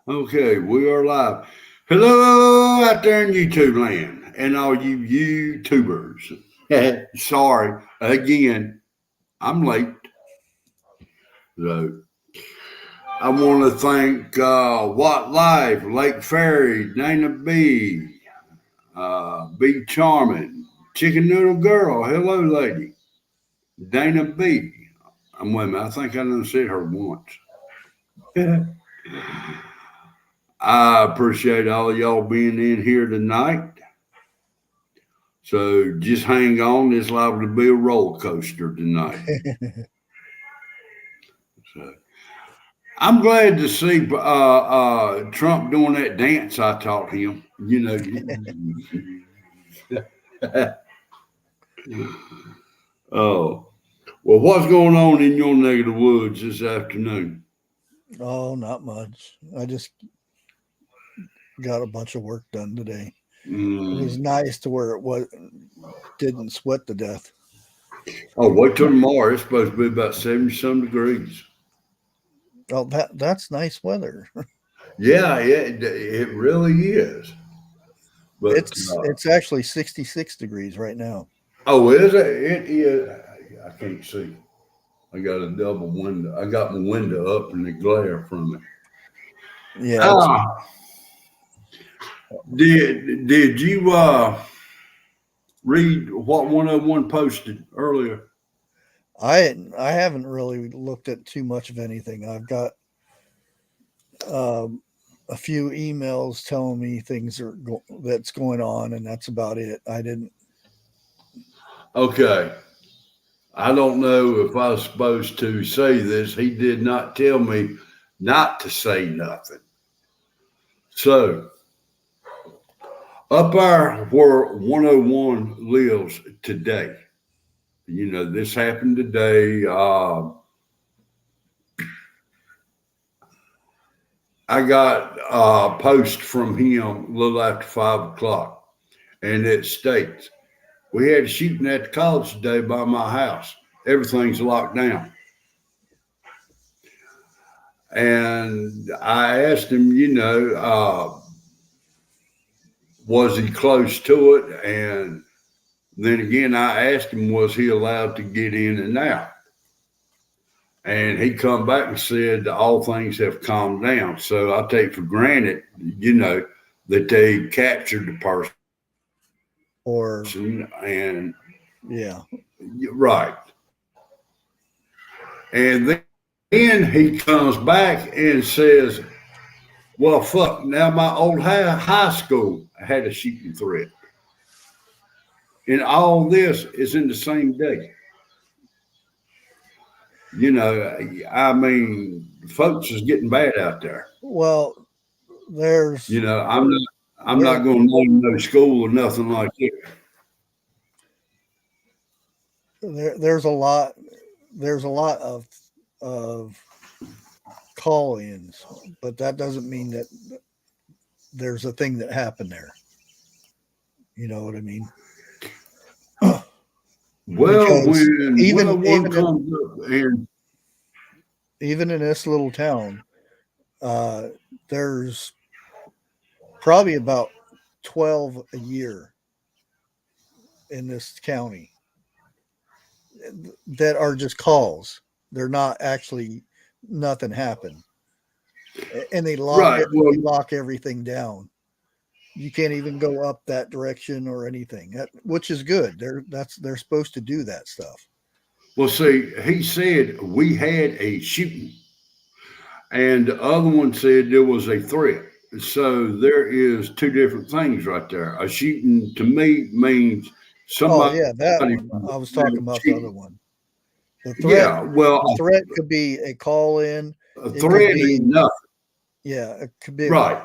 Okay, we are live. Hello out there in YouTube land and all you YouTubers. Sorry, again, I'm late. So I want to thank Watt Life, Lake Ferry, Dana B, B Charming, Chicken Noodle Girl. Hello, lady. Dana B. I'm with me. I think I done said her once. I appreciate all of y'all being in here tonight. So just hang on. It's liable to be a roller coaster tonight. So I'm glad to see Trump doing that dance I taught him. Oh, well, what's going on in your neck of the woods this afternoon? Oh, not much. I just got a bunch of work done today. It was Mm. nice to where it was didn't sweat to death. Oh, wait till tomorrow. It's supposed to be about 70 some degrees. Oh, that's nice weather. Yeah, it really is. But It's actually 66 degrees right now. oh, is it? It is. I can't see. I got a double window. I got my window up and the glare from it. Yeah, it's Ah, did you read what 101 posted earlier? I haven't really looked at too much of anything. I've got um, a few emails telling me that's going on, and that's about it. I didn't. Okay. I don't know if I was supposed to say this. He did not tell me not to say nothing. So, up there where 101 lives today, this happened today. I got a post from him a little after 5 o'clock, and it states, we had a shooting at the college today by my house. Everything's locked down. And I asked him, was he close to it? And then again, I asked him, was he allowed to get in and out? And he come back and said all things have calmed down. So I take for granted, that they captured the person. Or And yeah, right. And then he comes back and says, well, fuck, now my old high school had a shooting threat. And all this is in the same day. I mean, folks is getting bad out there. well, there's You know, I'm not I'm there not going to name no school or nothing like that. there's a lot of call-ins, but that doesn't mean that there's a thing that happened there. You know what I mean? Well, Because when even 101 even in comes up and even in this little town, uh, there's probably about 12 a year in this county that are just calls. They're not actually nothing happened, and right, well, they lock everything down. You can't even go up that direction or anything, which is good. They're supposed to do that stuff. see, he said we had a shooting, and the other one said there was a threat. So there is two different things right there. A shooting to me means Oh somebody yeah, that from one. I was talking about the other cheating. one. The threat Yeah, well, the threat could be a call in. a It could threat be ain't nothing. yeah, it could be a Right,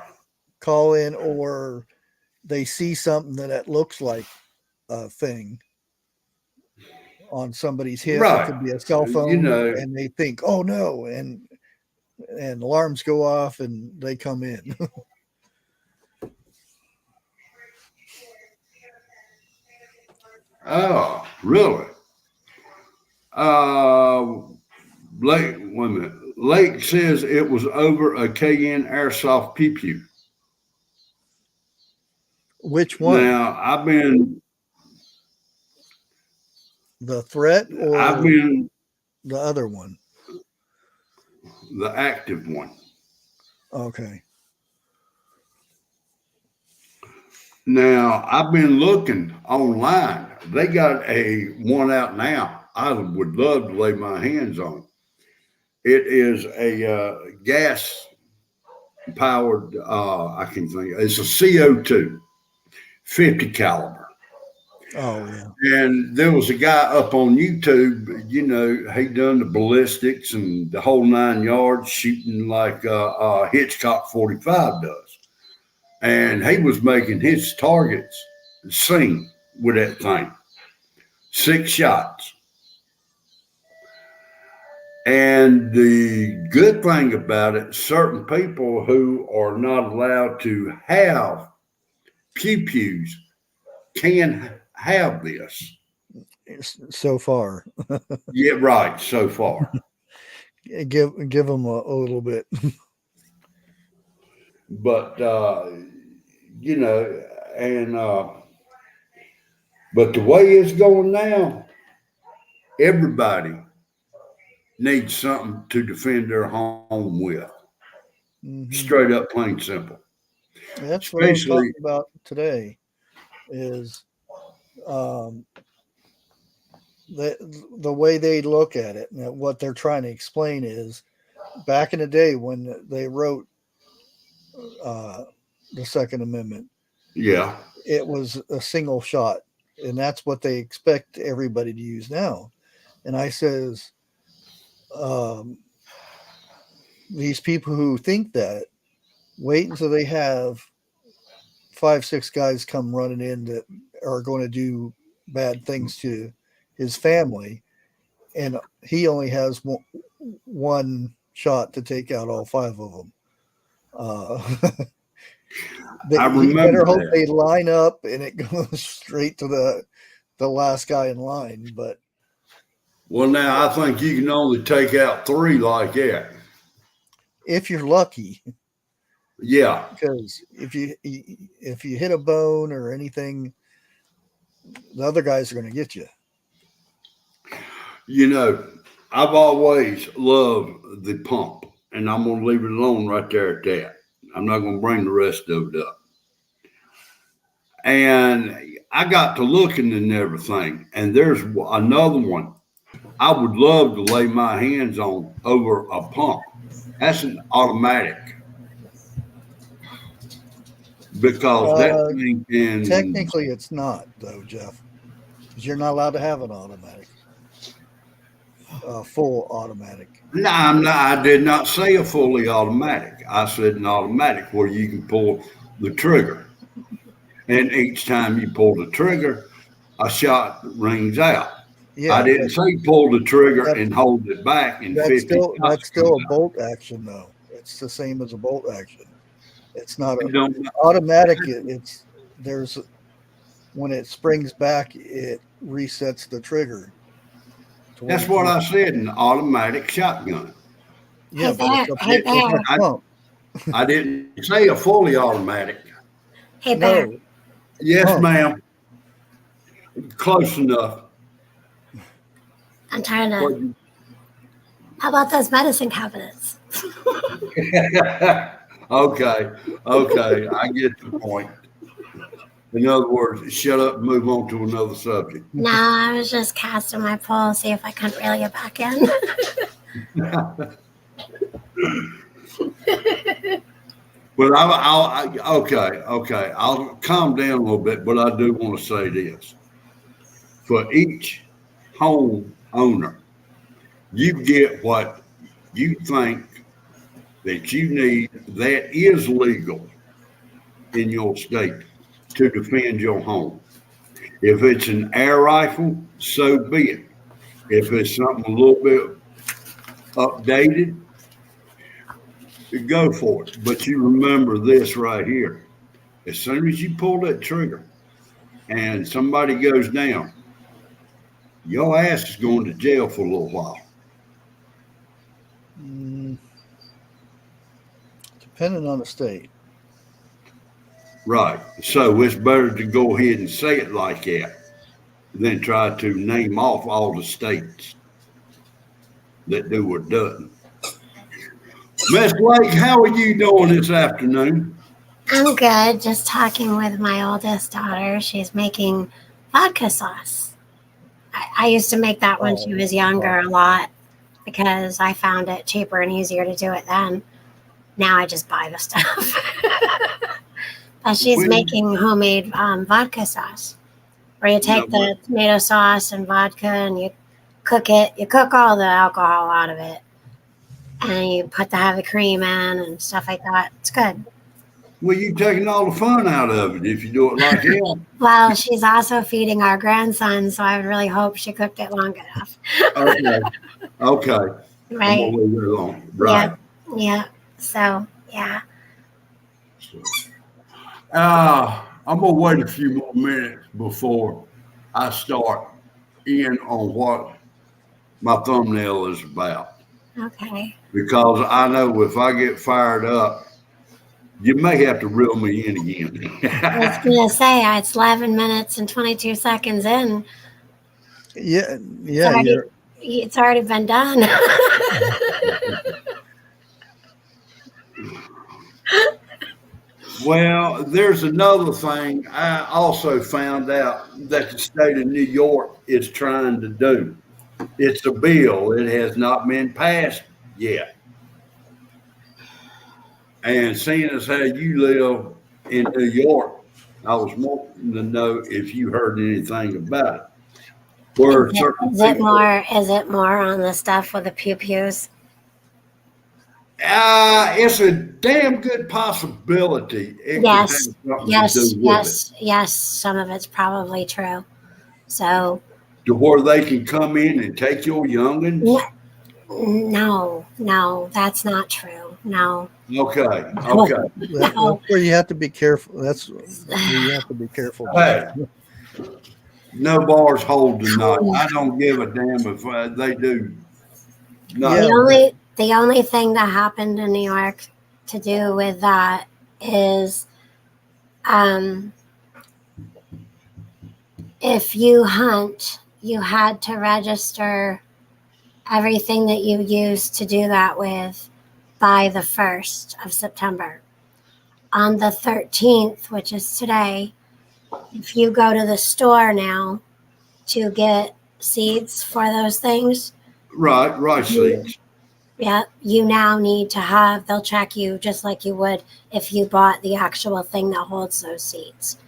call in, or they see something that looks like a thing on somebody's hip. It right. could be a cell You phone, know, and they think, "Oh no!" and alarms go off, and they come in. oh, really? Uh, wait a minute. Lake says it was over a KN airsoft pew pew. Which one? Now The threat or I've been the other one? the active one. Okay. Now I've been looking online. They got a one out now. I would love to lay my hands on. It is a gas powered. I can think it's a CO2 50 caliber. Oh yeah. And there was a guy up on YouTube. You know, he done the ballistics and the whole 9 yards, shooting like Hitchcock 45 does. And he was making his targets sing with that thing. 6 shots. And the good thing about it, certain people who are not allowed to have pew pews can have this. So far. Yeah, right. So far, Give them a little bit. but you know, and but the way it's going now, everybody needs something to defend their home with. Mhm. Straight up, plain simple. That's what I was Especially, talking about today. Is the way they look at it and what they're trying to explain is back in the day when they wrote the Second Amendment, yeah, it was a single shot, and that's what they expect everybody to use now. And I says, these people who think that, wait until they have 5, 6 guys come running in that are going to do bad things to his family, and he only has one shot to take out all 5 of them. I He better remember hope that. they line up and it goes straight to the last guy in line. But Well, now I think you can only take out 3 like that. if you're lucky, Yeah, because if you hit a bone or anything, the other guys are going to get you. you know, I've always loved the pump, and I'm going to leave it alone right there at that. I'm not going to bring the rest of it up. And I got to looking and everything, and there's another one I would love to lay my hands on over a pump. That's an automatic because that Uh, thing can. Technically, it's not though, Jeff, because you're not allowed to have an automatic, full automatic. No, I'm not. I did not say a fully automatic. I said an automatic where you can pull the trigger, and each time you pull the trigger, a shot rings out. I Yeah, didn't but say pull the trigger that's and hold it back and 50 shots that's come still a out. bolt action though. It's the same as a bolt action. It's not a You don't. automatic. It's there's when it springs back, it resets the trigger to where That's you what can't. I said. An automatic shotgun. Yeah, but it's Hey it's Bear, a pump. I didn't say a fully automatic. hey Bear. No, it's a Yes, pump. ma'am. Close enough. I'm trying What to. How about those medicine cabinets? okay, okay, I get the point. In other words, shut up and move on to another subject. No, I was just casting my pole, see if I couldn't reel you back in. But okay, I'll calm down a little bit, but I do want to say this. For each home owner, you get what you think that you need that is legal in your state to defend your home. If it's an air rifle, so be it. If it's something a little bit updated, go for it. But you remember this right here. As soon as you pull that trigger and somebody goes down, your ass is going to jail for a little while. depending on the state. Right. So it's better to go ahead and say it like that than try to name off all the states that do or doesn't. Miss Lake, how are you doing this afternoon? I'm good. Just talking with my oldest daughter. She's making vodka sauce. I used to make that when she was younger a lot because I found it cheaper and easier to do it then. Now I just buy the stuff. But she's making homemade vodka sauce, where you take the tomato sauce and vodka and you cook it. You cook all the alcohol out of it, and you put the heavy cream in and stuff like that. It's good. Well, you're taking all the fun out of it if you do it like that. Well, she's also feeding our grandson, so I would really hope she cooked it long enough. Okay. Right. I'm gonna leave it alone. Right. Yeah. So, yeah. I'm gonna wait a few more minutes before I start in on what my thumbnail is about. Okay. Because I know if I get fired up, you may have to reel me in again. I was going to say, it's 11 minutes and 22 seconds in. Yeah. It's already been done. Well, there's another thing I also found out that the state of New York is trying to do. It's a bill. It has not been passed yet. And seeing as how you live in New York, I was wanting to know if you heard anything about it. Is it more on the stuff with the pew-pews? It's a damn good possibility. Yes. Some of it's probably true. So to where they can come in and take your youngins? No, that's not true. No. Okay. That's where you have to be careful. That's where you have to be careful. Hey, no bars hold tonight. I don't give a damn if they do. The only thing that happened in New York to do with that is if you hunt, you had to register everything that you used to do that with by the 1st of September. On the 13th, which is today, if you go to the store now to get seeds for those things. Right, seeds. Yeah, you now need to have, they'll check you just like you would if you bought the actual thing that holds those seeds.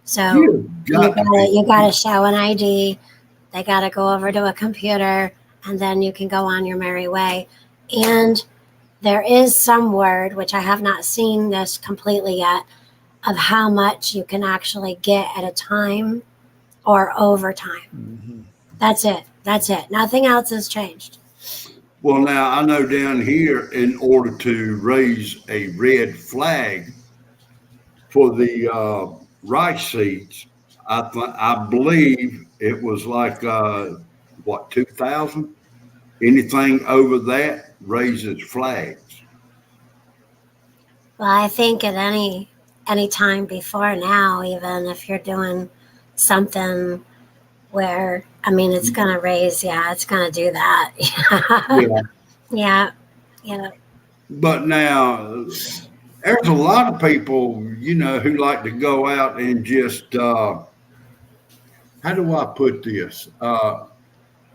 So you got to show an ID. They got to go over to a computer, and then you can go on your merry way. And there is some word, which I have not seen this completely yet, of how much you can actually get at a time or overtime. Mm-hmm. That's it. Nothing else has changed. Well, now I know down here, in order to raise a red flag for the rice seeds, I believe it was like 2,000. Anything over that raises flags. Well, I think at any time before now, even if you're doing something where, it's going to raise, it's going to do that. Yeah. But now, there's a lot of people, who like to go out and just, how do I put this?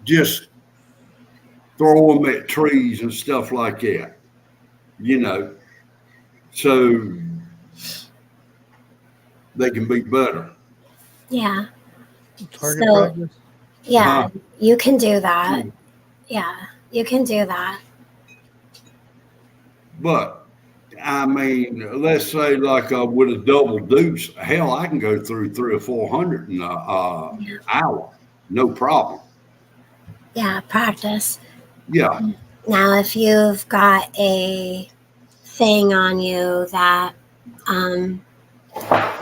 Just throw them at trees and stuff like that, so they can be better. Yeah. Target practice? Yeah, you can do that. Yeah, you can do that. But, let's say like with a double deuce, hell, I can go through 300 or 400 in an hour. No problem. Yeah, practice. Yeah. Now, if you've got a thing on you that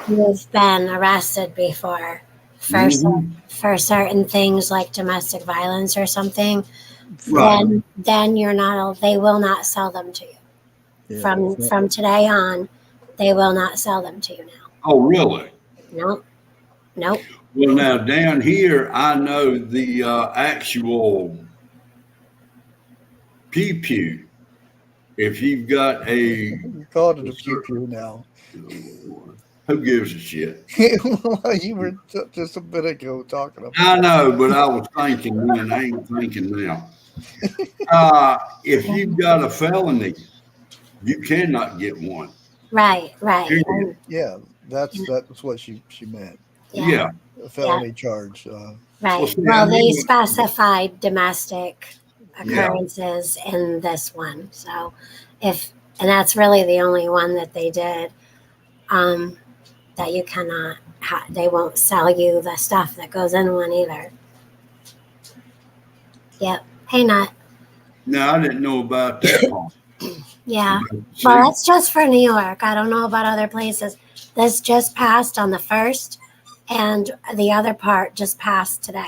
you've been arrested before for certain things like domestic violence or something, right, then you're not. They will not sell them to you. From today on, they will not sell them to you now. Oh, really? Nope. Nope. Well, now down here, I know the actual pew pew. If you've got a, You called it a pew pew now. who gives a shit? You were just a bit ago talking about. I know, but I was thinking then. I ain't thinking now. If you've got a felony, you cannot get one. Right. Period. Yeah, that's what she meant. Yeah. A felony charge. Right. see, Well, I they mean- specified domestic occurrences in this one. So and that's really the only one that they did, that you cannot, they won't sell you the stuff that goes in one either. Yep. Hey, Nut. No, I didn't know about that part. Yeah. See, Well, that's just for New York. I don't know about other places. This just passed on the 1st, and the other part just passed today.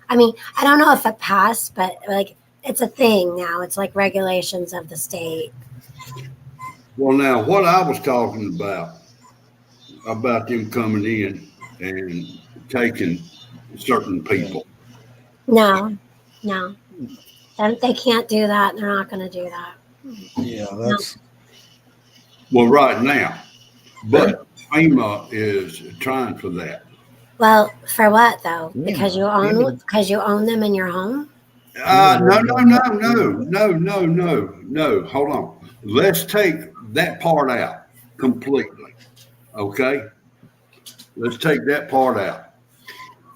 I mean, I don't know if it passed, but like it's a thing now. It's like regulations of the state. well, now what I was talking about them coming in and taking certain people. No. They can't do that. They're not going to do that. Yeah, that's Well, right now, but FEMA is trying for that. Well, for what though? Yeah. Because you own them in your home? No. Hold on. Let's take that part out completely. Okay? Let's take that part out.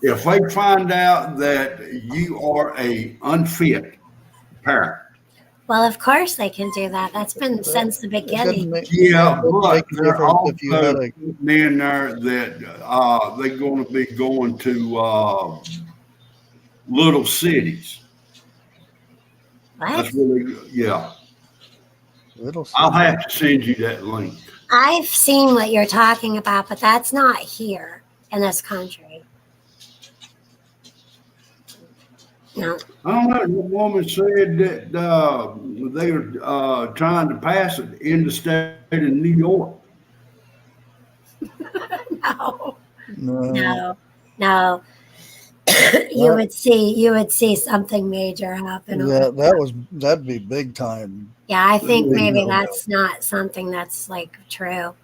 If they find out that you are a unfit parent, Well, Well, of course they can do that. That's been since the it doesn't beginning. make, yeah, doesn't but make a they're difference also if you had a putting in there that they're going to be going to little cities. What? That's really, yeah. little. I'll have to send you that link. I've seen what you're talking about, but that's not here in this country. No. I don't know. The woman said that they were trying to pass it in the state of New York. No. No, No. you would see something major happen. that'd be big time. Yeah, I think maybe No. that's not something that's like true.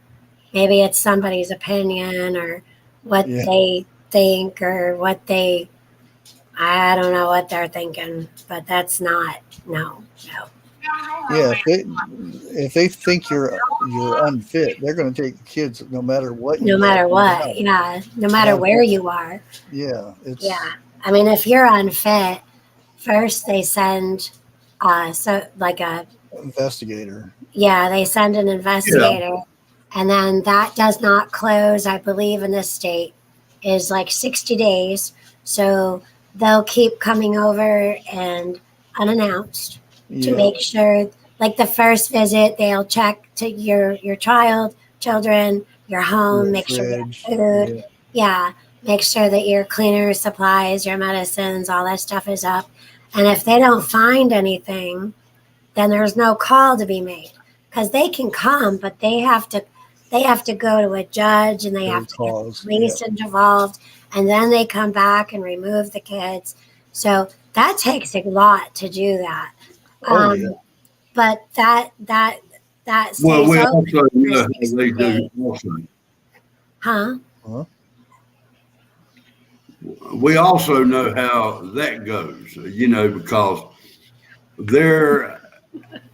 Maybe it's somebody's opinion or what Yeah. they think or I don't know what they're thinking, but that's not, no. Yeah, if they think you're unfit, they're going to take the kids no matter what. No matter what. Yeah. No matter where you are. Yeah, it's Yeah. I mean, if you're unfit, first they send, investigator. they send an investigator, and then that does not close, I believe, in this state, is like 60 days. So they'll keep coming over and unannounced to Yeah, make sure, like the first visit, they'll check to your children, your home, your make sure you have fridge, food. Yeah. Make sure that your cleaner supplies, your medicines, all that stuff is up. And if they don't find anything, then there's no call to be made because they can come, but they have to go to a judge and they have to get the police involved, and then they come back and remove the kids. So that takes a lot to do that. But that stays Well, we open also for know how 60 they do days. also. Huh? We also know how that goes, because there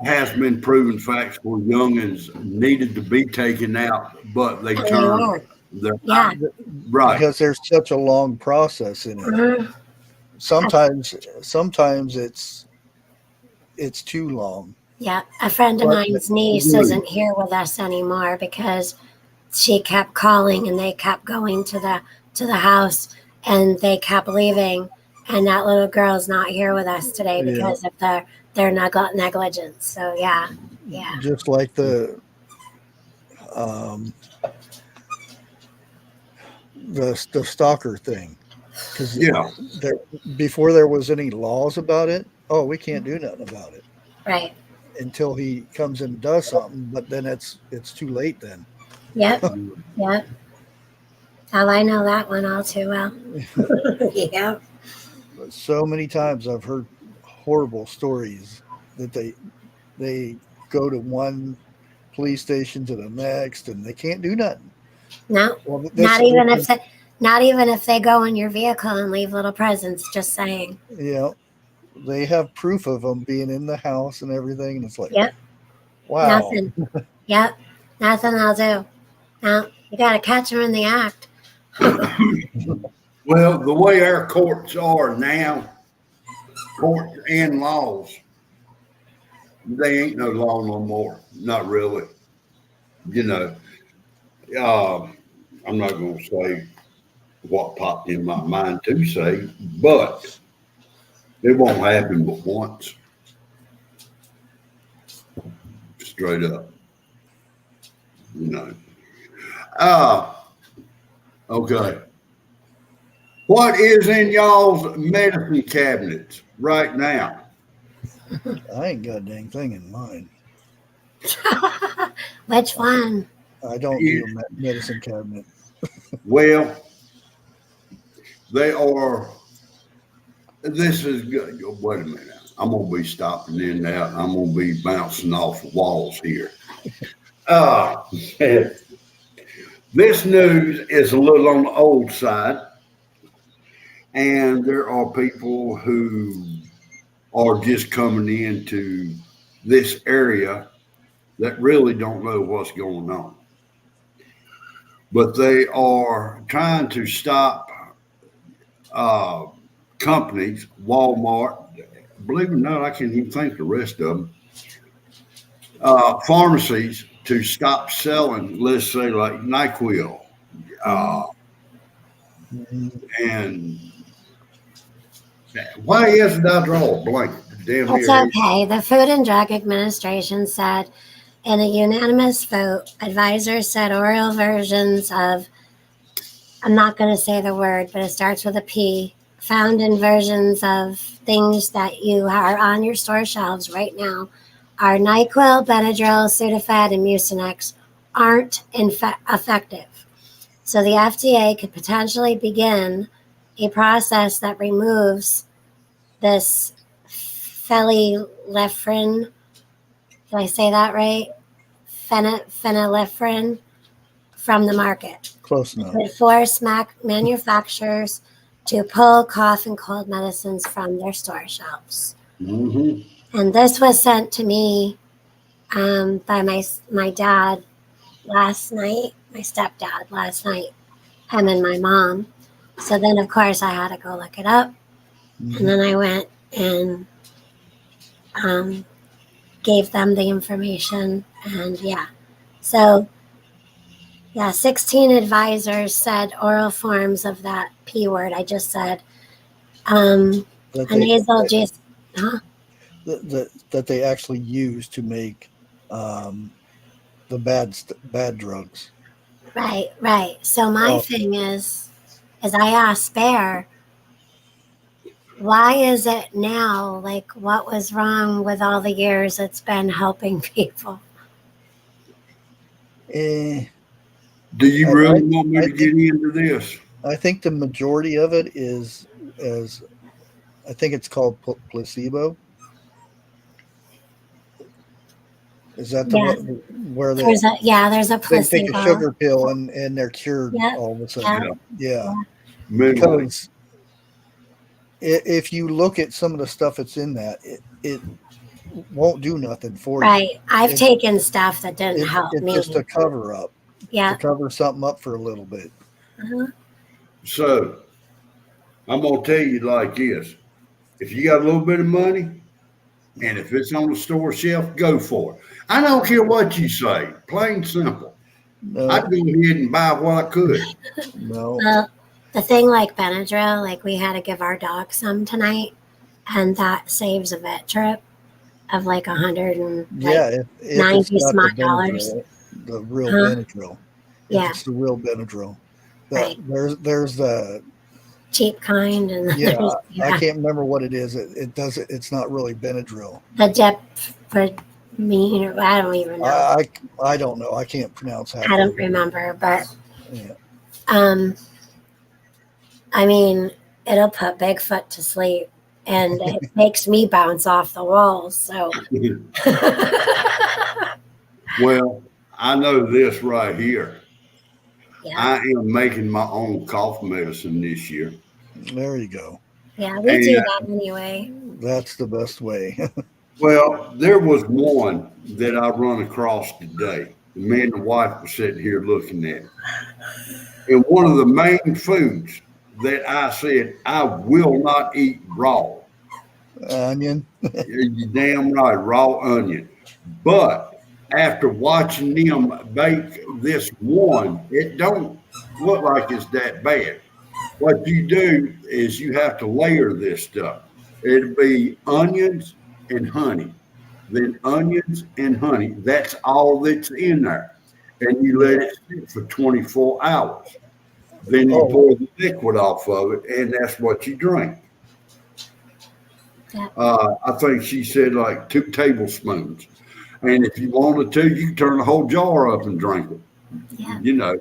has been proven facts where youngins needed to be taken out, but they And they turned weren't. their Yeah. right. because there's such a long process in it. Mhm. Sometimes it's too long. Yeah, a friend of But- mine's niece isn't here with us anymore because she kept calling and they kept going to the house and they kept leaving, and that little girl's not here with us today because of their negligence. So yeah. Just like the stalker thing, because before there was any laws about it, we can't do nothing about it. Right. until he comes and does something, but then it's too late then. Yep. Yep. Oh, I know that one all too well. Yep. But so many times I've heard horrible stories that they go to one police station to the next and they can't do nothing. No, Well, not even if they go in your vehicle and leave little presents. Just saying. you know, they have proof of them being in the house and everything, and it's like, Yep. wow. Nothing. Yep. Nothing they'll do. No, you got to catch them in the act. Well, the way our courts are now, courts and laws, they ain't no law no more. Not really. You know, I'm not going to say what popped in my mind to say, but it won't happen but once. Straight up. You know. Okay. What is in y'all's medicine cabinets right now? I ain't got a dang thing in mine. Which one? I don't do a medicine cabinet. Well, they are. This is good. Wait a minute. I'm gonna be stopping in and out. I'm gonna be bouncing off the walls here. This news is a little on the old side, and there are people who are just coming into this area that really don't know what's going on. But they are trying to stop companies, Walmart, believe it or not, I can't even think the rest of them, pharmacies to stop selling, let's say, like NyQuil. And why is it I draw a blank? Damn It's okay. The Food and Drug Administration said in a unanimous vote, advisors said oral versions of, I'm not going to say the word, but it starts with a P, found in versions of things that you are on your store shelves right now are NyQuil, Benadryl, Sudafed, and Mucinex aren't effective. So the FDA could potentially begin a process that removes this phenylephrine. Did I say that right? Phenylephrine from the market. Close enough. It force manufacturers to pull cough and cold medicines from their store shelves. Mm-hmm. And this was sent to me by my dad last night, my stepdad last night, him and my mom. So then, of course, I had to go look it up. Mm-hmm. And then I went and gave them the information. And yeah, so yeah, 16 advisors said oral forms of that P word I just said. A nasal just, that they actually use to make the bad drugs. Right. So my thing is I asked Bear, why is it now? Like, what was wrong with all the years it's been helping people? Do you really want me to get into this? I think the majority of it is, as I think it's called placebo. Is that the one where there's a placebo. They take a sugar pill and they're cured all of a sudden. Yeah. Because if you look at some of the stuff that's in that, it won't do nothing for you. Right. I've taken stuff that didn't help me. It's just a cover up. Yeah. To cover something up for a little bit. Uh-huh. So I'm going to tell you like this. If you got a little bit of money, and if it's on the store shelf, go for it. I don't care what you say. Plain simple. No. I'd go ahead and buy what I could. No. Well, the thing like Benadryl, like we had to give our dog some tonight, and that saves a vet trip of like $190 smart dollars. The real Benadryl. Yeah. It's the real Benadryl. Right. There's the cheap kind, and I can't remember what it is. It's not really Benadryl. The mean, or I don't even know. I don't know. I can't pronounce half. I don't remember, but Yeah. I mean, it'll put Bigfoot to sleep, and it makes me bounce off the walls. So, Well, I know this right here. yeah, I am making my own cough medicine this year. There you go. yeah, we And do that anyway. That's the best way. well, there was one that I run across today. Me and the wife were sitting here looking at it. And one of the main foods that I said I will not eat raw. Onion. You're damn right, raw onion. But after watching them bake this one, it don't look like it's that bad. What you do is you have to layer this stuff. It'll be onions and honey, then onions and honey. That's all that's in there. And you let it sit for 24 hours. Then you pour the liquid off of it, and that's what you drink. Yeah. I think she said like 2 tablespoons. And if you wanted to, you can turn the whole jar up and drink it. Yeah. You know.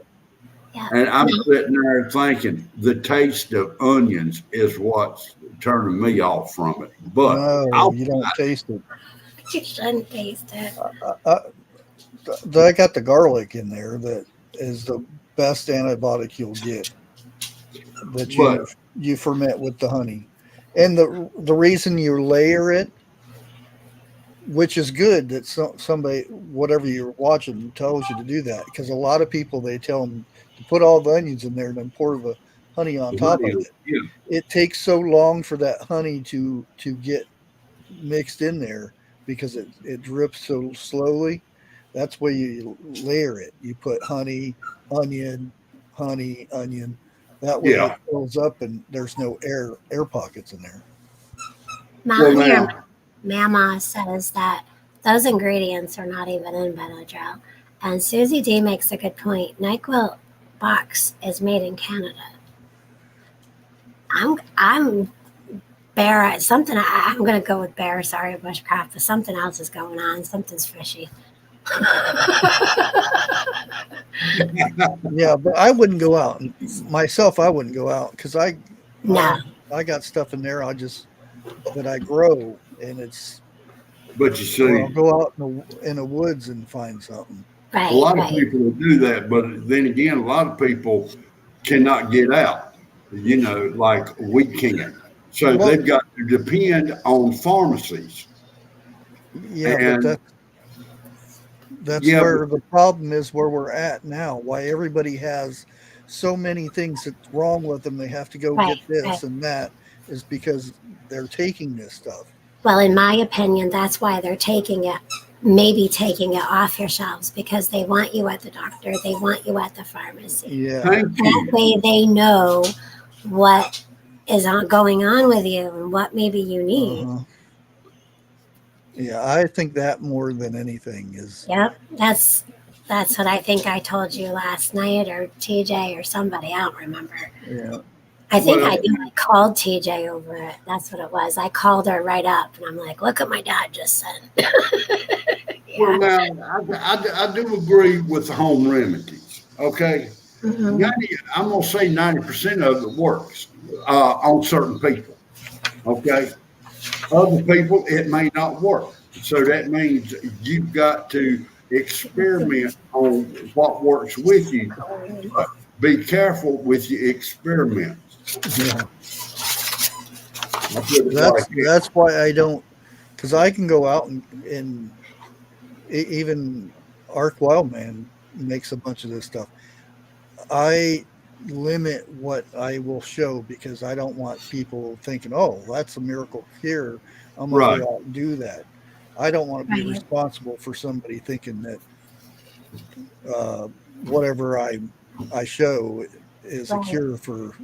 Yeah. And I'm sitting there thinking the taste of onions is what's turning me off from it. But No, you don't taste it. You shouldn't taste it. I got the garlic in there that is the best antibiotic you'll get. That you ferment with the honey. And the reason you layer it, which is good that somebody, whatever you're watching, tells you to do that. Because a lot of people, they tell them to put all the onions in there and then pour the honey on top of it. Yeah. It takes so long for that honey to get mixed in there because it drips so slowly. That's why you layer it. You put honey, onion. That way it fills up and there's no air pockets in there. Mama says that those ingredients are not even in Benadryl. And Susie D makes a good point. NyQuil box is made in Canada. I'm bear. Something I'm going to go with bear. Sorry, bushcraft, but something else is going on. Something's fishy. Yeah, but I wouldn't go out myself. I wouldn't go out because I got stuff in there. That I grow, and it's. But you see, I'll go out in the woods and find something. Right, a lot of people will do that, but then again, a lot of people cannot get out. You know, like we can. So they've got to depend on pharmacies. Yeah, but that's where the problem is, where we're at now. Why everybody has so many things that's wrong with them. They have to go get this and that is because they're taking this stuff. Well, in my opinion, that's why they're taking it off your shelves, because they want you at the doctor. They want you at the pharmacy. Yeah. That way they know what is going on with you and what maybe you need. Yeah, I think that more than anything is. Yep, that's what I think I told you last night, or TJ or somebody. I don't remember. Yeah. I think I called TJ over it. That's what it was. I called her right up, and I'm like, "Look what my dad just said." Well, now I do agree with the home remedies. Okay, I'm gonna say 90% of it works on certain people. Okay, other people it may not work. So that means you've got to experiment on what works with you. But be careful with your experiments. Yeah. That's why I don't, because I can go out and even Ark Wildman makes a bunch of this stuff. I limit what I will show because I don't want people thinking, oh, that's a miracle cure. I'm going to go out and do that. I don't want to be responsible for somebody thinking that whatever I show is a cure for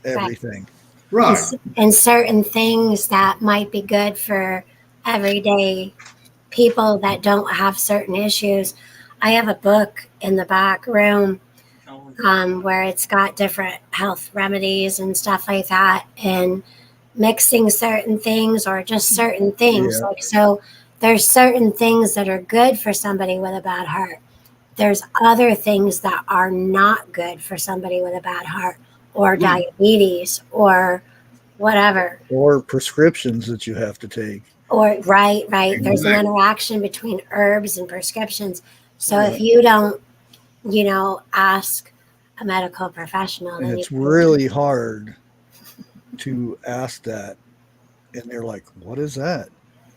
everything. Right. And certain things that might be good for everyday people that don't have certain issues. I have a book in the back room where it's got different health remedies and stuff like that, and mixing certain things or just certain things. Like, so there's certain things that are good for somebody with a bad heart. There's other things that are not good for somebody with a bad heart or diabetes or whatever. Or prescriptions that you have to take. Or right. There's an interaction between herbs and prescriptions. So Yeah. if you don't, ask a medical professional, And then it's really hard to ask that. And they're like, what is that?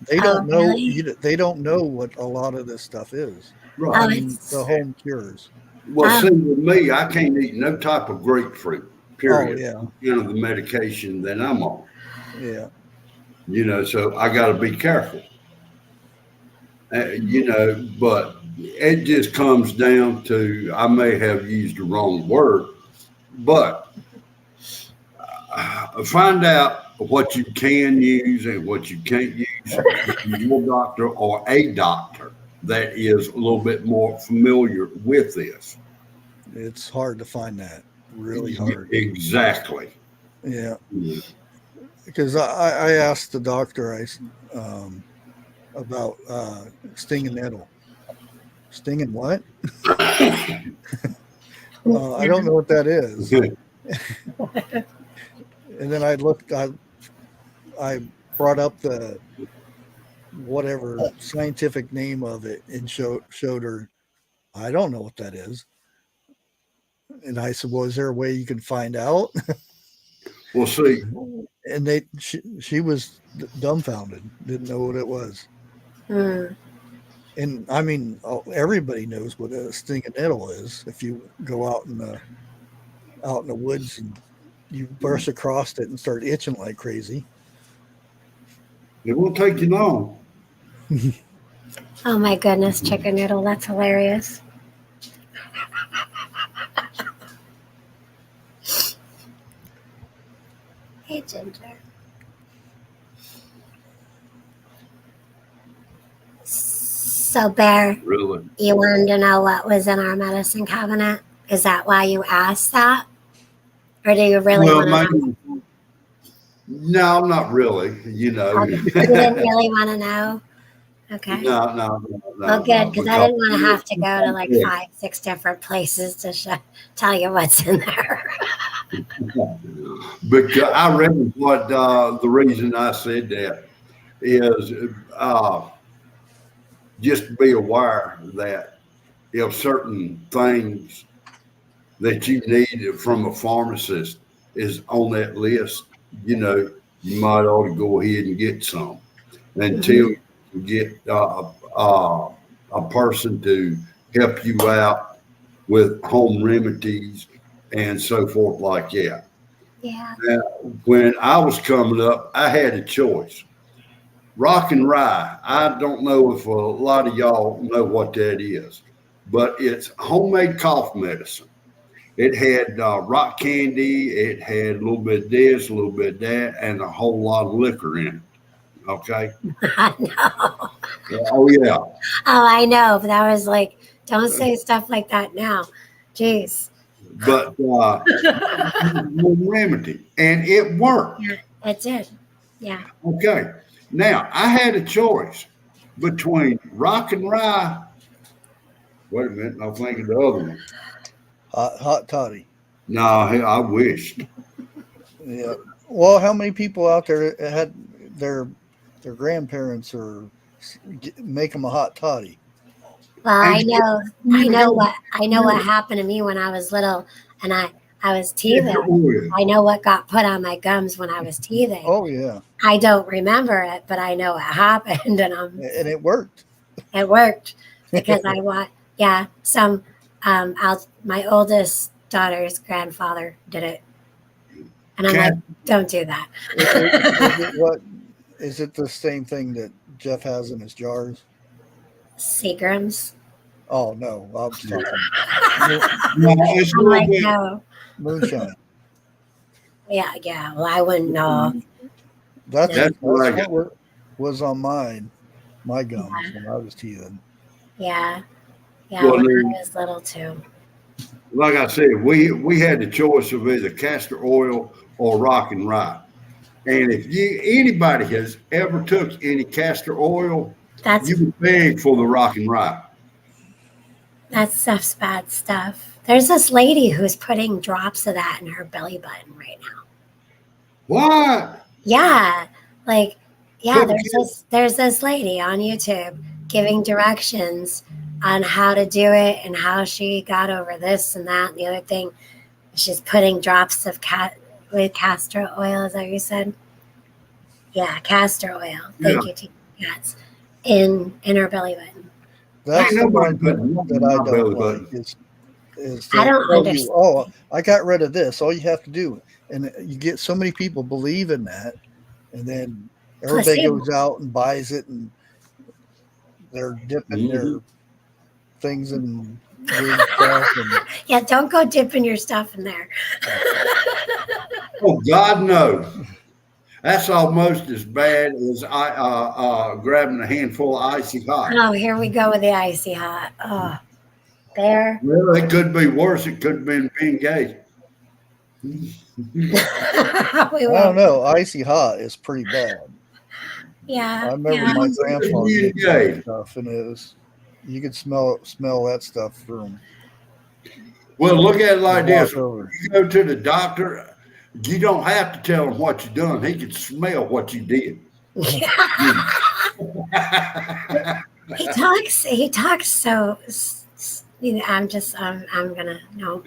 They don't know. Really? They don't know what a lot of this stuff is. Right. I mean, the home cures. Well, see, with me, I can't eat no type of grapefruit, period. Oh, yeah. The medication that I'm on. Yeah. So I got to be careful. But it just comes down to, I may have used the wrong word, but find out what you can use and what you can't use from your doctor or a doctor that is a little bit more familiar with this. It's hard to find that. Really hard. Exactly. Yeah. Because I asked the doctor about stinging nettle. Stinging what? I don't know what that is. And then I brought up the whatever scientific name of it and showed her, I don't know what that is. And I said, well, is there a way you can find out? Well, see. And she was dumbfounded, didn't know what it was. And I mean, everybody knows what a stinging nettle is. If you go out in the woods and you brush across it and start itching like crazy. It won't take you long. Oh my goodness, chicken noodle, that's hilarious. Hey, Ginger. So, Bear, Really? You wanted to know what was in our medicine cabinet? Is that why you asked that? Or do you really want to know? No, not really. You didn't really want to know? Okay. No. Well, good, because I didn't want to have to go to like 5-6 different places to tell you what's in there. But I reckon what the reason I said that is just be aware that if certain things that you need from a pharmacist is on that list, you might ought to go ahead and get some until you get a person to help you out with home remedies and so forth like that. Yeah. Now, when I was coming up, I had a choice. Rock and rye. I don't know if a lot of y'all know what that is, but it's homemade cough medicine. It had rock candy. It had a little bit of this, a little bit of that, and a whole lot of liquor in it. Okay. I know. Oh, yeah. Oh, I know. But that was like, don't say stuff like that now. Jeez. But remedy, and it worked. Yeah, it did. Yeah. Okay. Now, I had a choice between rock and rye. Wait a minute. I'll think of the other one. Hot toddy. No, I wished. Yeah. Well, how many people out there had their grandparents or make them a hot toddy? Well, I know what happened to me when I was little, and I was teething. I know what got put on my gums when I was teething. Oh yeah. I don't remember it, but I know it happened, and it worked. It worked because my oldest daughter's grandfather did it, and I'm like, don't do that. Is it the same thing that Jeff has in his jars? Seagram's. Oh no, I was talking. I'm like, no. Moonshine. Yeah. Well, I wouldn't know. That's what was on my gums when I was teething. Yeah. Well, when I was little too. Like I said, we had the choice of either castor oil or rock and rye. And if anybody has ever took any castor oil, That's You would beg for the rock and rye. that stuff's bad stuff. There's this lady who's putting drops of that in her belly button right now. What? Yeah, like yeah, Couple there's this lady on YouTube giving directions on how to do it and how she got over this and that and the other thing. She's putting drops of castor oil, is that what you said? Yeah, castor oil. Thank you, Team Cats. In her belly button. That's Ain't the nobody one putting nothing that in I my don't belly like. button. Is I they don't tell understand. you, oh, I got rid of this. All you have to do, and you get so many people believe in that, and then everybody Placebo. goes out and buys it, and they're dipping their things in weird stuff. And Yeah, don't go dipping your stuff in there. Oh God, no! That's almost as bad as grabbing a handful of icy hot. Oh, here we go with the icy hot. Oh, there. Well, it could be worse. It could have been being gay. We I will. don't know. Icy hot is pretty bad. Yeah. I remember Yeah. my grandfather Being making gay. that stuff, and it was you could smell that stuff from Well, look at it like this: walk over. you go to the doctor. You don't have to tell him what you done. He can smell what you did. He talks so I'm gonna no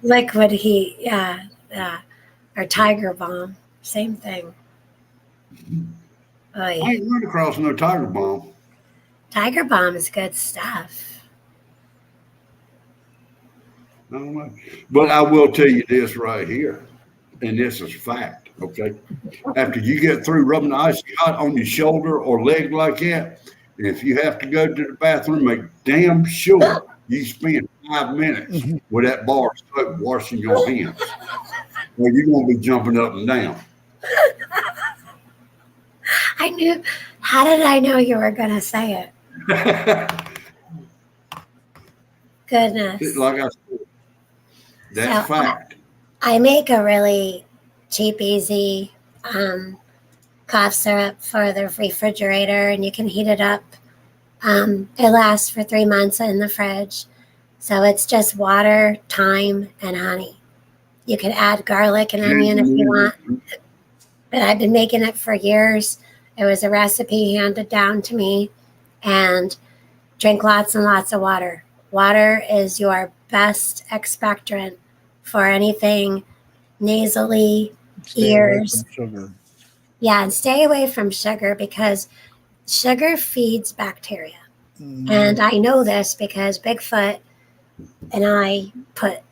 liquid heat, or tiger bomb, same thing. I ain't run across no tiger bomb. Tiger bomb is good stuff. I don't know. But I will tell you this right here, and this is fact, okay? After you get through rubbing the icy hot on your shoulder or leg like that, and if you have to go to the bathroom, make damn sure you spend 5 minutes with that bar of soap washing your hands, or you're going to be jumping up and down. How did I know you were going to say it? Goodness. Like I said, that's fact. I make a really cheap, easy cough syrup for the refrigerator, and you can heat it up. It lasts for 3 months in the fridge. So it's just water, thyme, and honey. You can add garlic and onion if you want. But I've been making it for years. It was a recipe handed down to me. And drink lots and lots of water. Water is your best expectorant for anything nasally, ears. Sugar. Yeah, and stay away from sugar because sugar feeds bacteria. Mm. And I know this because Bigfoot and I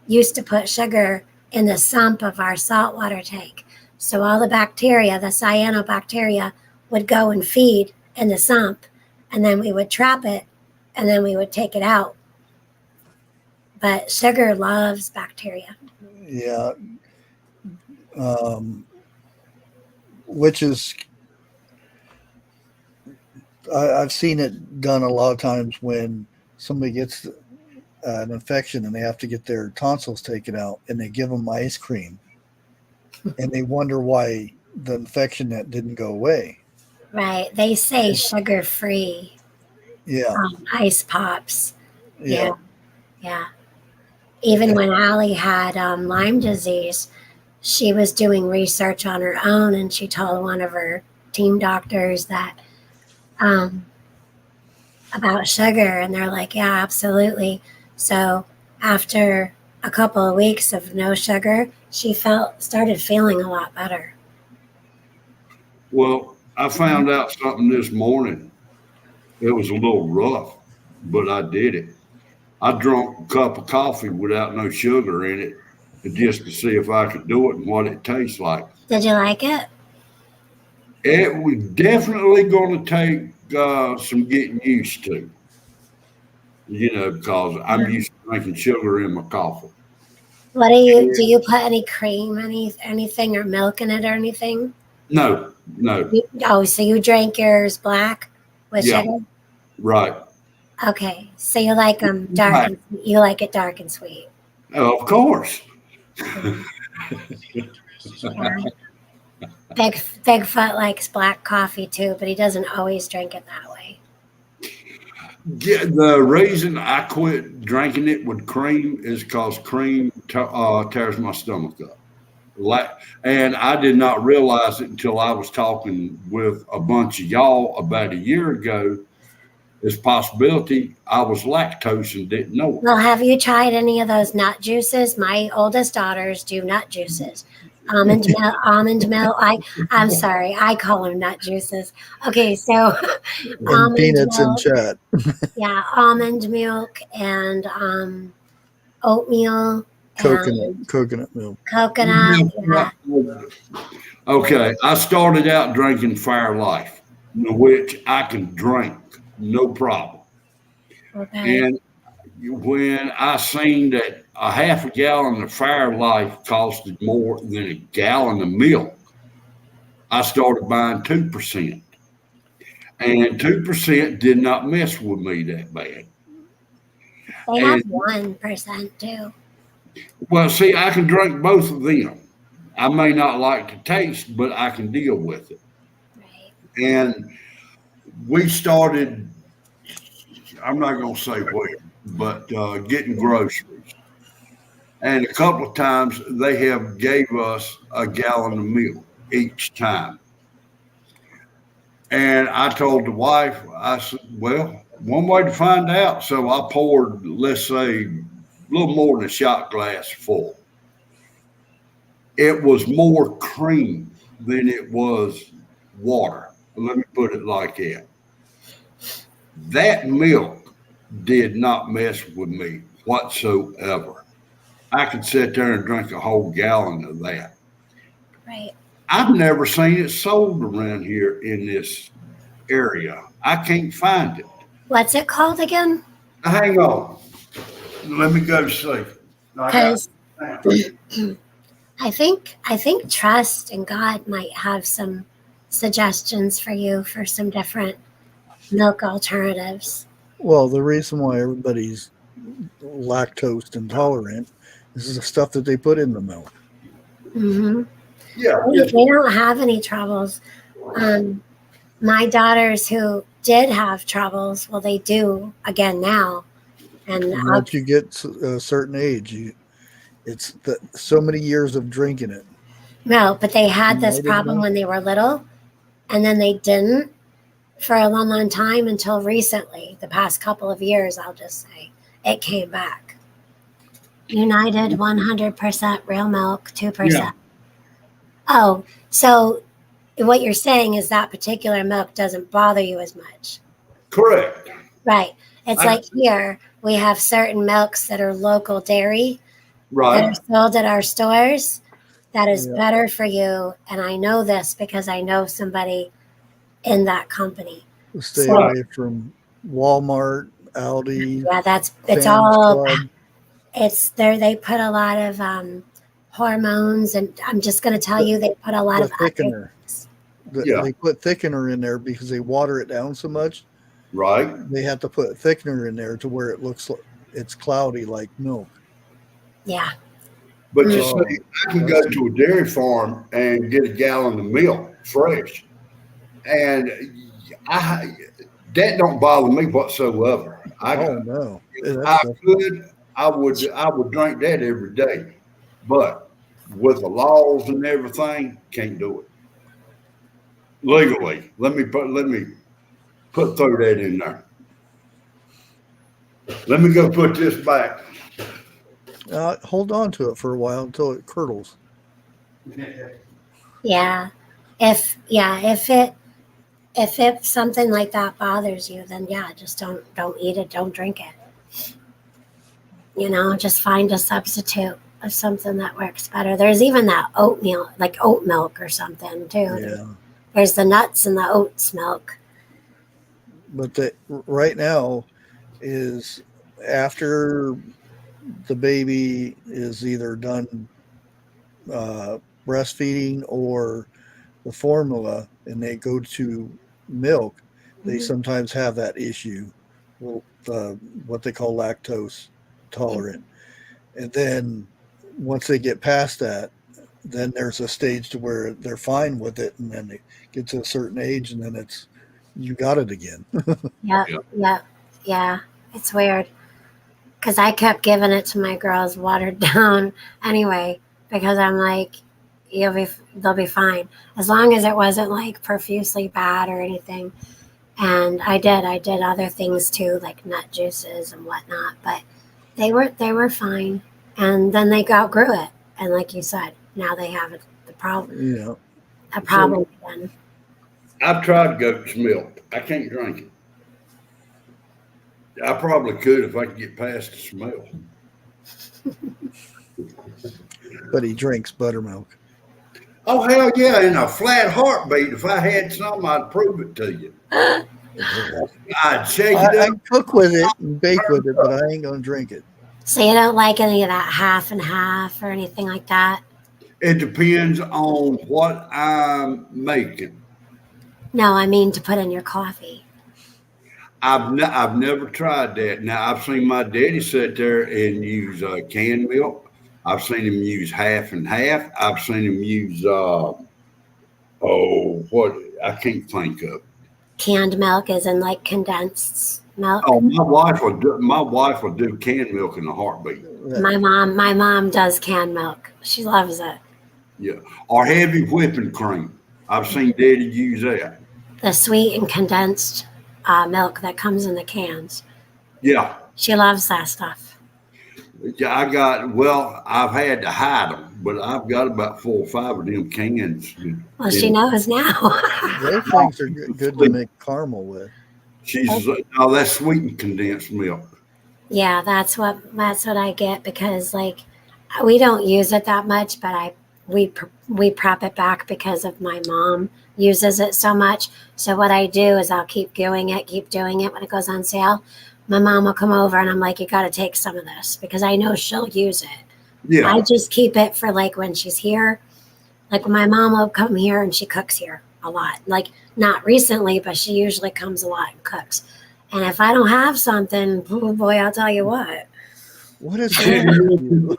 used to put sugar in the sump of our saltwater tank. So all the bacteria, the cyanobacteria, would go and feed in the sump, and then we would trap it, and then we would take it out. But sugar loves bacteria. Yeah. Which is, I've seen it done a lot of times when somebody gets an infection and they have to get their tonsils taken out, and they give them ice cream, and they wonder why the infection that didn't go away. Right. They say sugar-free. Yeah. Ice pops. Yeah. Yeah. Even when Allie had Lyme disease, she was doing research on her own, and she told one of her team doctors that about sugar, and they're like, yeah, absolutely. So after a couple of weeks of no sugar, she started feeling a lot better. Well, I found out something this morning. It was a little rough, but I did it. I drank a cup of coffee without no sugar in it, just to see if I could do it and what it tastes like. Did you like it? It was definitely going to take some getting used to, because I'm used to drinking sugar in my coffee. What do you put any cream, anything or milk in it or anything? No. So you drank yours black with sugar? Right. Okay, so you like them dark. Right. You like it dark and sweet. Of course. Bigfoot likes black coffee too, but he doesn't always drink it that way. Yeah, the reason I quit drinking it with cream is because cream tears my stomach up. Like, and I did not realize it until I was talking with a bunch of y'all about a year ago. This possibility I was lactose and didn't know it. Well, have you tried any of those nut juices? My oldest daughters do nut juices. Almond milk. I'm sorry, I call them nut juices. Okay, so And almond peanuts in milk, chat. yeah, almond milk and oatmeal and Coconut milk. coconut. Yeah. Okay, I started out drinking Fire Life, which I can drink, no problem. Okay. And when I seen that a half a gallon of Fire Life costed more than a gallon of milk, I started buying 2%. And 2% did not mess with me that bad. They have And 1% too. well, see, I can drink both of them. I may not like the taste, but I can deal with it. Right. And we started, I'm not going to say where, but getting groceries. And a couple of times they have gave us a gallon of milk each time. And I told the wife, I said, well, one way to find out. So I poured, let's say, a little more than a shot glass full. It was more cream than it was water. Let me put it like that. That milk did not mess with me whatsoever. I could sit there and drink a whole gallon of that. Right. I've never seen it sold around here in this area. I can't find it. What's it called again? Hang on. Let me go see. Because I think Trust and God might have some suggestions for you for some different milk alternatives. Well, the reason why everybody's lactose intolerant is the stuff that they put in the milk. Hmm. Yeah. They don't have any troubles. My daughters who did have troubles, well, they do again now. And And once you get a certain age, it's so many years of drinking it. no, but they had this United problem milk? when they were little, and then they didn't for a long, long time until recently. The past couple of years, I'll just say, it came back. United 100% real milk, 2%. Yeah. Oh, so what you're saying is that particular milk doesn't bother you as much. Correct. Right. It's like here, we have certain milks that are local dairy that Right. are sold at our stores that is Yeah. better for you. And I know this because I know somebody in that company. Stay So- away from Walmart, Aldi, Yeah, it's Sam's all, Club. it's there. They put a lot of hormones, and I'm just going to tell you, they put a lot The of other thickener. things. Yeah. They put thickener in there because they water it down so much. Right. They have to put thickener in there to where it looks like it's cloudy like milk. Yeah. But you So, see, I can go to a dairy farm and get a gallon of milk fresh. And that don't bother me whatsoever. oh no, I would drink that every day. But with the laws and everything, can't do it. Legally. Let me throw that in there. Let me go put this back. hold on to it for a while until it curdles. Yeah. If something like that bothers you, then yeah, just don't eat it, don't drink it. Just find a substitute of something that works better. There's even that oatmeal, like oat milk or something too. Yeah. There's the nuts and the oats milk. But right now is after the baby is either done breastfeeding or the formula and they go to milk, they sometimes have that issue, what they call lactose tolerant. And then once they get past that, then there's a stage to where they're fine with it, and then they get to a certain age, and then it's you got it again. Yep, Yeah. yep, yeah. It's weird because I kept giving it to my girls watered down anyway because I'm like, they'll be fine as long as it wasn't like profusely bad or anything. And I did other things too, like nut juices and whatnot, but they were fine. And then they outgrew it, and like you said, now they have the problem Yeah. a problem again. I've tried goat's milk. I can't drink it. I probably could if I could get past the smell. But he drinks buttermilk. Oh, hell yeah, in a flat heartbeat. If I had some, I'd prove it to you. I'd shake it I up. cook with it and bake with it, but I ain't gonna drink it. So you don't like any of that half and half or anything like that? It depends on what I'm making. No, I mean to put in your coffee. I've never tried that. Now I've seen my daddy sit there and use canned milk. I've seen him use half and half. I've seen him use what I can't think of. Canned milk is in like condensed milk. Oh, my wife will do canned milk in a heartbeat. My mom does canned milk. She loves it. Yeah, or heavy whipping cream. I've seen Daddy use that. The sweet and condensed milk that comes in the cans. Yeah, She loves that stuff. yeah. I've had to hide them, but I've got about 4 or 5 of them cans. Well, she knows now. Those things are good to make caramel with. That's sweetened condensed milk. Yeah, that's what I get because like we don't use it that much, but we prep it back because of my mom uses it so much. So what I do is I'll keep doing it when it goes on sale. My mom will come over and I'm like, you got to take some of this because I know she'll use it. Yeah, I just keep it for like when she's here. Like my mom will come here and she cooks here a lot. Like not recently, but she usually comes a lot and cooks. And if I don't have something, oh boy, I'll tell you what. What is wrong with you?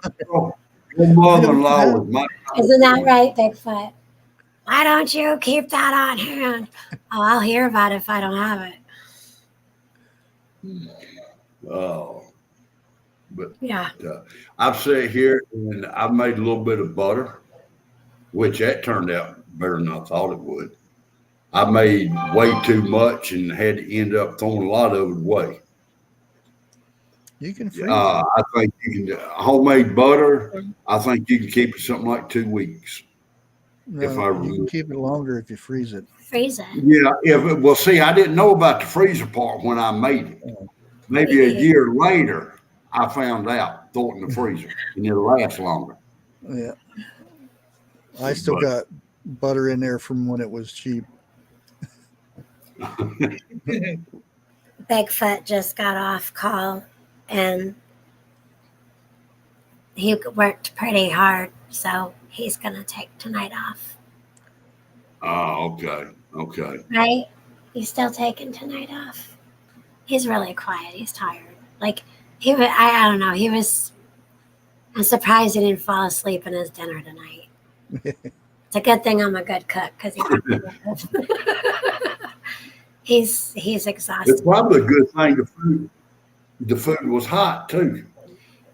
your mother-in-law was my. Isn't that right, Bigfoot? Why don't you keep that on hand? Oh, I'll hear about it if I don't have it. Oh, but Yeah. I've sat here and I've made a little bit of butter, which that turned out better than I thought it would. I made way too much and had to end up throwing a lot of it away. You can freeze it. I think you can homemade butter. I think you can keep it something like 2 weeks. No, if I you remember. can keep it longer if you freeze it. Freeze it. Yeah, well, see, I didn't know about the freezer part when I made it. Maybe a year later, I found out, throw it in the freezer, and it'll last longer. Yeah. I still got butter in there from when it was cheap. Bigfoot just got off call and he worked pretty hard, so he's gonna take tonight off. Oh, okay. Right? He's still taking tonight off. He's really quiet. He's tired. Like he was, I don't know. I'm surprised he didn't fall asleep in his dinner tonight. It's a good thing I'm a good cook because he's exhausted. It's probably a good thing the food was hot too.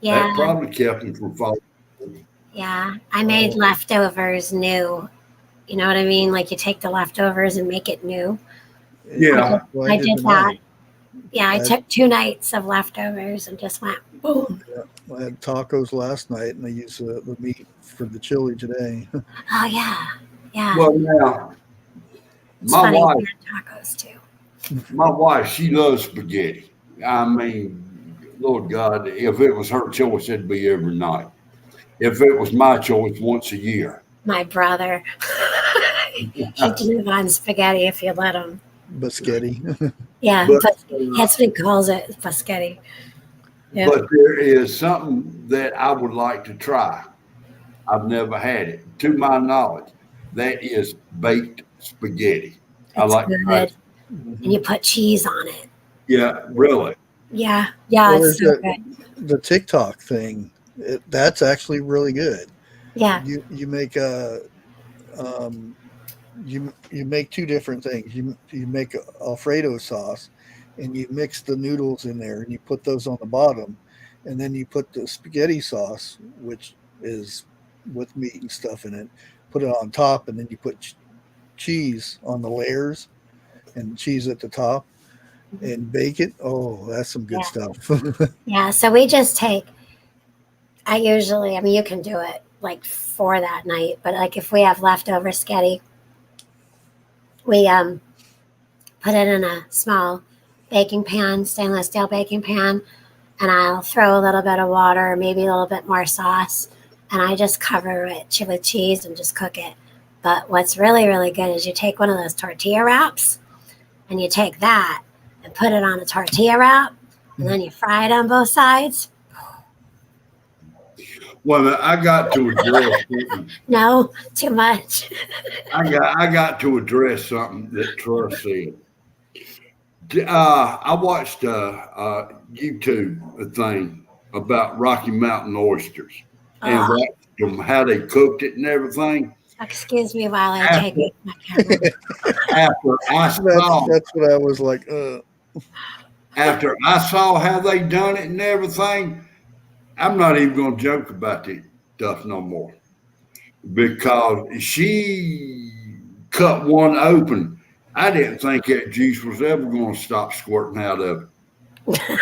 Yeah. That probably kept him from falling. Yeah. I made leftovers new. You know what I mean? Like you take the leftovers and make it new. Yeah. Well, I did that. Yeah, I I- took 2 nights of leftovers and just went boom. I had tacos last night, and I used the meat for the chili today. Oh yeah. Yeah. Well, now, It's my funny wife, we had tacos too. she loves spaghetti. I mean, Lord God, if it was her choice, it'd be every night. If it was my choice, once a year. My brother. He'd live on spaghetti if you let him. Biscotti. Yeah, But- but that's what he calls it, spaghetti. Yeah. But there is something that I would like to try. I've never had it. To my knowledge, that is baked spaghetti. I It's like to try good. it. And you put cheese on it. Yeah, really. Yeah, Well, it's so there's good. The TikTok thing, that's actually really good. Yeah. You make a you make two different things. You make Alfredo sauce, and you mix the noodles in there, and you put those on the bottom, and then you put the spaghetti sauce, which is with meat and stuff in it, put it on top, and then you put cheese on the layers and cheese at the top, and bake it. Oh, that's some good Yeah. stuff. Yeah. So we just take, I mean, you can do it like for that night, but like if we have leftover sketty, we put it in a small baking pan, stainless steel baking pan, and I'll throw a little bit of water, maybe a little bit more sauce, and I just cover it with cheese and just cook it. But what's really, really good is you take one of those tortilla wraps and you take that and put it on a tortilla wrap, and then you fry it on both sides. Well, I got to address something. No, too much. I got to address something that Trust said. I watched a YouTube thing about Rocky Mountain oysters and Oh, watched them how they cooked it and everything. excuse me while I After, take my camera. after I saw That's what I was like. after I saw how they done it and everything, I'm not even gonna joke about this stuff no more because she cut one open. I didn't think that juice was ever going to stop squirting out of it.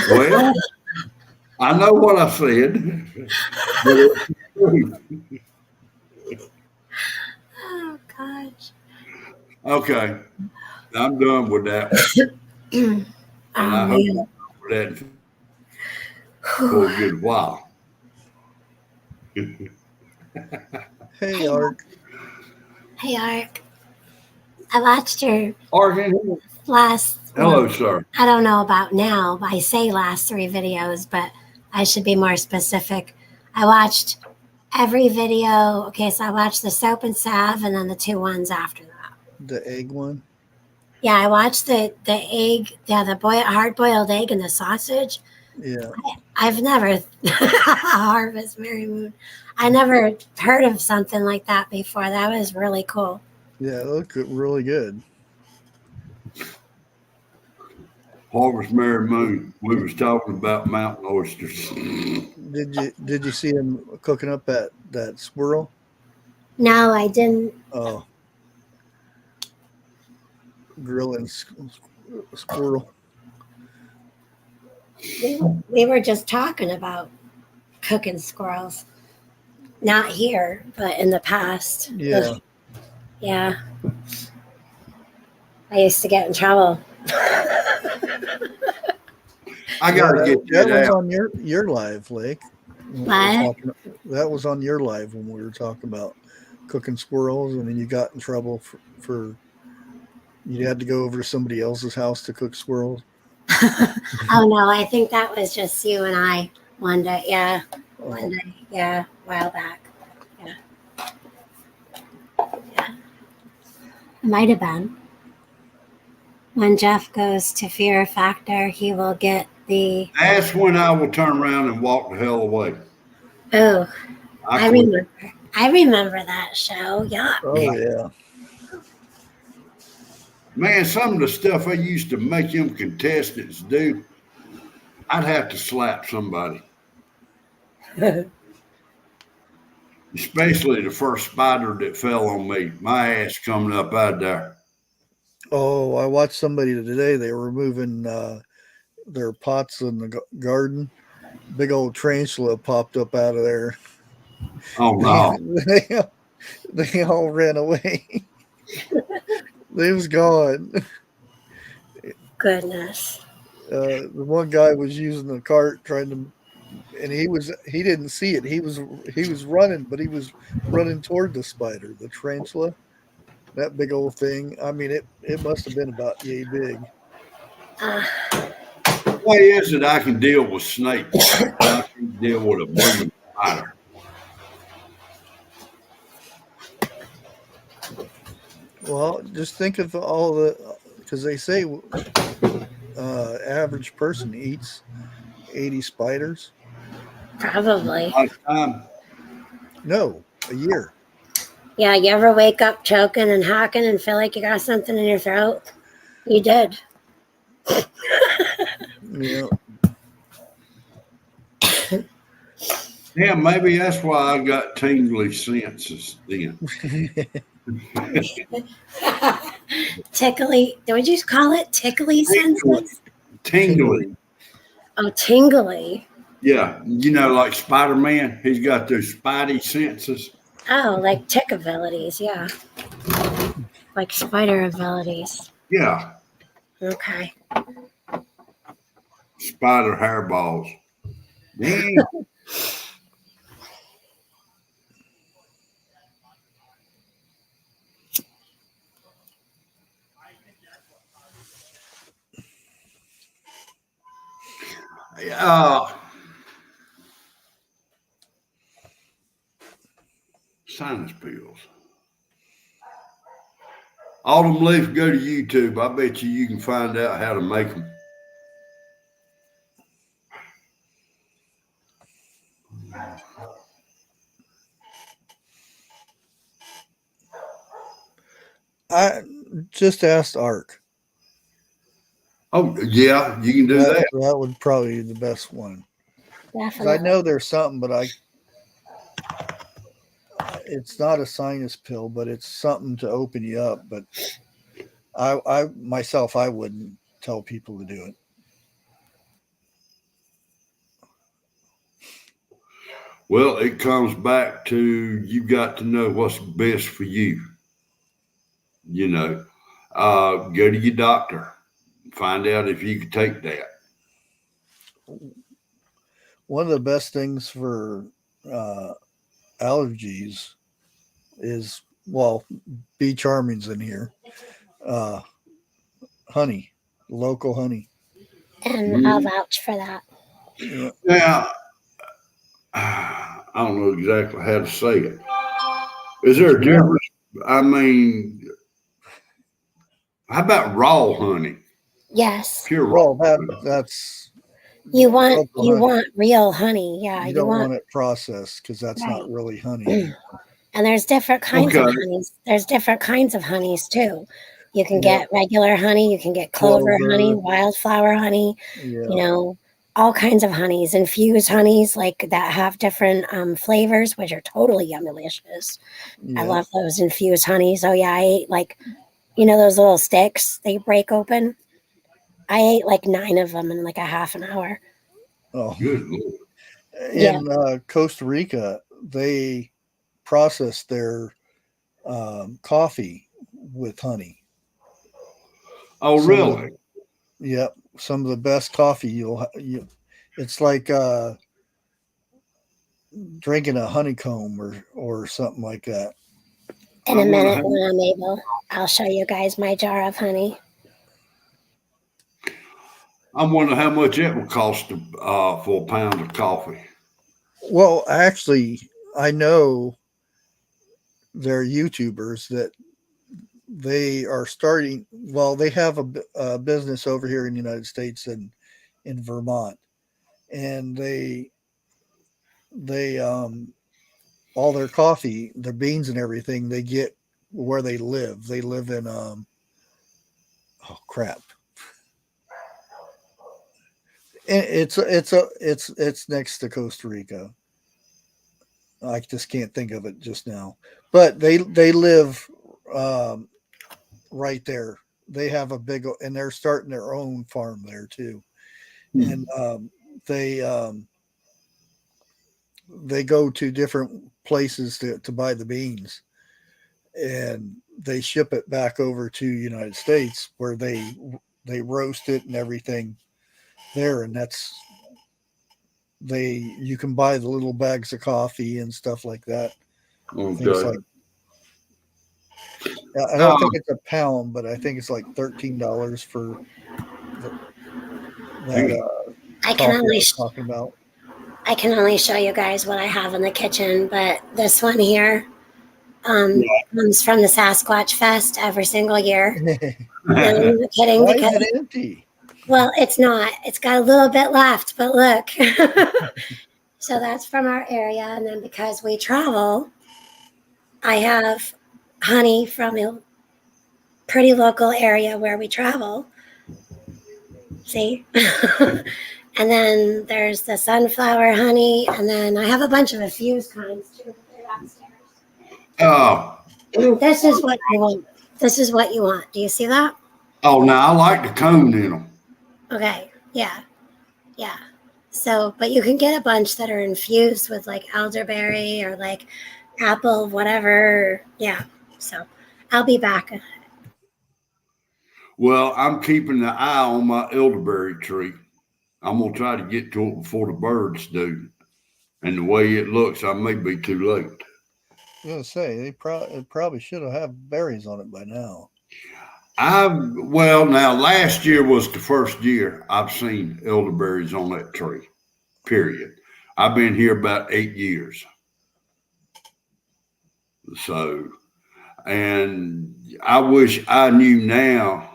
Well, I know what I said, but it's true. Oh gosh. Okay, I'm done with that one. And I hope I'm done with that for a good while. Hey, Art. Hey, Ark. I watched your Arkin, last. hello, Well, sir. I don't know about now. I say last 3 videos, but I should be more specific. I watched every video. Okay, so I watched the soap and salve, and then the 2 ones after that. The egg one. Yeah, I watched the egg, the hard boiled egg and the sausage. Yeah. I've never Harvest Mary Moon. I never heard of something like that before. That was really cool. Yeah, it looked really good. Harvest Mary Moon. We was talking about mountain oysters. Did you see him cooking up that squirrel? No, I didn't. Oh, grilling squirrel. We were just talking about cooking squirrels. Not here, but in the past. Yeah. Yeah. I used to get in trouble. I gotta get that that was out. on your live, Lake. What? That was on your live when we were talking about cooking squirrels, and then you got in trouble for you had to go over to somebody else's house to cook squirrels. Oh no, I think that was just you and I one day. Yeah, one day. Yeah, a while back. Yeah, yeah. It might have been. When Jeff goes to Fear Factor, he will get the. That's when I will turn around and walk the hell away. Oh, I quit. remember. I remember that show. Yeah. Oh yeah. Man, some of the stuff I used to make them contestants do, I'd have to slap somebody. Especially the first spider that fell on me. My ass coming up out there. Oh, I watched somebody today. They were removing their pots in the garden. Big old tarantula popped up out of there. Oh no. They all ran away. They was gone. Goodness. The one guy was using the cart trying to, and he didn't see it. He was running, but he was running toward the spider, the tarantula, that big old thing. I mean, it must have been about yay big. Why is it I can deal with snakes? I can deal with a blooming spider. Well, just think of all the, because they say average person eats 80 spiders? Probably. No, a year. Yeah, you ever wake up choking and hacking and feel like you got something in your throat? You did. Yeah. Yeah, maybe that's why I got tingly senses then. Tickly. Would you call it tickly senses? Tingly. Oh, tingly. Yeah, like Spider-Man, he's got those spidey senses. Oh, like tick abilities. Yeah. Like spider abilities. Yeah, Okay. spider hairballs. Dang. Sinus pills. Autumn Leaf, go to YouTube. I bet you can find out how to make them. I just asked Ark. Oh, yeah, you can do that. That would probably be the best one. 'Cause Definitely. I know there's something, but it's not a sinus pill, but it's something to open you up. But I myself, I wouldn't tell people to do it. Well, it comes back to you got to know what's best for you. Go to your doctor, find out if you can take that. One of the best things for allergies is, well, Bee Charming's in here. Honey, local honey. And I'll vouch for that. Yeah. Now, I don't know exactly how to say it. Is there a difference? I mean, how about raw honey? Yes. Pure raw. Well, that's You want local honey. want real honey. Yeah. You don't want it processed because that's Right. not really honey. And there's different kinds of honeys. There's different kinds of honeys too. You can get regular honey, you can get clover honey, wildflower honey, all kinds of honeys, infused honeys like that have different flavors, which are totally yummy-licious. I love those infused honeys. Oh yeah, I ate those little sticks they break open. I ate like 9 of them in like a half an hour. Oh, good Lord. In Costa Rica, they process their coffee with honey. Oh, really? Yep. Some of the best coffee it's like drinking a honeycomb or something like that. In a minute when I'm able, I'll show you guys my jar of honey. I wonder how much it would cost for a pound of coffee. Well, actually, I know there are YouTubers that they are starting. Well, they have a business over here in the United States and in Vermont, and they all their coffee, their beans and everything they get where they live. They live in oh crap. It's next to Costa Rica. I just can't think of it just now, but they live right there. They have a big, and they're starting their own farm there too, and they go to different places to buy the beans, and they ship it back over to United States where they roast it and everything there, and you can buy the little bags of coffee and stuff like that. Okay. I don't think it's a pound, but I think it's like $13 for that. I can only talking about. I can only show you guys what I have in the kitchen, but this one here comes from the Sasquatch Fest every single year. No, I'm kidding. Why is it empty? Well, it's not. It's got a little bit left, but look. So that's from our area. And then because we travel, I have honey from a pretty local area where we travel. See? And then there's the sunflower honey. And then I have a bunch of infused kinds too. They're downstairs. Oh, This is what you want. This is what you want. Do you see that? oh, now I like the cone in them. Okay. Yeah. Yeah. So, but you can get a bunch that are infused with like elderberry or like apple, whatever. Yeah. So I'll be back. Well, I'm keeping an eye on my elderberry tree. I'm gonna try to get to it before the birds do. And the way it looks, I may be too late. I was gonna say it probably should have berries on it by now. Well, now last year was the first year I've seen elderberries on that tree. Period. I've been here about 8 years. So, and I wish I knew now.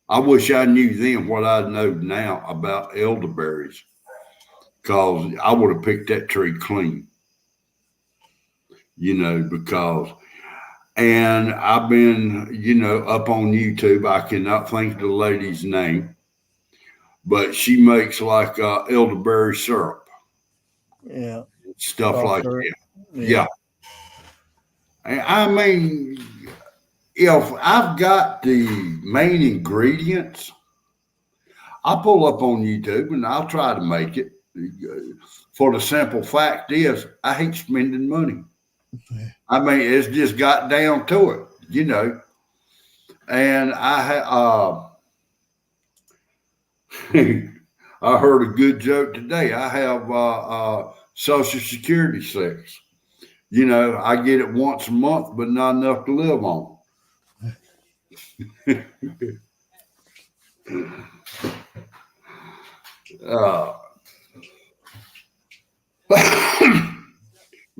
I wish I knew then what I know now about elderberries, because I would have picked that tree clean, because, and I've been, up on YouTube. I cannot think of the lady's name, but she makes like elderberry syrup, Yeah. stuff Cough like syrup. that. Yeah. I mean, if I've got the main ingredients, I'll pull up on YouTube and I'll try to make it. For the simple fact is, I hate spending money. I mean, it's just got down to it, And I I heard a good joke today. I have Social Security checks. I get it once a month, but not enough to live on.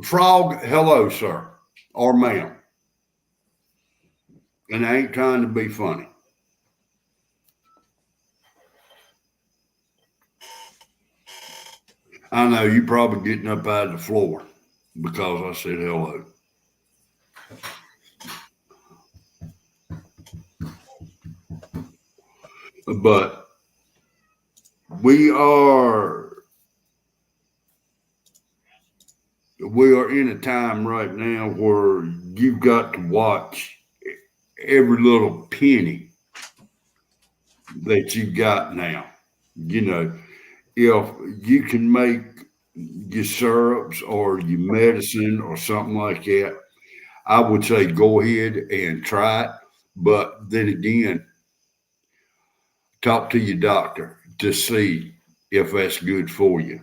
Frog, hello, sir, or ma'am. And I ain't trying to be funny. I know you probably getting up out of the floor because I said hello. But we are in a time right now where you've got to watch every little penny that you got now. If you can make your syrups or your medicine or something like that, I would say go ahead and try it. But then again, talk to your doctor to see if that's good for you.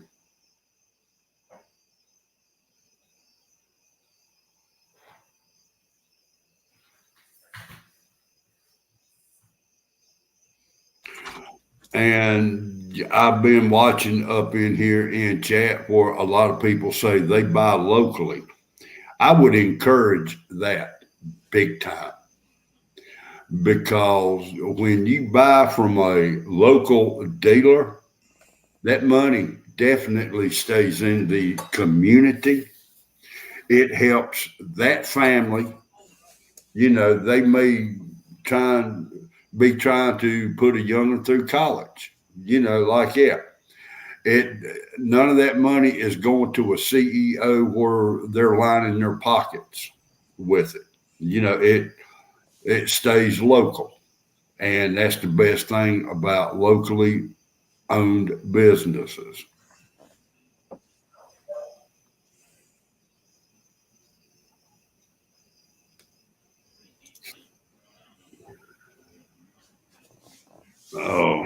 And I've been watching up in here in chat where a lot of people say they buy locally. I would encourage that big time, because when you buy from a local dealer, that money definitely stays in the community. It helps that family. They may be trying to put a young'un through college, like that. None of that money is going to a CEO where they're lining their pockets with it. It stays local. And that's the best thing about locally owned businesses. Oh,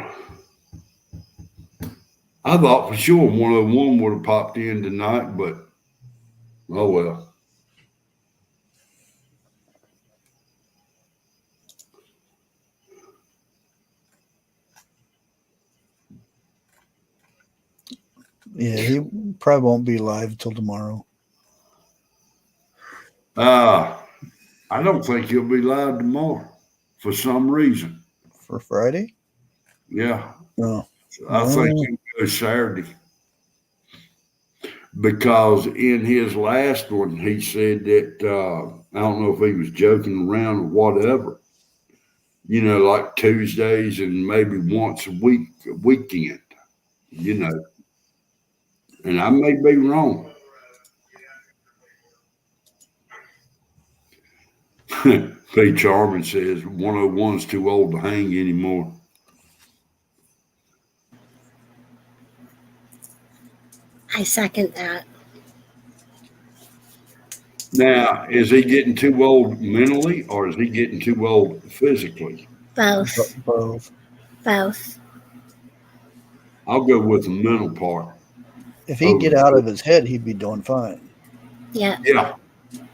I thought for sure 101 would have popped in tonight, but oh well. Yeah, he probably won't be live till tomorrow. I don't think he'll be live tomorrow for some reason. For Friday? Yeah. Oh, I think he'll go Saturday. Because in his last one, he said that, I don't know if he was joking around or whatever, like Tuesdays and maybe once a weekend, you know, and I may be wrong. P. Charman says 101's too old to hang anymore. I second that. Now, is he getting too old mentally or is he getting too old physically? Both. both. Both. I'll go with the mental part. If he'd get out of his head, he'd be doing fine. Yeah. Yeah.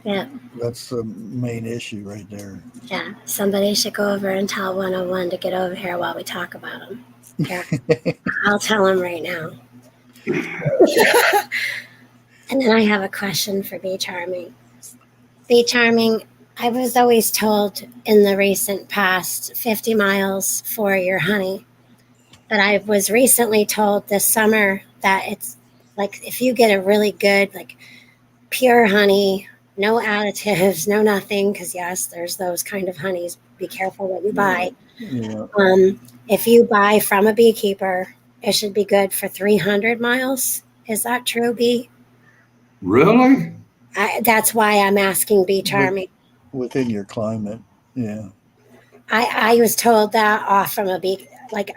Yeah. That's the main issue right there. Yeah. Somebody should go over and tell 101 to get over here while we talk about him. Yeah. I'll tell him right now. And then I have a question for Be Charming. Be Charming, I was always told in the recent past 50 miles for your honey. But I was recently told this summer that it's like if you get a really good, like pure honey, no additives, no nothing, because yes, there's those kind of honeys. Be careful what you buy. Yeah. If you buy from a beekeeper, it should be good for 300 miles. Is that true, Bee? Really? That's why I'm asking Be Charming. Within your climate, yeah. I was told that off from a bee. Like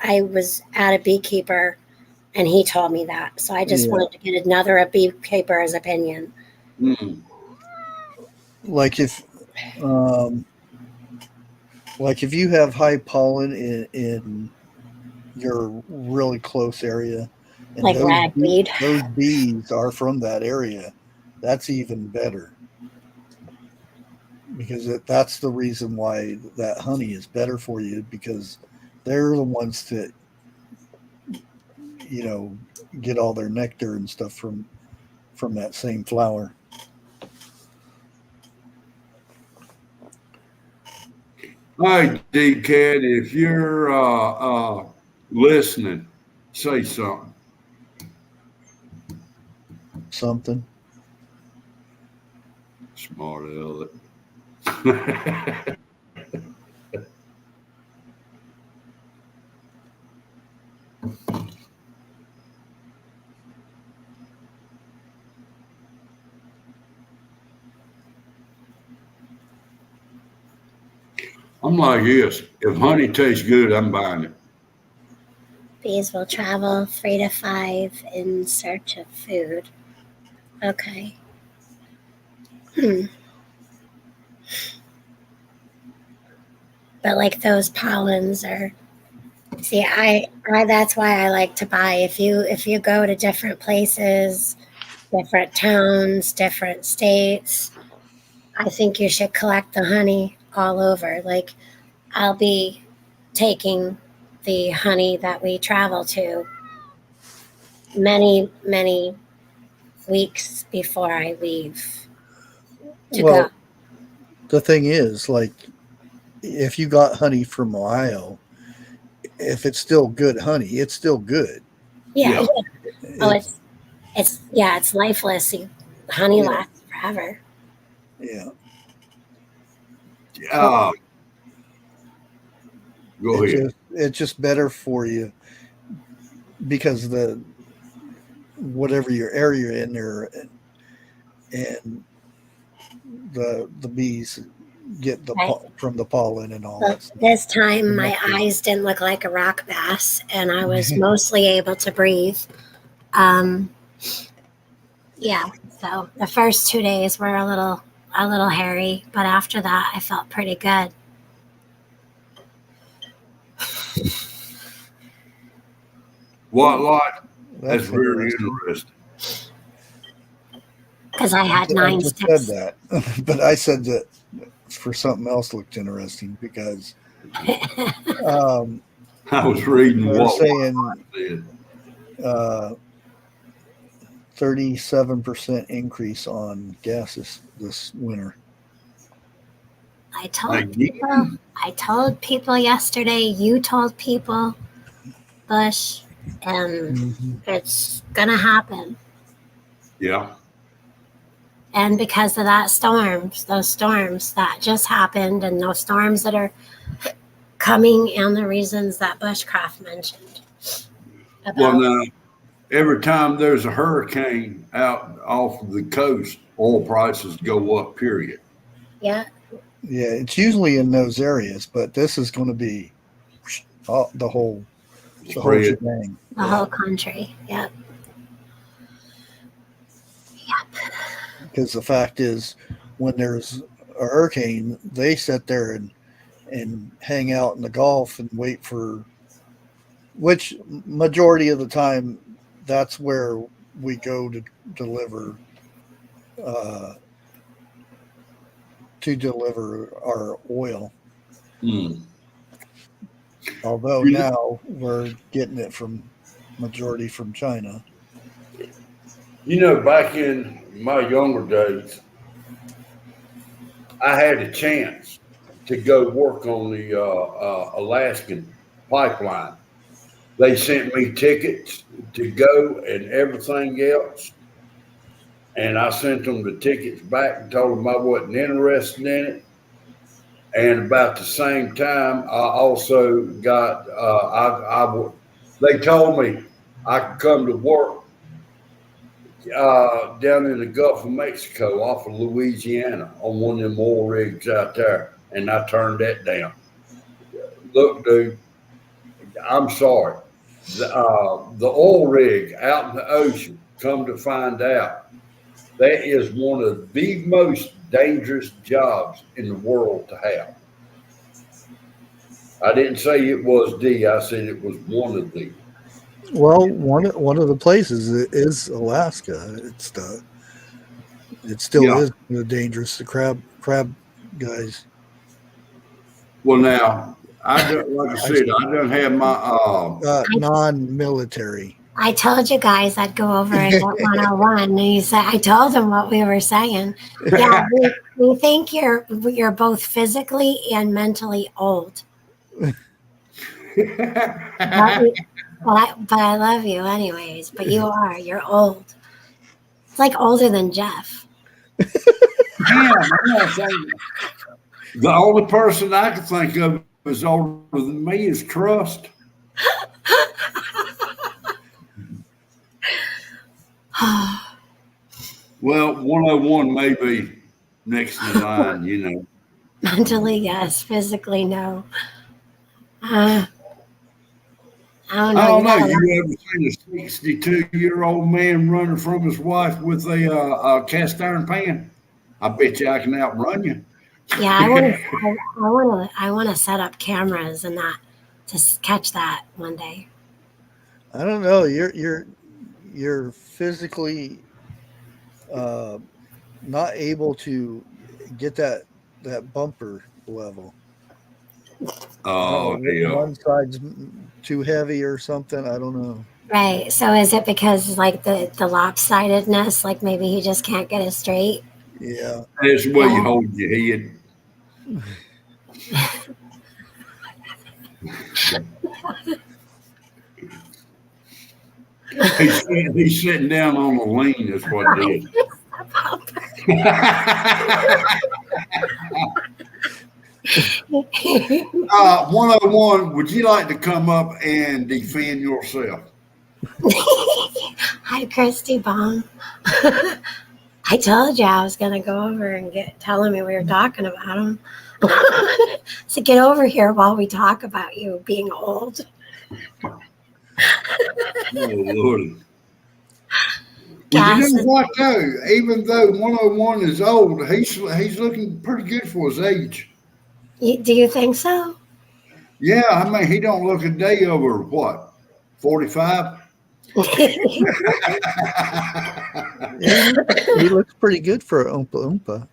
I was at a beekeeper, and he told me that. So I just wanted to get a beekeeper's opinion. Mm. Like if you have high pollen in your really close area, and like ragweed, those bees are from that area, that's even better. Because that's the reason why that honey is better for you, because they're the ones that get all their nectar and stuff from that same flower. Hi, D-Cat, if you're listening, say something. Something. Smart aleck. I'm like this. If honey tastes good, I'm buying it. Bees will travel 3 to 5 in search of food. Okay. But like those pollens are. See, I that's why I like to buy. If you go to different places, different towns, different states, I think you should collect the honey all over. Like I'll be taking the honey that we travel to many weeks before I leave to go. The thing is, like, if you got honey from Ohio, if it's still good honey, it's still good. Yeah. Oh, it's lifeless. Honey lasts forever. Yeah. Go ahead. It's just better for you because whatever your area in there, and the bees get from the pollen and all that stuff. This time my eyes didn't look like a rock bass, and I was mostly able to breathe. Yeah, so the first 2 days were a little hairy, but after that I felt pretty good. What lot? That's very interesting. Because I had 9 steps. Said that, but I said that for something else looked interesting because I was reading what saying 37% increase on gases this winter. I told people yesterday, you told people bush, and Mhm. it's gonna happen. Yeah. And because of that those storms that just happened, and those storms that are coming, and the reasons that Bushcraft mentioned Well, about. now, every time there's a hurricane out off of the coast, oil prices go up, period. Yeah, Yeah, it's usually in those areas, but this is going to be the whole Spread. shebang. the whole country. Yep. Because the fact is, when there's a hurricane, they sit there and hang out in the Gulf and wait for, which majority of the time, that's where we go deliver uh, to deliver our oil. Mm. Although You know, now we're getting it majority from China. back in my younger days, I had a chance to go work on the Alaskan pipeline. They sent me tickets to go and everything else. And I sent them the tickets back and told them I wasn't interested in it. And about the same time, I also got, they told me I could come to work down in the Gulf of Mexico off of Louisiana on one of them oil rigs out there. And I turned that down. Look, dude, I'm sorry. The oil rig out in the ocean, come to find out, that is one of the most dangerous jobs in the world to have. I didn't say it was I said it was one of the. Well, one of the places is Alaska. It still Yeah. is dangerous. The crab guys. Well, now, I don't, like I said, I don't have my, Non-military. I told you guys I'd go over and get 101. And you said I told them what we were saying. Yeah, we think you're both physically and mentally old. But I love you anyways. But you're old. It's like older than Jeff. Damn, the only person I can think of is older than me is Trust. Well, 101 may be next in line. Mentally, yes. Physically, no. I don't I know. don't know. You ever seen a 62-year-old man running from his wife with a cast iron pan? I bet you I can outrun you. Yeah, I want to set up cameras and that to catch that one day. I don't know. You're physically not able to get that bumper level. Oh, hell. One side's too heavy or something. I don't know. Right. So is it because like the lopsidedness, like maybe he just can't get it straight? Yeah. That's the way you Yeah. hold your head. He's sitting down on the lean, is what it is. 101, would you like to come up and defend yourself? Hi, Christy Baum. I told you I was gonna go over and telling me we were talking about him. So get over here while we talk about you being old. Oh, Lord. Gas Well, you know is- what, though? Even though 101 is old, he's looking pretty good for his age. Do you think so? Yeah, I mean, he don't look a day over, what, 45? Yeah, he looks pretty good for a Oompa Oompa.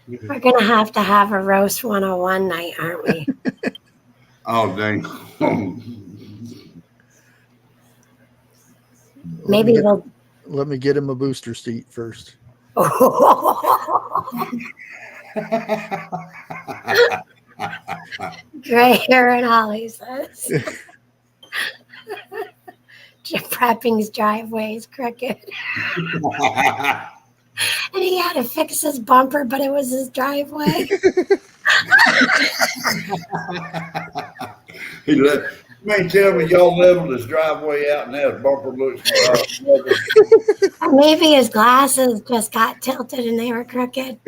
We're gonna have to have a roast 101 night, aren't we? Oh, dang. Maybe we'll. Let me get him a booster seat first. Gray hair and all, he says. Prepping's driveway is crooked. And he had to fix his bumper, but it was his driveway. He left. Man, tell me y'all leveled his driveway out and that bumper looks Or maybe his glasses just got tilted and they were crooked.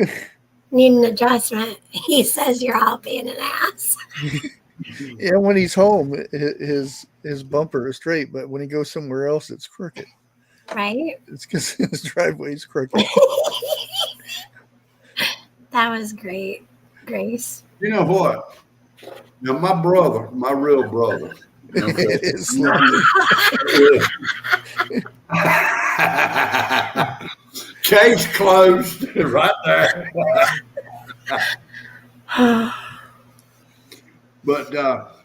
Need an adjustment. He says you're all being an ass. Yeah, when he's home, his bumper is straight, but when he goes somewhere else, it's crooked. Right? It's because his driveway's crooked. That was great, Grace. You know what? Now my brother, my real brother. It's Case closed right there. But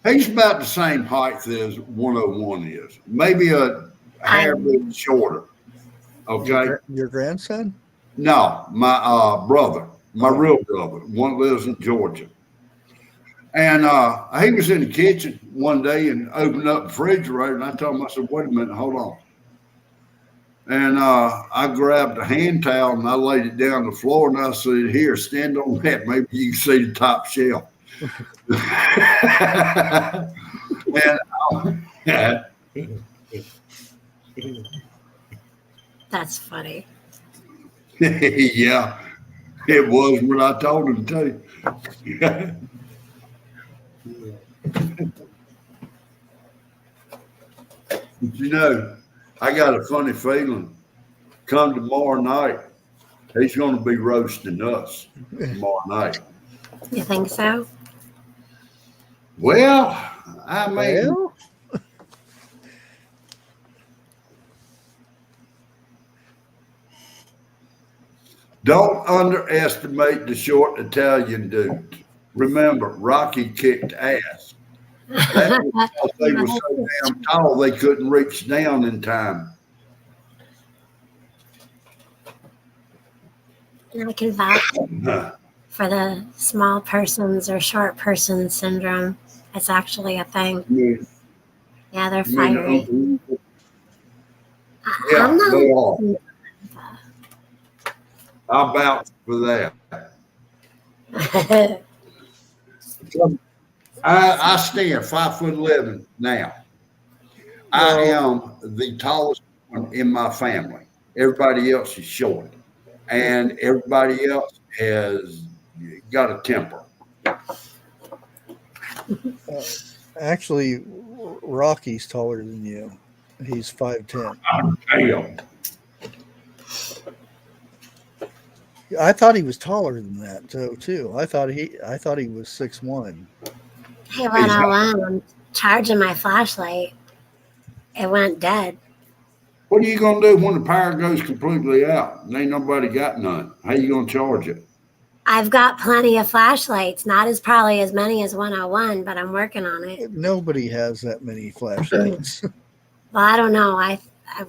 he's about the same height as 101 is. Maybe a hair bit shorter. Okay. Your grandson? No, my brother, my real brother. One lives in Georgia. And he was in the kitchen one day and opened up the refrigerator. And I told him, I said, wait a minute, hold on. And I grabbed a hand towel and I laid it down on the floor and I said, here, stand on that. Maybe you can see the top shelf. And That's funny. yeah, it was when I told him to. But you know, I got a funny feeling. Come tomorrow night, he's going to be roasting us tomorrow night. You think so? Well, I mean, Well, don't underestimate the short Italian dudes. Remember, Rocky kicked ass. That was because they were so damn tall they couldn't reach down in time. And I can vouch for the small persons or short person syndrome. It's actually a thing. Yeah, they're fiery. Yeah, I'm not. they are. I vouch for that. I stand 5'11" now. I am the tallest one in my family. Everybody else is short, and everybody else has got a temper. actually, Rocky's taller than you. He's 5'10". Damn. I thought he was taller than that too. I thought he was 6'1". Hey, 101, I'm charging my flashlight. It went dead. What are you gonna do when the power goes completely out and ain't nobody got none? How you gonna charge it? I've got plenty of flashlights, not as probably as many as 101, but I'm working on it. Nobody has that many flashlights. Well, I don't know.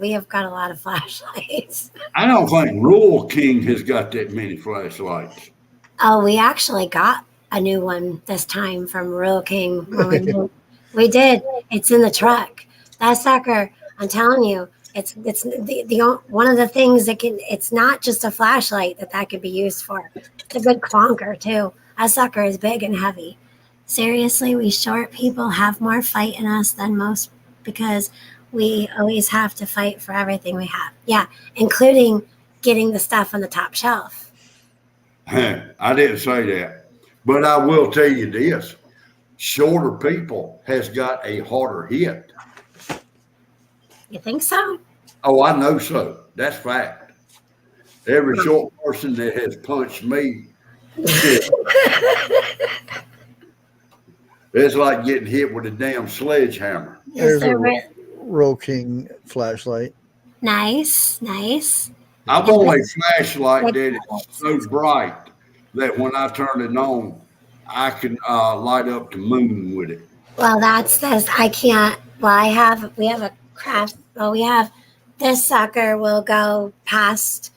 We have got a lot of flashlights. I don't think Rural King has got that many flashlights. Oh, we actually got a new one this time from Rural King. When we moved. We did. It's in the truck. That sucker, I'm telling you, it's the one of the things that can. It's not just a flashlight that could be used for. It's a good clunker too. That sucker is big and heavy. Seriously, we short people have more fight in us than most because we always have to fight for everything we have. Yeah, including getting the stuff on the top shelf. I didn't say that, but I will tell you this: shorter people has got a harder hit. You think so? Oh, I know so. That's fact. Every short person that has punched me, shit, it's like getting hit with a damn sledgehammer. There's a Roll King flashlight. Nice. I've only a flashlight that is so bright that when I turn it on, I can light up the moon with it. Well, that's this. I can't. Well, we have a craft. Well, we have this sucker will go past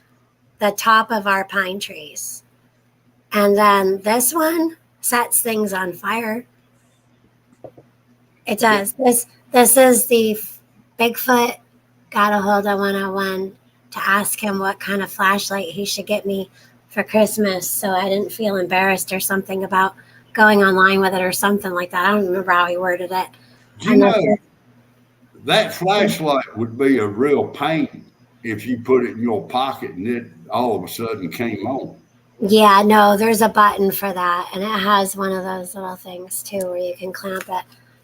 the top of our pine trees. And then this one sets things on fire. It does. This is the Bigfoot got a hold of 101 to ask him what kind of flashlight he should get me for Christmas, so I didn't feel embarrassed or something about going online with it or something like that. I don't remember how he worded it. You know, that flashlight would be a real pain if you put it in your pocket and it all of a sudden came on. Yeah, no, there's a button for that, and it has one of those little things too where you can clamp it.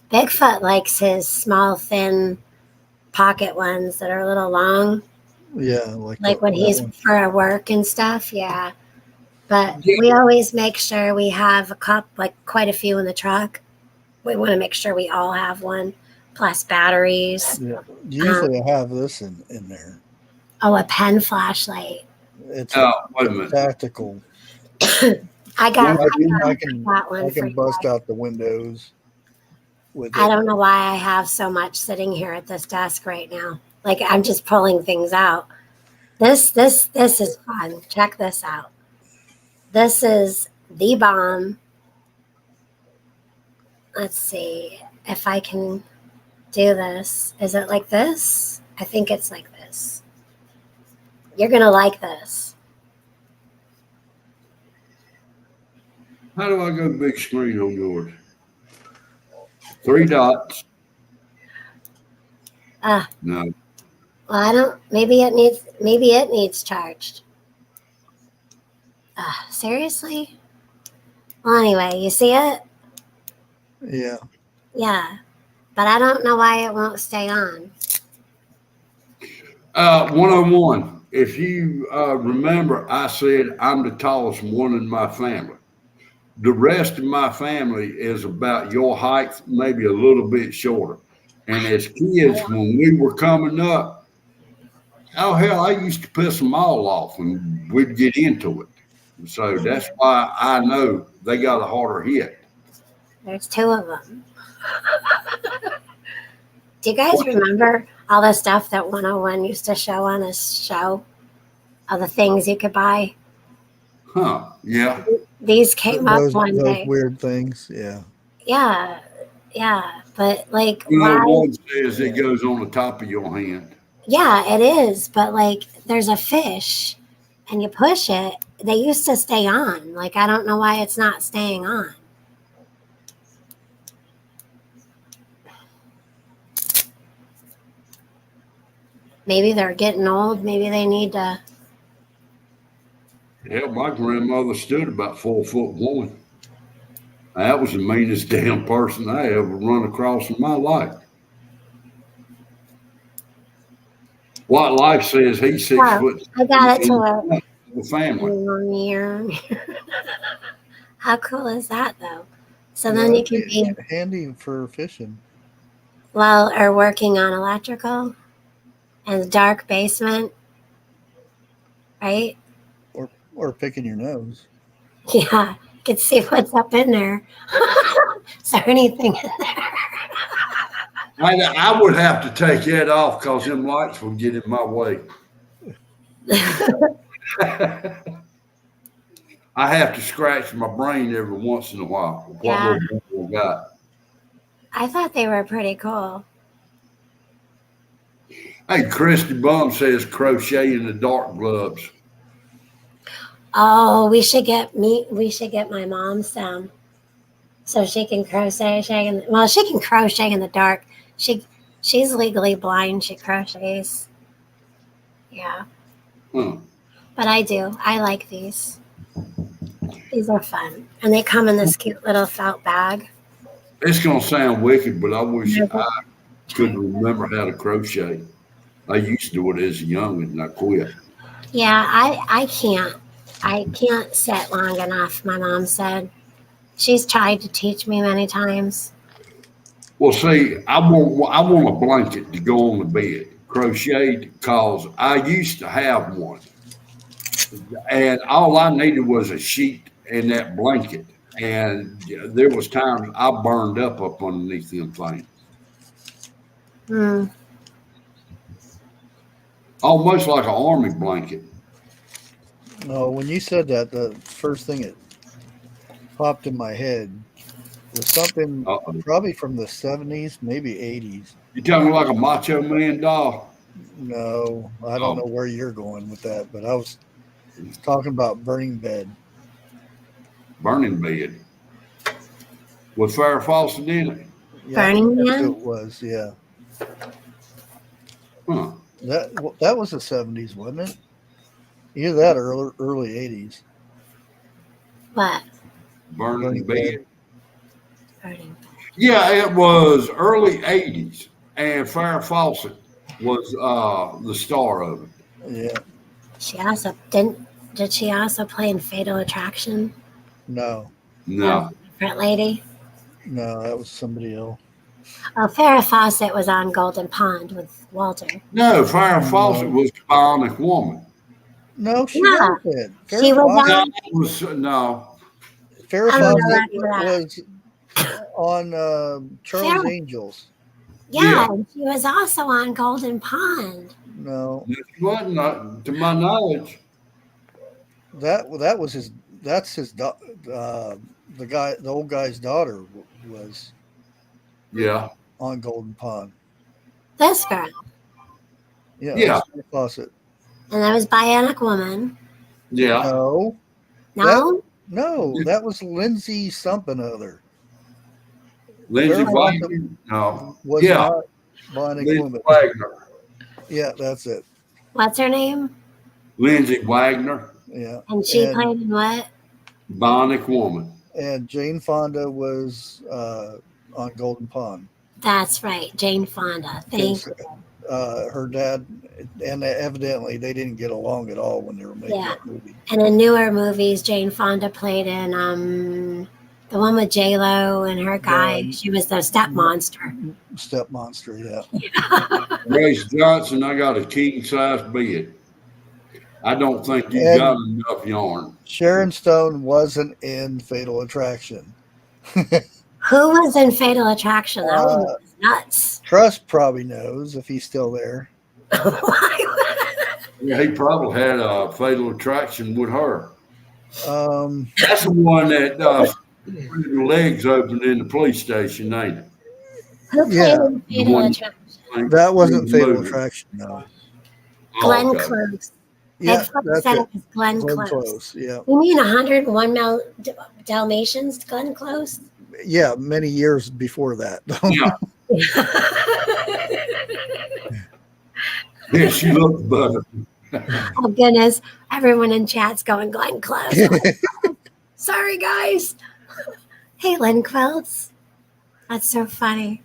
Bigfoot likes his small, thin pocket ones that are a little long. Yeah, like when he's one. for work and stuff. Yeah, but Yeah. we always make sure we have like quite a few in the truck. We want to make sure we all have one, plus batteries. Yeah, usually I have this in there. Oh, a pen flashlight. It's Wait a minute. tactical. I got I one can bust out the windows with I it. don't know why I have so much sitting here at this desk right now. Like I'm just pulling things out. This is fun. Check this out. This is the bomb. Let's see if I can do this. Is it like this? I think it's like this. You're going to like this. How do I go big screen on yours? 3 dots. No. Well, I don't. Maybe it needs charged. Seriously? Well, anyway, you see it? Yeah. Yeah, but I don't know why it won't stay on. 101. If you remember, I said I'm the tallest one in my family. The rest of my family is about your height, maybe a little bit shorter. And as kids, when we were coming up, oh hell, I used to piss them all off, and we'd get into it. So that's why I know they got a harder hit. There's 2 of them. Do you guys remember all the stuff that 101 used to show on his show? All the things you could buy? Huh, yeah. These came up one those day. weird things, yeah. Yeah, but like, Why? why? One says it goes on the top of your hand. Yeah, it is, but like, there's a fish, and you push it. They used to stay on. Like, I don't know why it's not staying on. Maybe they're getting old. Maybe they need to. Yeah, my grandmother stood about 4'1". That was the meanest damn person I ever run across in my life. What Life says he's 6 foot. I got it to work. The family. How cool is that, though? So then you can be handy for fishing. Well, or working on electrical and dark basement, right? Or picking your nose. Yeah, you can see what's up in there. Is there anything in there? I would have to take that off because them lights would get in my way. I have to scratch my brain every once in a while. Yeah. What little I got. I thought they were pretty cool. Hey, Christy Bum says crochet in the dark gloves. Oh, we should get my mom some, so she can crochet. She can crochet in the dark. She's legally blind. She crochets. Yeah. But I do. I like these. These are fun, and they come in this cute little felt bag. It's gonna sound wicked, but I wish I could remember how to crochet. I used to do it as a young, and I quit. Yeah, I can't. I can't sit long enough, my mom said. She's tried to teach me many times. Well, see, I want a blanket to go on the bed, crocheted, because I used to have one. And all I needed was a sheet and that blanket. And there was times I burned up underneath them things. Almost like an army blanket. No, when you said that, the first thing that popped in my head was something Uh-oh. probably from the 70s, maybe 80s. You talking like a Macho Man doll? No, I don't know where you're going with that, but I was talking about Burning Bed. Burning Bed with Farrah Fawcett in it. Yeah, Burning that's Man? who it was. Yeah, Huh. that was the 70s, wasn't it? Either that or early 80s. What? Burning Bed. Burning. Yeah, it was early 80s. And Farrah Fawcett was the star of it. Yeah, She also did she also play in Fatal Attraction? no, That No. was a different lady. no, that was somebody else. Oh, Farrah Fawcett was on Golden Pond with Walter. No, Farrah Fawcett was the Bionic Woman. No, she Yeah, wasn't. she was No, on. it was, no. Farrah I'm gonna Fawcett look it up. was on Charlie's Farrah- Angels. Yeah, Yeah. and she was also on Golden Pond. No, She wasn't, not, to my knowledge. that was his. That's his. The old guy's daughter was Yeah. on Golden Pond. This girl, Yeah, Yeah. that's Farrah Fawcett. and that was Bionic Woman. Yeah. No, No, no, that was Lindsay something other. Lindsay Farrah Wagner. No. Was Yeah. not Bionic Lindsay Woman. Wagner. Yeah, that's it. what's her name? Lindsay Wagner. Yeah, And she played in what? Bionic Woman. and Jane Fonda was on Golden Pond. That's right, Jane Fonda. Thank you. Her dad, and evidently they didn't get along at all when they were making that movie. And in newer movies, Jane Fonda played in the one with J Lo and her guy. She was the step monster. Step Monster, yeah. Grace Johnson, I got a king size bed. I don't think you And- got enough yarn. Sharon Stone wasn't in Fatal Attraction. Who was in Fatal Attraction? That one was nuts. Trust probably knows if he's still there. Yeah, he probably had a fatal attraction with her. Um, That's the one that with her legs open in the police station, ain't it? Who played Yeah. in Fatal One- Attraction? that wasn't Movie. Fatal Attraction, no. Glenn Oh, okay. Close. Yeah, Bigfoot that's said it. it was Glenn, Glenn Close. Close, yeah. You mean 101 Dalmatians, Glenn Close? Yeah, many years before that. Yeah. Yeah, she looked better. Oh goodness, everyone in chat's going Glenn Close. Sorry guys. Hey Glenn Close. That's so funny.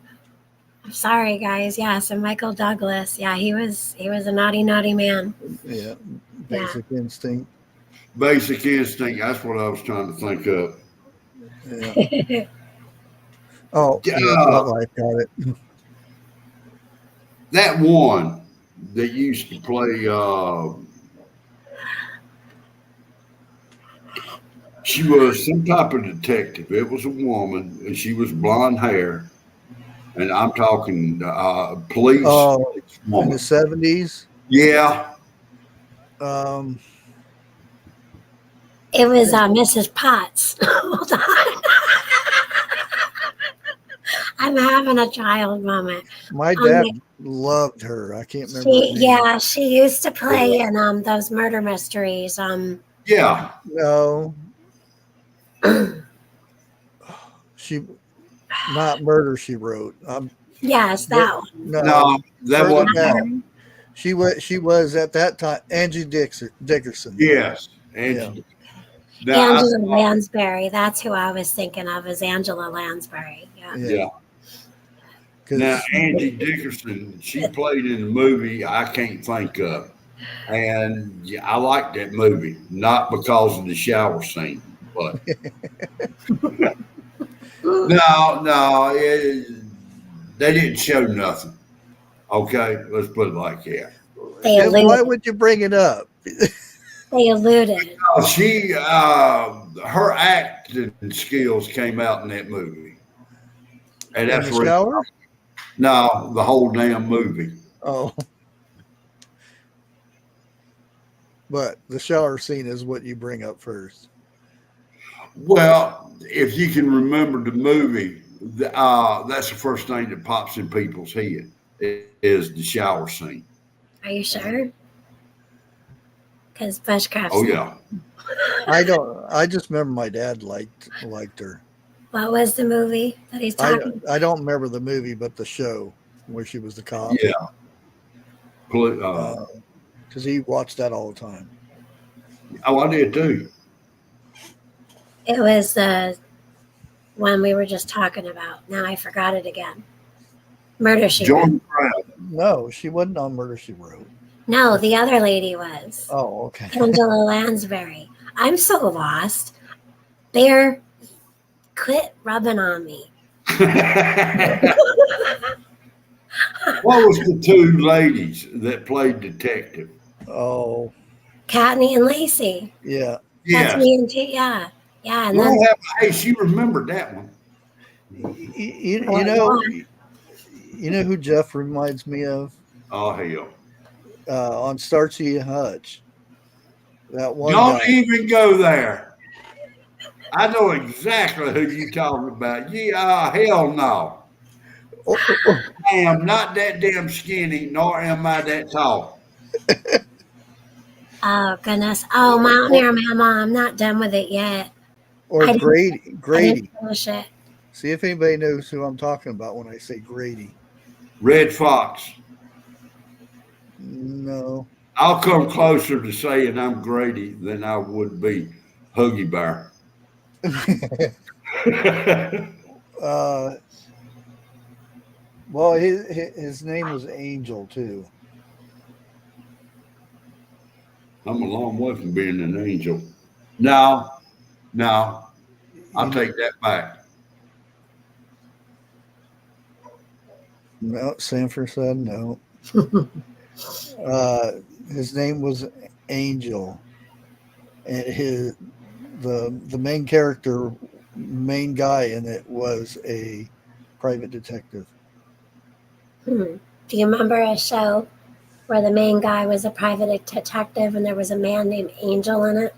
I'm sorry guys. Yeah, so Michael Douglas. Yeah, he was a naughty man. Yeah, Basic Instinct. Basic Instinct. That's what I was trying to think of. Yeah. Oh, Yeah. I got it. That one that used to play, she was some type of detective. It was a woman, and she was blonde hair. And I'm talking police Oh, in woman. the 70s. Yeah. It was Mrs. Potts. Hold on. I'm having a child moment. My dad loved her. I can't remember. She used to play in those murder mysteries. Yeah. No. She, not Murder, She Wrote. Yes, that one. No, that Further wasn't. down. She was at that time Angie Dickerson. Yes. And now, Angela Lansbury. That's who I was thinking of as Angela Lansbury. Yeah. yeah. 'Cause Now, Angie Dickerson, she played in a movie I can't think of. And yeah, I liked that movie, not because of the shower scene, but they didn't show nothing. Okay, let's put it like that. They Then why alluded. would you bring it up? They alluded. She, her acting skills came out in that movie, and In that's the where shower? no, the whole damn movie. Oh. But the shower scene is what you bring up first. Well, if you can remember the movie, that's the first thing that pops in people's head is the shower scene. Are you sure? Because bushcraft's Oh yeah, I don't. I just remember my dad liked her. what was the movie that he's I talking? I don't remember the movie, but the show where she was the cop. yeah. Because he watched that all the time. Oh, I did too. It was the one we were just talking about. Now I forgot it again. Murder She Wrote. Jordan Brown. No, she wasn't on Murder She Wrote. No, the other lady was. Oh, okay. Angela Lansbury. I'm so lost. Bear, quit rubbing on me. What was the two ladies that played detective? Oh, Katney and Lacey. yeah. That's Yes. me and T. Yeah. Yeah. And Well, then hey, she remembered that one. You know who Jeff reminds me of Oh hell! on Starsky and Hutch. That one Don't guy. even go there. I know exactly who you talking about. Yeah, hell no. I am not that damn skinny, nor am I that tall. oh goodness. Oh, Mountaineer Mama. I'm not done with it yet. Or I didn't- Grady. I Grady. didn't finish it. See if anybody knows who I'm talking about when I say Grady. Red Fox. No. I'll come closer to saying I'm Grady than I would be Huggy Bear. Well, his name was Angel too. I'm a long way from being an angel. No, I'll take that back. No, Sanford said no. His name was Angel, and the main character, main guy in it was a private detective. Do you remember a show where the main guy was a private detective and there was a man named Angel in it?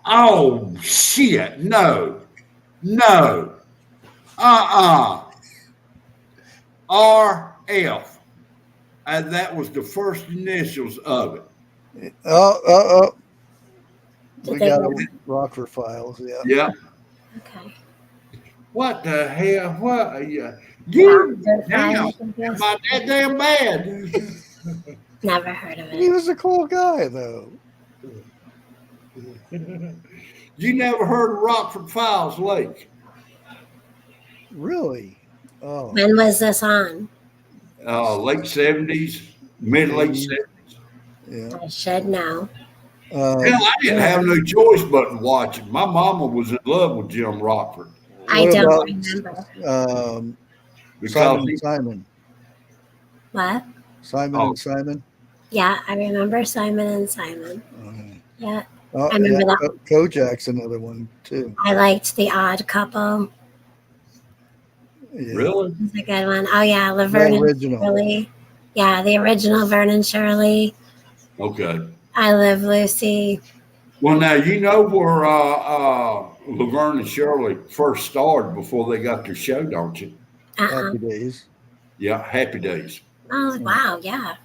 Oh shit! No. RF, and that was the first initials of it. Oh. Did We they got go- a Rockford Files. Yeah. Yeah. Okay. What the hell? What? Yeah. You damn! Am Yes. I that damn bad? Never heard of He it. was a cool guy, though. You never heard of Rockford Files Lake? Really? Oh. When was this on? Late 70s, mid-late 80s. 70s. Yeah. I should know. Hell, I didn't have no choice but to watch it. My mama was in love with Jim Rockford I What don't about, remember. because Simon he, and Simon. What? Simon and Simon. Yeah, I remember Simon and Simon. Yeah, Oh, I remember yeah, that. Kojak's another one too. I liked The Odd Couple. Yeah. really? It's a good one. Oh yeah, Laverne and original. Shirley. Yeah, the original Vernon Shirley. Okay. I Live Lucy. Well, now you know where Laverne and Shirley first started before they got their show, don't you? Happy Days. Yeah, Happy Days. Oh wow, yeah.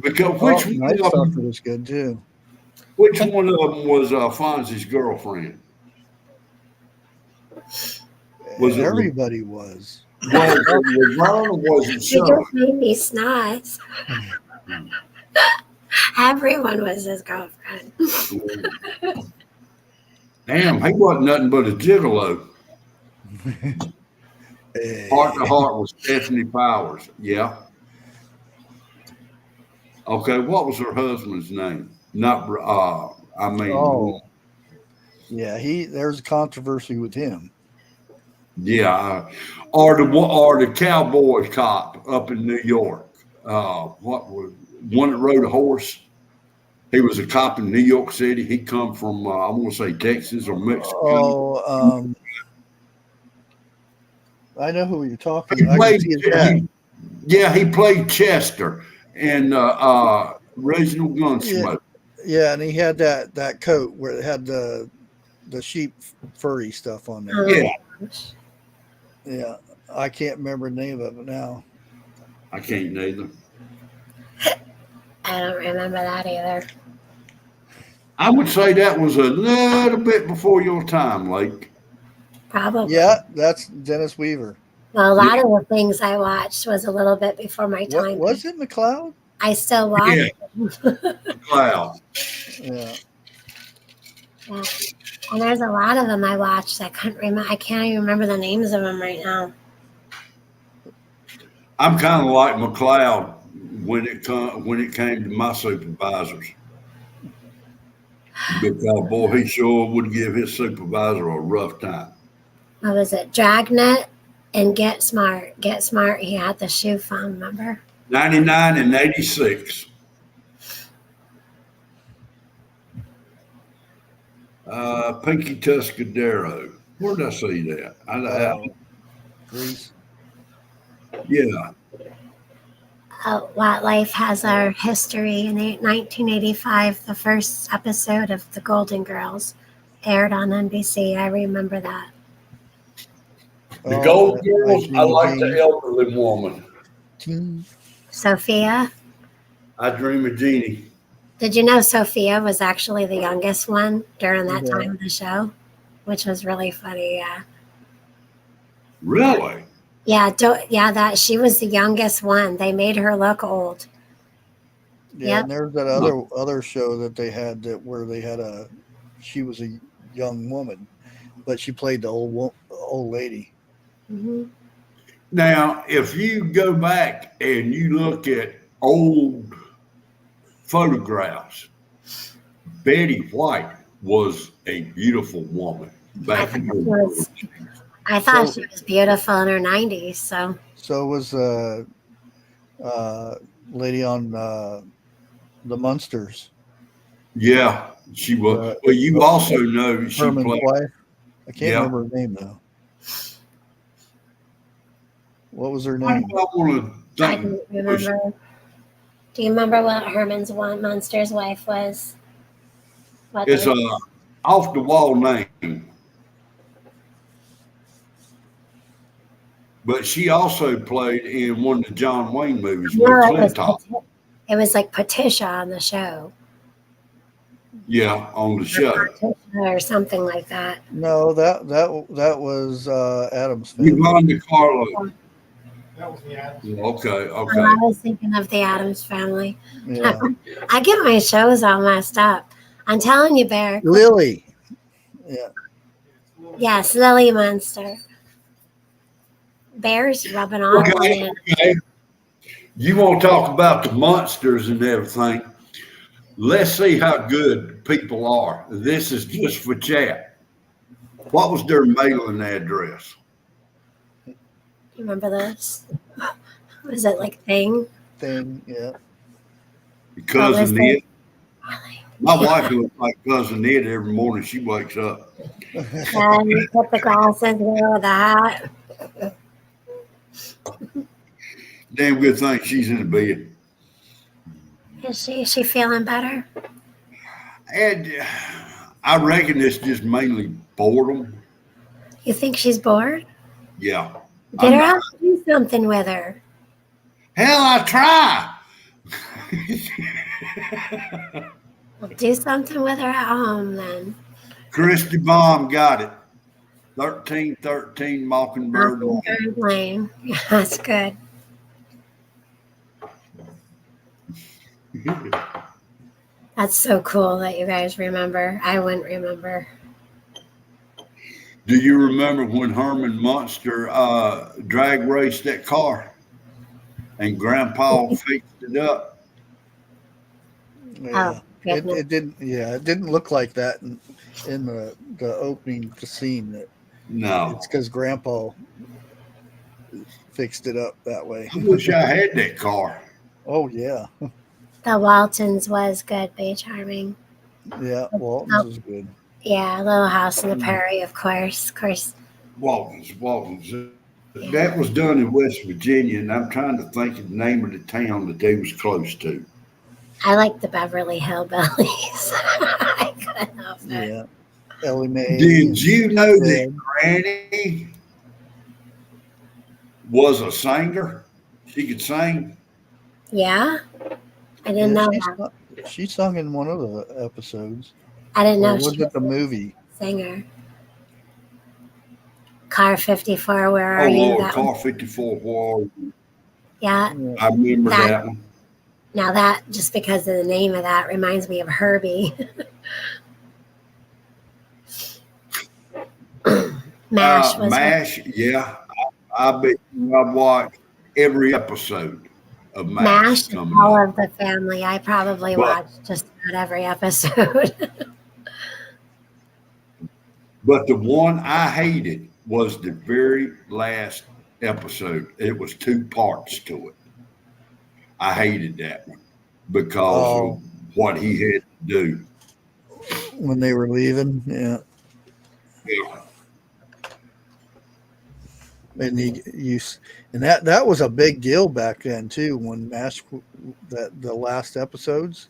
Because Oh, Night Stalker was good too. which one of them was Fonzie's girlfriend? Was it Everybody was. Was it Laverne or was it You Shirley? just made me snots. Everyone was his girlfriend. Damn, he wasn't nothing but a gigolo. Hey. Heart to heart with Stephanie Powers. Yeah. Okay, what was her husband's name? Not I mean Oh. Yeah, there's controversy with him. yeah. Or the cowboy cop up in New York. What was one that rode a horse? He was a cop in New York City. He come from I want to say Texas or Mexico. Oh, I know who you're talking He about. I played, can see his hat. he played Chester in Regional Gunsmoke. Yeah, and he had that coat where it had the sheep furry stuff on there. Yeah. Gosh. Yeah, I can't remember the name of it now. I can't neither. I don't remember that either. I would say that was a little bit before your time, Lake. Probably. Yeah, that's Dennis Weaver. Well, a lot of the things I watched was a little bit before my What time. was it, McLeod? I still watch Yeah. them. Cloud. Yeah. Yeah. And there's a lot of them I watched. I can't even remember the names of them right now. I'm kind of like McLeod when it came to my supervisors. Because boy, he sure would give his supervisor a rough time. What was it? Dragnet and Get Smart. Get Smart. He had the shoe phone, remember? 99 and 86. Pinky Tuscadero. Where did I see that? Grease. Yeah. Wildlife has our history. In 1985, the first episode of The Golden Girls aired on NBC. I remember that. The Gold that Girls, Jean I like Jean. the elderly woman. Jean. Sophia. I Dream of Jeannie. Did you know Sophia was actually the youngest one during that Yeah. time of the show? Which was really funny, yeah. Really? Yeah, that she was the youngest one. They made her look old. Yeah, Yep. and there's that other show that they had where they had she was a young woman, but she played the old lady. Hmm. Now, if you go back and you look at old photographs, Betty White was a beautiful woman back in the I thought she was beautiful in her 90s. So was lady on the Munsters. Yeah, she was. Well, you also know she Herman's played. wife. I can't Yeah. remember her name though. What was her I name? want to I think. don't remember. Do you remember what Herman's Munster's wife was? It's a off the wall name, but she also played in one of the John Wayne movies with Clinton. It was like Patricia on the show. Yeah, on the show. Or something like that. No, that was Adam's family. Yvonne Carlo. That was the Adams. Okay. I was thinking of the Addams Family. Yeah. I get my shows all messed up. I'm telling you, Bear. Lily. Yeah. Yes, Lily Munster. Bear's rubbing on. Okay. You want to talk about the monsters and everything? Let's see how good people are. This is just for chat. What was their mailing address? You remember this? Was it like Thing? Thing, yeah. Cousin Ed. My wife looks like Cousin Ed every morning she wakes up. And you put the glasses there with the hat. Damn good thing she's in the bed. Is she feeling better? And I reckon it's just mainly boredom. You think she's bored? Yeah. Get her out and do something with her. Hell, I try. Well, do something with her at home then. Christy Baum got it. 1313 Mockingbird Lane. Mockingbird Lane. Yeah, that's good. That's so cool that you guys remember. I wouldn't remember. Do you remember when Herman Munster drag raced that car and Grandpa fixed it up? Yeah. Oh, goodness. It didn't. Yeah, it didn't look like that in the opening scene. That No. it's because Grandpa fixed it up that way. I wish I had that car. Oh yeah, The Waltons was good, Bay Charming. yeah. Walton's was good. Yeah, Little House on the Prairie, of course. Of course. Waltons. That was done in West Virginia, and I'm trying to think of the name of the town that they was close to. I like the Beverly Hillbillies. I couldn't help it. Yeah. Ellie Mae. Did you know that Ted. Granny was a singer? She could sing. Yeah, I didn't Yeah, know that. she sung in one of the episodes. I didn't Or know was she it the was movie? a singer. Car 54, where Oh are you? Lord, That Car one. 54 War. Yeah, Yeah. I remember That- that one. now that, just because of the name of that, reminds me of Herbie. MASH was MASH, yeah. I bet you I've watched every episode of MASH MASH, coming all up. of the family. I probably But watched just about every episode. but the one I hated was the very last episode. It was 2 parts to it. I hated that one because Oh, of what he had to do. when they were leaving, yeah. And and that was a big deal back then too. When MASH, that the last episodes,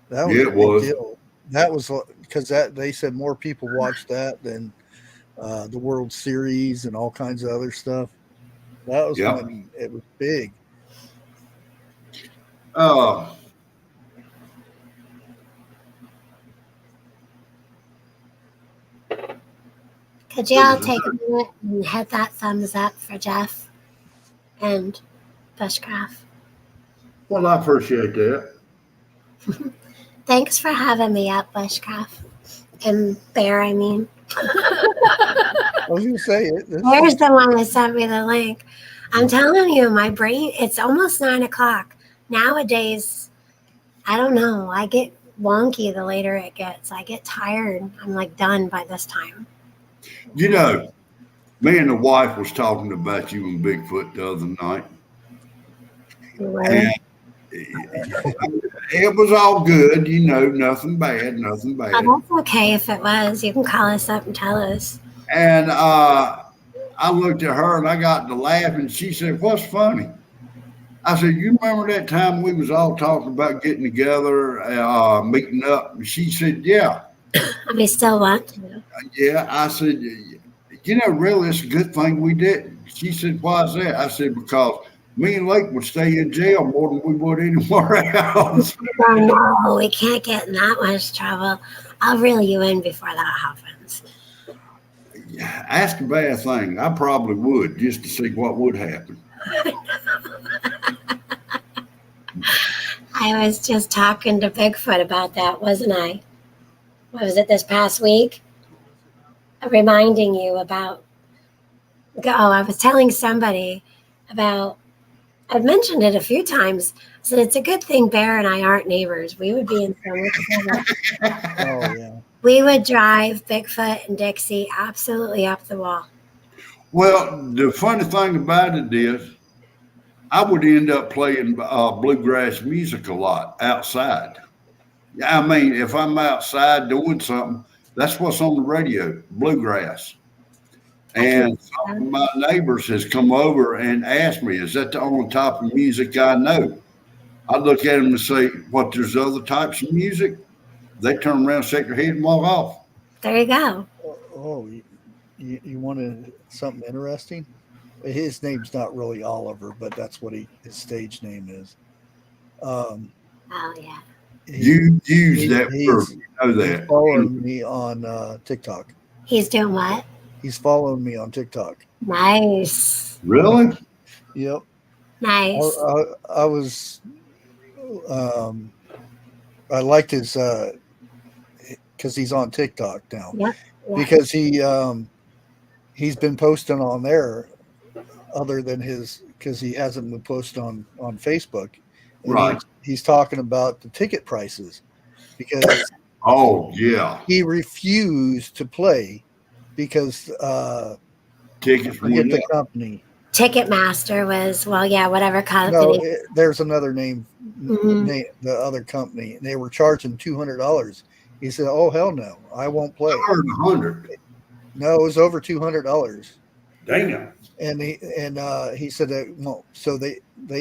that was Yeah, a it big was. deal. That was because that they said more people watched that than the World Series and all kinds of other stuff. That was Yeah. when it was big. Uh, Could y'all take a minute and hit that thumbs up for Jeff and Bushcraft? well, I appreciate that. Thanks for having me up, Bushcraft. And Bear, I mean. I was going to say it. Bear's the one that sent me the link. I'm telling you, my brain, it's almost 9 o'clock. Nowadays, I don't know. I get wonky the later it gets. I get tired. I'm like done by this time. You know, me and the wife was talking about you and Bigfoot the other night. And it was all good, you know, nothing bad. Oh, that's okay if it was. You can call us up and tell us. And I looked at her and I got to laugh and she said, "What's funny?" I said, "You remember that time we was all talking about getting together, meeting up?" And she said, "Yeah." We still want to. Yeah. I said, "You know, really, it's a good thing we didn't." She said, "Why is that?" I said, "Because me and Lake would stay in jail more than we would anywhere else." Oh, no, we can't get in that much trouble. I'll reel you in before that happens. Ask a bad thing. I probably would just to see what would happen. I was just talking to Bigfoot about that, wasn't I? What was it, this past week? Reminding you about. Oh, I was telling somebody about. I've mentioned it a few times. I said it's a good thing Bear and I aren't neighbors. We would be in so much trouble. Oh yeah. We would drive Bigfoot and Dixie absolutely up the wall. Well, the funny thing about it is, I would end up playing bluegrass music a lot outside. I mean, if I'm outside doing something, that's what's on the radio, bluegrass. And some of my neighbors has come over and asked me, "Is that the only type of music I know?" I look at them and say, "What? There's other types of music?" They turn around, shake their head, and walk off. There you go. Oh, you wanted something interesting? His name's not really Oliver, but that's what his stage name is. Oh yeah. You use that word. He's You know that. following me on TikTok. He's doing what? He's following me on TikTok. Nice. Really? Yep. Nice. I was, I liked his, because he's on TikTok now. Yep. Because he's been posting on there, other than because he hasn't been posting on Facebook. And Right. He's talking about the ticket prices because Oh, yeah. he refused to play because Tickets I forget went the up. company. Ticketmaster was, well, yeah, whatever No, company. there's another name, Mhm. the other company. They were charging $200. He said, "Oh hell no, I won't play." I heard 100. No, it was over $200. Damn. And he said that, well, so they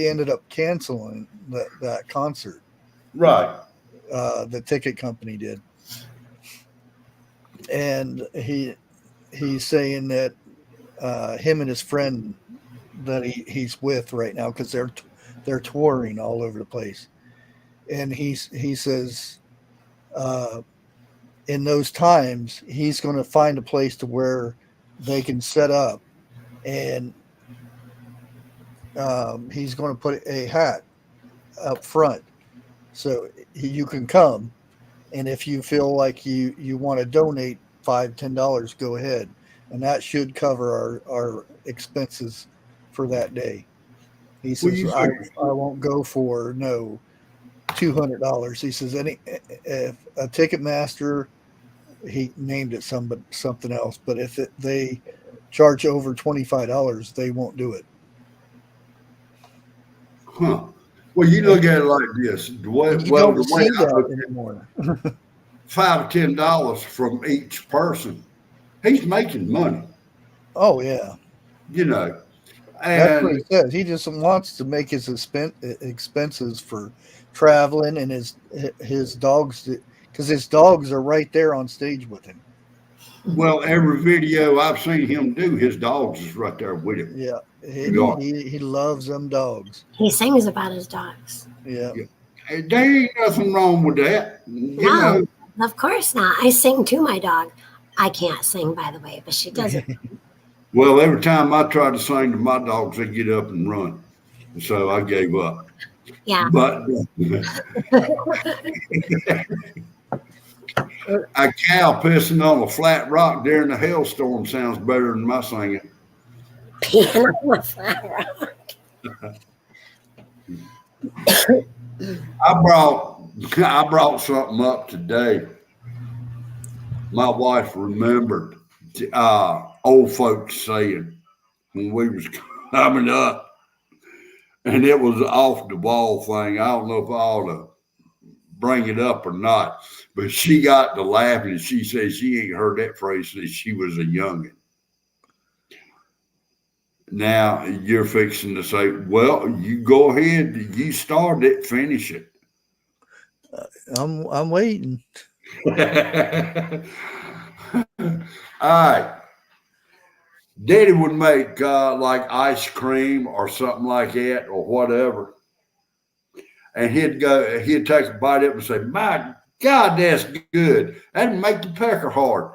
ended up canceling that concert. Right. The ticket company did, and he's saying that him and his friend that he's with right now, because they're touring all over the place, and he says in those times he's going to find a place to where they can set up, and he's going to put a hat up front so you can come, and if you feel like you want to donate $5-10, go ahead, and that should cover our expenses for that day. He Well, says you I say, won't go for no $200. He says if a Ticketmaster, he named it something else, but if they charge over $25, they won't do it. huh? Well, you look at it like this. And you Well, the don't way see I look that at anymore. it, $5 to $10 from each person, he's making money. Oh yeah, You know, that's what and he says. He just wants to make his expenses for traveling and his dogs, because his dogs are right there on stage with him. well, every video I've seen him do, his dogs is right there with him. Yeah, Yeah. he loves them dogs. He sings about his dogs. Yeah. Yeah. And there ain't nothing wrong with that. You No, know, of course not. I sing to my dog. I can't sing, by the way, but she does it. well, every time I try to sing to my dogs, they get up and run. So I gave up. Yeah. But a cow pissing on a flat rock during a hailstorm sounds better than my singing. Piano on a flat rock. I brought something up today. My wife remembered old folks saying when we was coming up, and it was off the wall thing. I don't know if I ought to bring it up or not, but she got to laughing and she said she ain't heard that phrase since she was a youngin'. Now you're fixing to say, well, you go ahead, you start it, finish it. I'm waiting. All right. Daddy would make like ice cream or something like that or whatever. And he'd take a bite of it and say, my God, that's good. That'd make the pecker hard.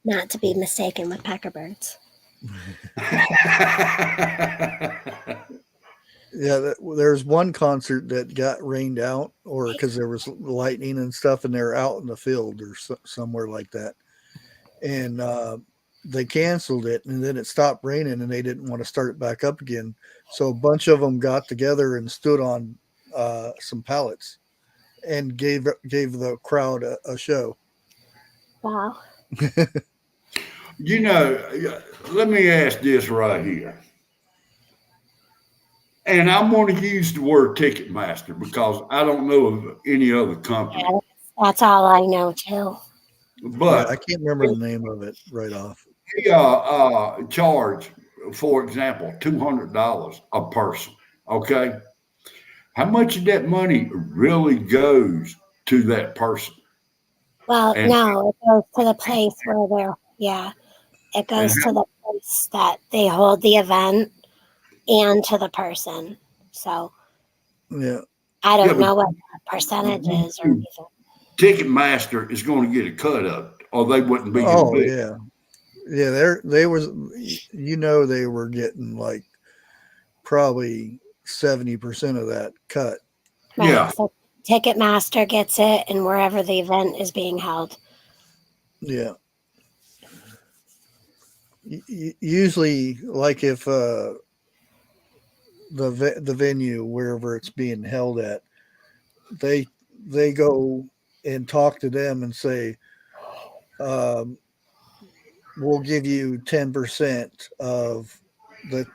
Not to be mistaken with peckerbirds. Yeah, there's one concert that got rained out, or because there was lightning and stuff, and they're out in the field or somewhere like that, and they canceled it, and then it stopped raining, and they didn't want to start it back up again. So a bunch of them got together and stood on some pallets and gave the crowd a show. Wow. You know, let me ask this right here. And I'm going to use the word Ticketmaster because I don't know of any other company. Yeah, that's all I know too. But I can't remember the name of it right off. they charge, for example, $200 a person. Okay. How much of that money really goes to that person? Well, And, no, it goes to the place where it goes to the place that they hold the event and to the person. So Yeah. I don't but know what the percentage is or anything. Ticketmaster is going to get a cut of it, or they wouldn't be as Oh big. yeah. Yeah, they were getting like probably 70% of that cut. Right. Yeah. So Ticketmaster gets it, and wherever the event is being held. Yeah. Usually, like if the venue wherever it's being held at, they go and talk to them and say, we'll give you 10% of the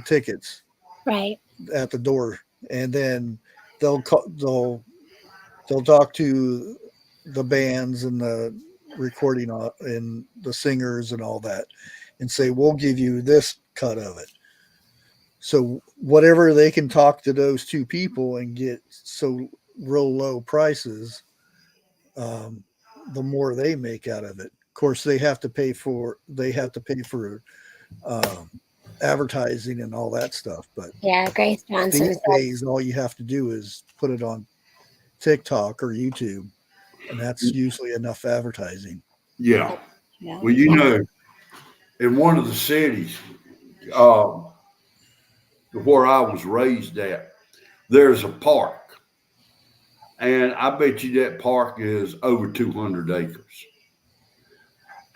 tickets Right. at the door, and then they'll talk to the bands and the recording and the singers and all that, and say, we'll give you this cut of it. So whatever they can talk to those two people and get so real low prices, the more they make out of it. Of course, they have to pay for advertising and all that stuff. But Yeah, Grace Johnson these said, days, all you have to do is put it on TikTok or YouTube, and that's usually enough advertising. Yeah. yeah. Well, you know, in one of the cities where I was raised at, there's a park. And I bet you that park is over 200 acres.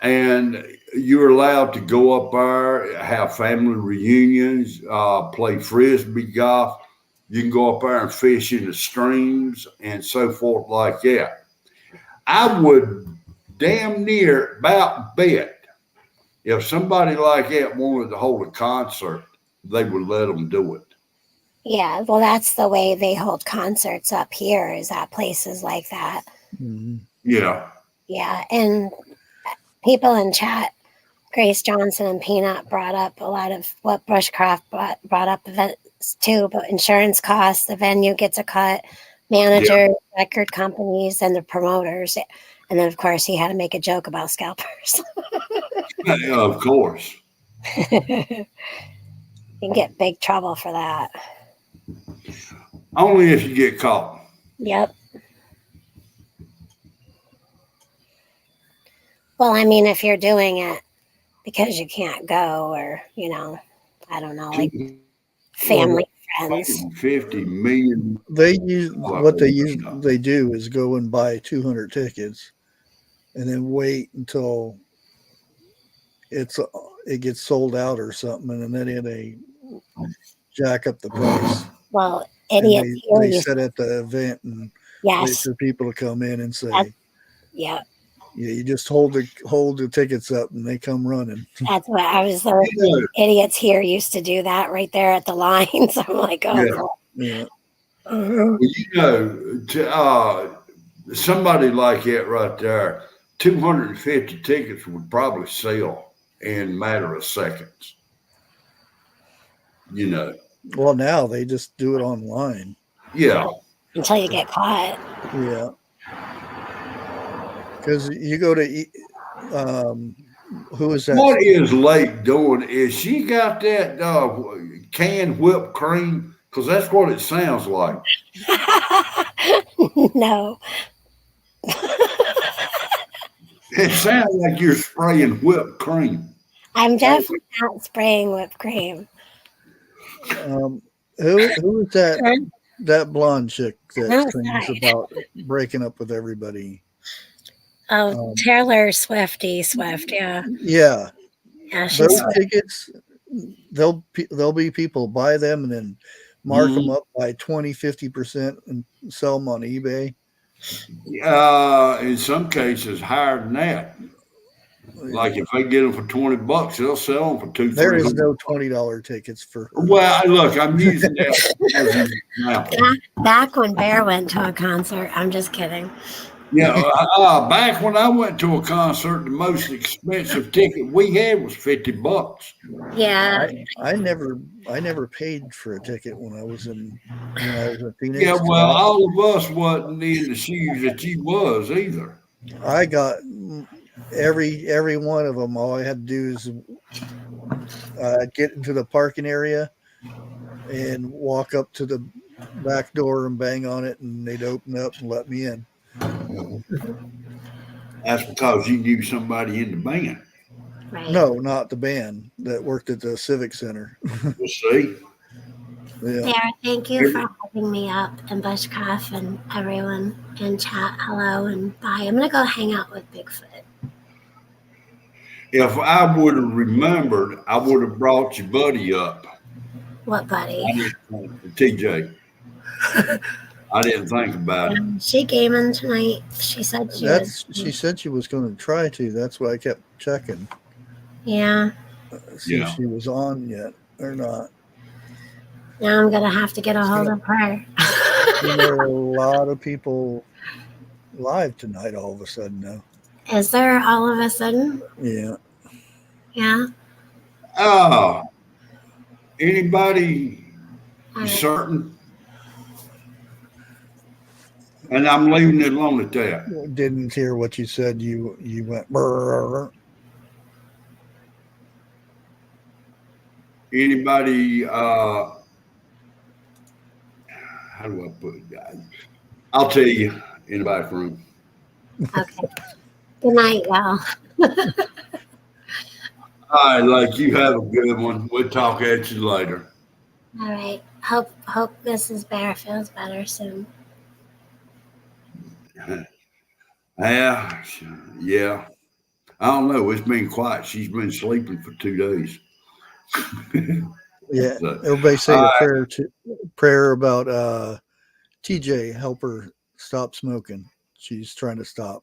And you're allowed to go up there, have family reunions, play frisbee golf. You can go up there and fish in the streams and so forth like that. I would damn near about bet if somebody like that wanted to hold a concert, they would let them do it. Yeah, well, that's the way they hold concerts up here, is at places like that. Mm-hmm. Yeah. Yeah, and people in chat, Grace Johnson and Peanut brought up a lot of what Bushcraft brought up events too, but insurance costs, the venue gets a cut, managers, record companies, and the promoters. And then, of course, he had to make a joke about scalpers. Yeah, of course. You can get big trouble for that. Only if you get caught. Yep. Well, I mean, if you're doing it because you can't go, or, you know, I don't know, like family, friends. 50 million. They do is go and buy 200 tickets and then wait until it gets sold out or something, and then they jack up the price. Well, idiots. They sit at the event and wait for people to come in and say, yeah, you just hold the tickets up and they come running. That's what I was. Idiots here used to do that right there at the lines. I'm like, oh, yeah. Well, you know, to somebody like that right there, 250 tickets would probably sell in a matter of seconds. You know. Well, now they just do it online. Yeah. Until you get caught. Yeah. Because you go to, who is that? What is Lake doing? Is she got that canned whipped cream? Because that's what it sounds like. No. It sounds like you're spraying whipped cream. I'm definitely not spraying whipped cream. Who is that blonde chick that sings about breaking up with everybody? Oh, Taylor Swift, yeah. Yeah. Yeah, those tickets, there'll be people buy them and then mark them up by 20-50% and sell them on eBay. In some cases, higher than that. Like if they get them for $20, they'll sell them for $200. There is no $20 tickets for. Well, look, I'm using that as an example. Back when Bear went to a concert, I'm just kidding. Yeah, back when I went to a concert, the most expensive ticket we had was $50. Yeah, I never paid for a ticket when I was a teenager. Yeah, well, all of us wasn't in the shoes that you was either. I got every one of them. All I had to do is get into the parking area and walk up to the back door and bang on it, and they'd open up and let me in. That's because you knew somebody in the band. right. No, not the band that worked at the Civic Center. We'll see. Yeah. Sarah, thank you for having me up, and Bushcraft and everyone in chat. Hello and bye. I'm gonna go hang out with Bigfoot. If I would have remembered, I would have brought your buddy up. What buddy? TJ. I didn't think about it. She gaming tonight. She said She said she was going to try to. That's why I kept checking. Yeah. See if she was on yet or not. Now I'm gonna have to get a hold of her. There are a lot of people live tonight all of a sudden now. Is there all of a sudden? Yeah. Yeah. Oh, anybody All right. certain? And I'm leaving it alone at that. Didn't hear what you said. You went. Brr. Anybody, how do I put it, guys? I'll tell you in the back room. Okay. Good night, y'all. All right, like you have a good one. We'll talk at you later. All right. Hope Mrs. Bear feels better soon. Yeah, yeah. I don't know. It's been quiet. She's been sleeping for 2 days. Yeah. So, Everybody say all a right, prayer about TJ. Help her stop smoking. She's trying to stop.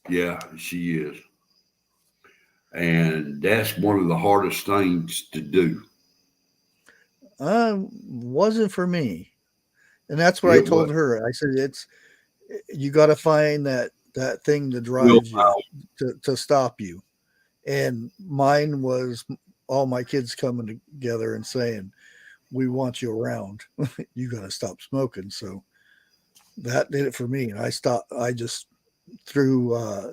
yeah, she is. And that's one of the hardest things to do. Wasn't for me, and that's what I It told was her. I said it's you got to find that thing that drives you willpower. to stop you. And mine was all my kids coming together and saying, "We want you around. You got to stop smoking." So that did it for me. And I stopped. I just threw uh,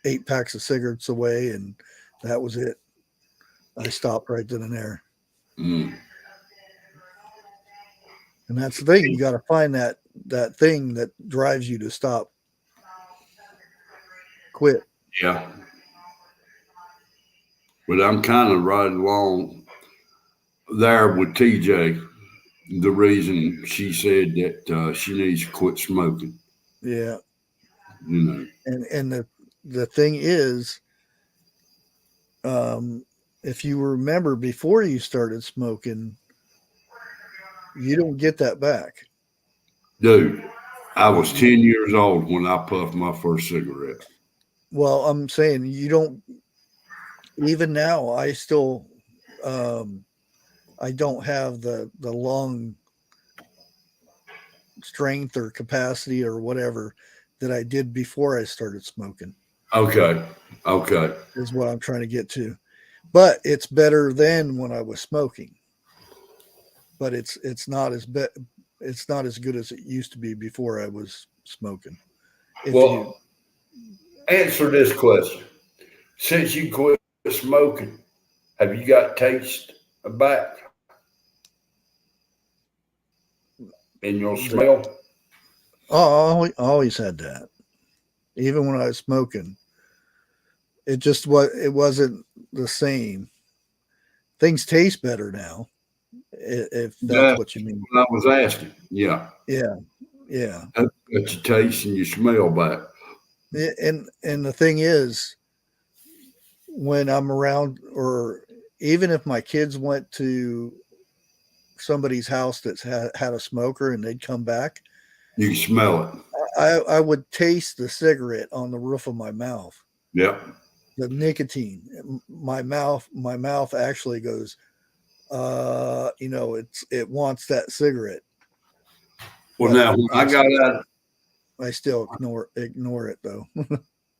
8 packs of cigarettes away, and that was it. I stopped right then and there. Mm, And that's the thing. You got to find that thing that drives you to stop, quit. yeah. But I'm kind of right along there with TJ. The reason she said that she needs to quit smoking, Yeah. you know. And the thing is, um, if you remember before you started smoking, you don't get that back. Dude, I was 10 years old when I puffed my first cigarette. Well, I'm saying you don't. Even now, I still, um, I don't have the lung strength or capacity or whatever that I did before I started smoking. Okay. Okay. Is what I'm trying to get to. But it's better than when I was smoking. But it's not as it's not as good as it used to be before I was smoking. If you Well, answer this question. Since you quit smoking, have you got taste back in your the smell? I always had that. Even when I was smoking, it wasn't the same. Things taste better now, if that's That's what you mean. what I was asking. Yeah. Yeah, yeah. Got your taste and your smell back. And the thing is, when I'm around, or even if my kids went to somebody's house that's had a smoker and they'd come back, You can smell it. I would taste the cigarette on the roof of my mouth, Yep. the nicotine. My mouth actually goes, it wants that cigarette, Well, but now when I got out, I still ignore it though.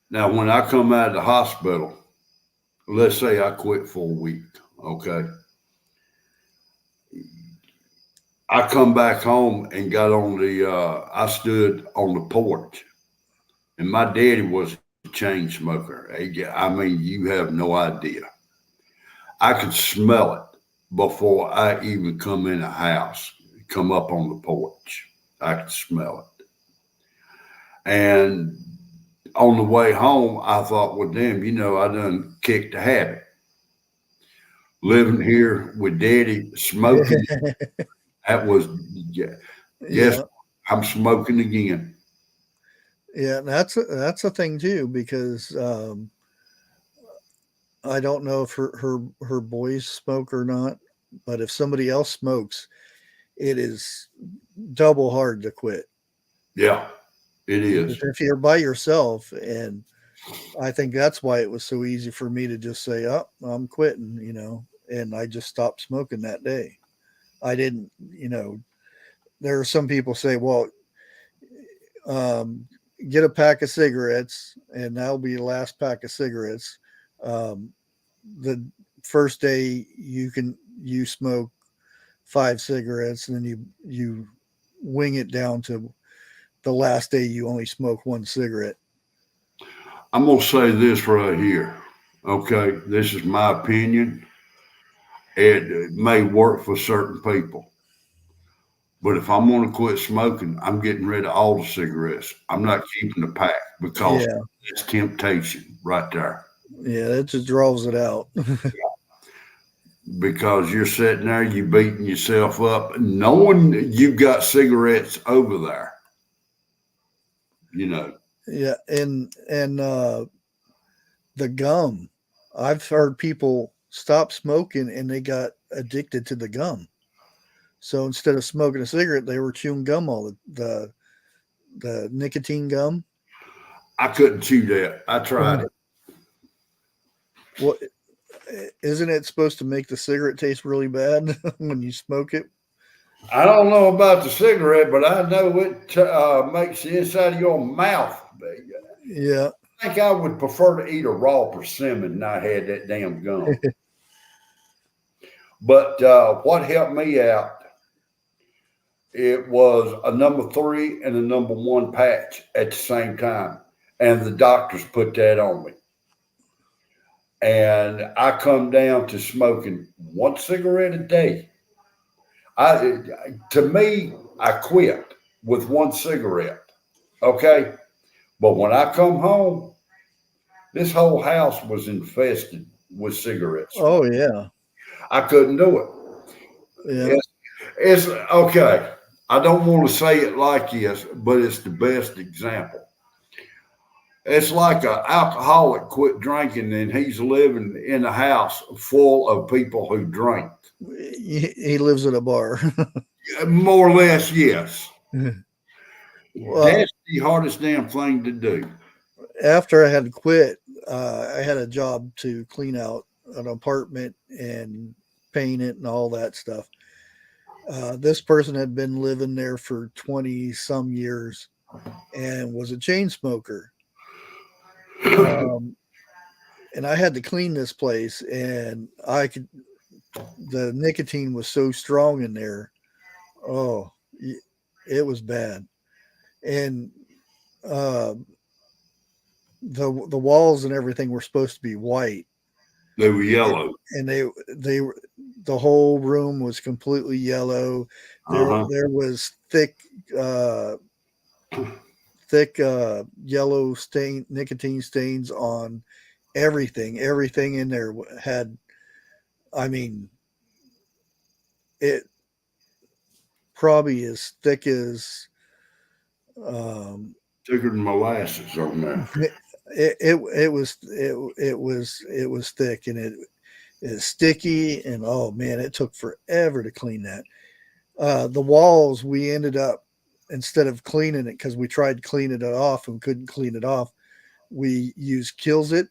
now when I come out of the hospital, let's say I quit for a week. Okay. I come back home and got on I stood on the porch, and my daddy was a chain smoker. I mean, you have no idea. I could smell it before I even come in the house, come up on the porch. I could smell it. And on the way home, I thought, well, damn, I done kicked the habit. Living here with daddy smoking, that was, guess Yeah, I'm smoking again. yeah. That's a thing too, because I don't know if her boys smoke or not, but if somebody else smokes, it is double hard to quit. Yeah, it is. If you're by yourself, and I think that's why it was so easy for me to just say, "Oh, I'm quitting," and I just stopped smoking that day. I didn't, there are some people say, "Well, um, get a pack of cigarettes, and that'll be the last pack of cigarettes." Um, the first day you smoke 5 cigarettes, and then you wing it down to the last day you only smoke 1 cigarette. I'm going to say this right here. Okay. This is my opinion. It may work for certain people. But if I'm going to quit smoking, I'm getting rid of all the cigarettes. I'm not keeping the pack because Yeah. it's temptation right there. Yeah, that just draws it out. Because you're sitting there, you beating yourself up, knowing you've got cigarettes over there. You know. Yeah, and the gum. I've heard people stop smoking and they got addicted to the gum. So instead of smoking a cigarette, they were chewing gum all the nicotine gum. I couldn't chew that. I tried it. Well, isn't it supposed to make the cigarette taste really bad when you smoke it? I don't know about the cigarette, but I know it makes the inside of your mouth big. Yeah. I think I would prefer to eat a raw persimmon than I had that damn gum. But what helped me out, it was a number 3 and a number 1 patch at the same time. And the doctors put that on me. And I come down to smoking 1 cigarette a day. To me, I quit with 1 cigarette. Okay. But when I come home, this whole house was infested with cigarettes. Oh yeah. I couldn't do it. Yeah. It's okay. I don't want to say it like this, but it's the best example. It's like an alcoholic quit drinking and he's living in a house full of people who drink. He lives at a bar. More or less, yes. Well, that's the hardest damn thing to do. After I had quit, I had a job to clean out an apartment and paint it and all that stuff. This person had been living there for 20 some years and was a chain smoker. And I had to clean this place, and the nicotine was so strong in there. Oh, it was bad. And the walls and everything were supposed to be white. They were yellow, and they were, the whole room was completely yellow. There was thick yellow nicotine stains on everything. Everything in there had, I mean, it probably as thick as thicker than molasses on there. It was thick, and it is sticky, and oh man, it took forever to clean that. The walls, we ended up, instead of cleaning it, because we tried cleaning it off and couldn't clean it off, we used Kills It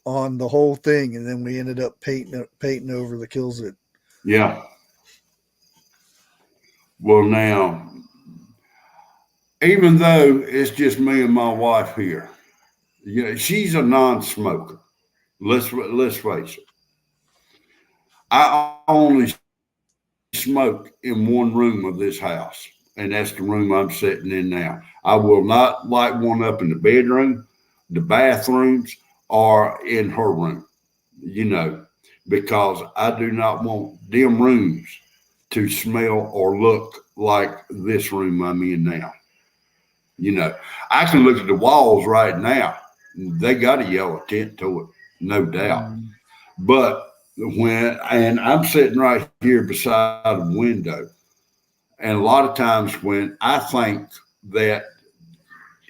on the whole thing, and then we ended up painting over the Kills It. Yeah. Well, now, even though it's just me and my wife here, you know, she's a non-smoker. Let's face it. I only smoke in one room of this house, and that's the room I'm sitting in now. I will not light one up in the bedroom, the bathrooms, or in her room, you know, because I do not want them rooms to smell or look like this room I'm in now. You know, I can look at the walls right now. They got a yellow tint to it, no doubt. But and I'm sitting right here beside the window, and a lot of times when I think that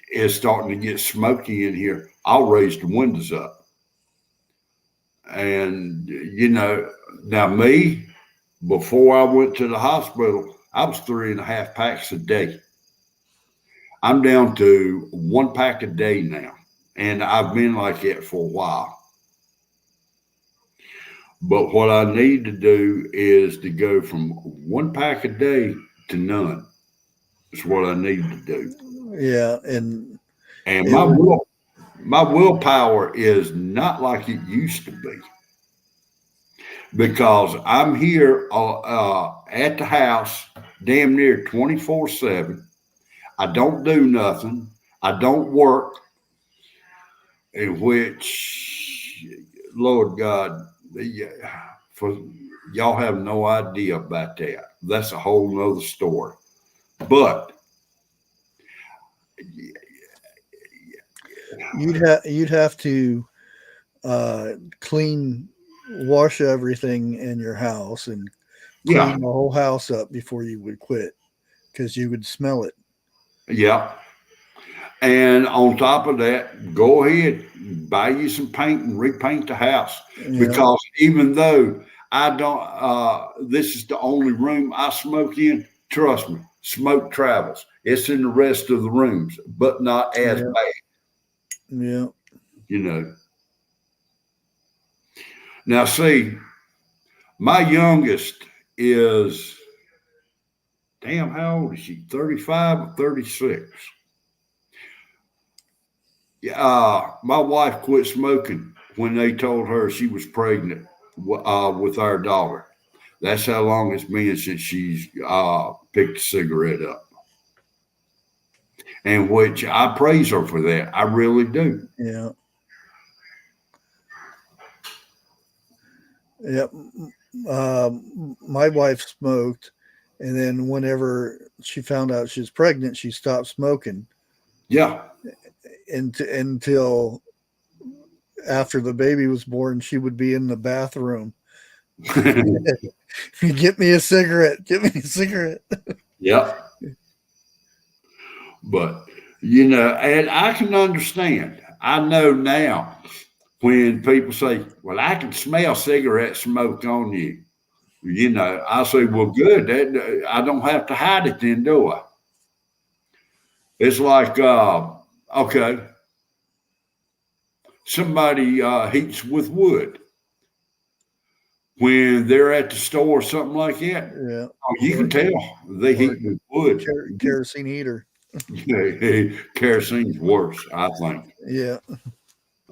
it's starting to get smoky in here, I'll raise the windows up. And, you know, now me, before I went to the hospital, I was 3.5 packs a day. I'm down to 1 pack a day now, and I've been like that for a while. But what I need to do is to go from 1 pack a day to none. Is what I need to do. Yeah, and my my willpower is not like it used to be because I'm here at the house damn near 24/7. I don't do nothing. I don't work, in which, Lord God, for y'all have no idea about that. That's a whole nother story. But You'd have to wash everything in your house and yeah, clean the whole house up before you would quit because you would smell it. yeah. And on top of that, go ahead, buy you some paint and repaint the house. Yeah, Because even though I don't, this is the only room I smoke in, trust me, smoke travels. It's in the rest of the rooms, but not as yeah, bad, yeah. you know. Now, see, my youngest is, damn, how old is she? 35 or 36? My wife quit smoking when they told her she was pregnant with our daughter. That's how long it's been since she's picked a cigarette up. And which I praise her for that. I really do. Yeah. Yeah. My wife smoked, and then whenever she found out she was pregnant, she stopped smoking. Yeah. Until after the baby was born, she would be in the bathroom. Get me a cigarette. Get me a cigarette. Yeah. But, and I can understand. I know now when people say, well, I can smell cigarette smoke on you. I say, well, good. I don't have to hide it then, do I? It's like, okay, somebody heats with wood. When they're at the store or something like that, Yeah. you can tell they heat with wood. Kerosene heater. Kerosene's worse, I think. Yeah.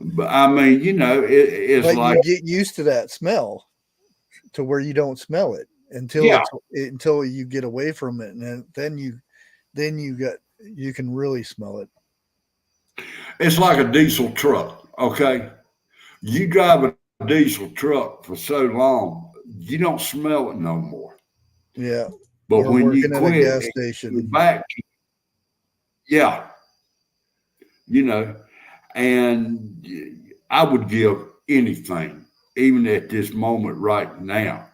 But I mean, it's But like, you get used to that smell to where you don't smell it yeah, until you get away from it, and then you can really smell it. it's like a diesel truck. Okay, you drive a diesel truck for so long, you don't smell it no more. Yeah. But Or when you working at a quit, gas you're station. back. Yeah, and I would give anything, even at this moment right now,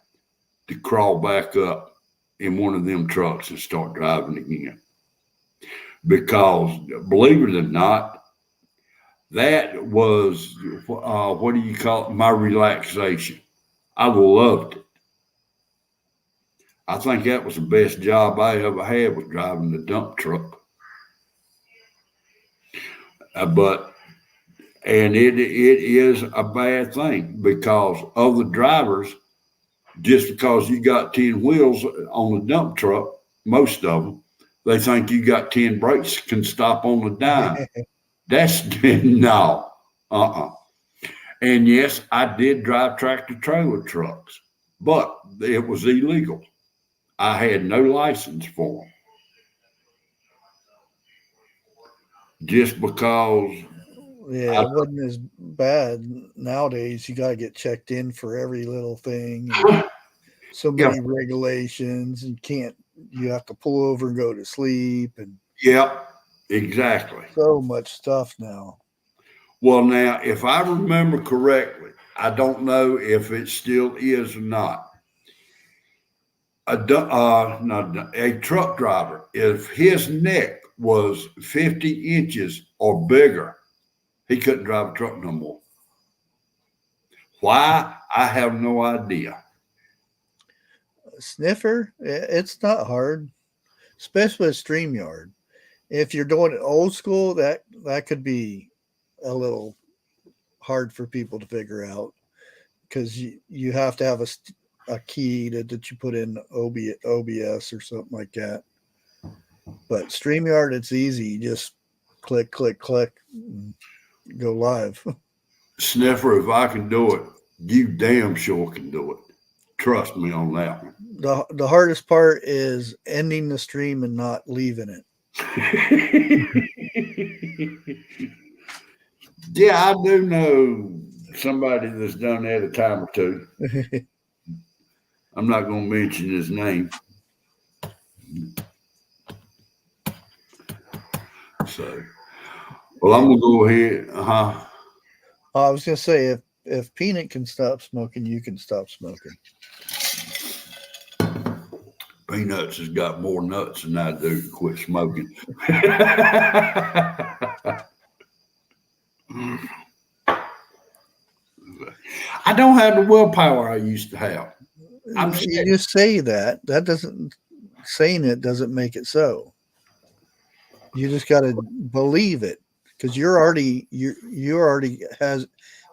to crawl back up in one of them trucks and start driving again. Because believe it or not, that was what do you call it? My relaxation. I loved it. I think that was the best job I ever had, was driving the dump truck. But and it is a bad thing because other drivers, just because you got 10 wheels on the dump truck, most of them, they think you got 10 brakes, can stop on the dime. That's no. And yes, I did drive tractor trailer trucks, but it was illegal. I had no license for them. Just because. Yeah, it wasn't as bad nowadays. You got to get checked in for every little thing. So many regulations, and you have to pull over and go to sleep, and Yep, exactly. so much stuff now. Well, now, if I remember correctly, I don't know if it still is or not. A truck driver, if his neck was 50 inches or bigger, he couldn't drive a truck no more. Why? I have no idea. Sniffer, it's not hard, especially with StreamYard. If you're doing it old school, that could be a little hard for people to figure out because you have to have a key that you put in OBS or something like that. But StreamYard, it's easy. You just click, click, click. go live. Sniffer, if I can do it, you damn sure can do it. Trust me on that one. The hardest part is ending the stream and not leaving it. Yeah, I do know somebody that's done that a time or two. I'm not going to mention his name. So, well, I'm going to go ahead. I was gonna say if Peanut can stop smoking, you can stop smoking. Peanuts has got more nuts than I do to quit smoking. I don't have the willpower I used to have. You just say that. That doesn't saying it doesn't make it so. You just got to believe it because you already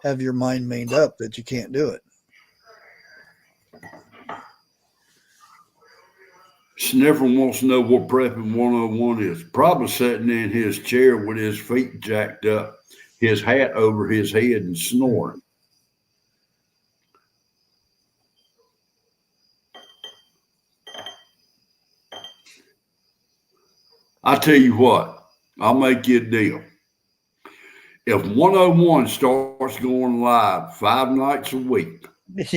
have your mind made up that you can't do it. Sniffer wants to know what prepping 101 is. Probably sitting in his chair with his feet jacked up, his hat over his head, and snoring. I tell you what, I'll make you a deal. If 101 starts going live 5 nights a week,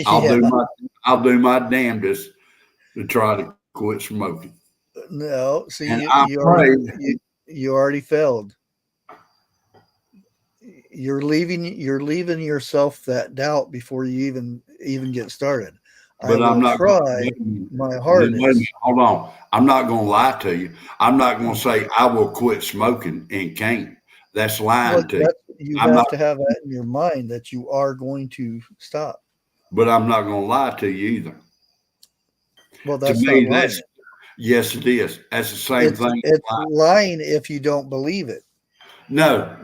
I'll do my damnedest to try to quit smoking. No, see, And you already failed. You're leaving yourself that doubt before you even get started. But I'm not try my hardest. Hold on. I'm not going to lie to you. I'm not going to say I will quit smoking and can't. That's lying to you. You have to have that in your mind that you are going to stop. But I'm not going to lie to you either. Well, that's not lying. Yes, it is. That's the same thing. It's lying if you don't believe it. No.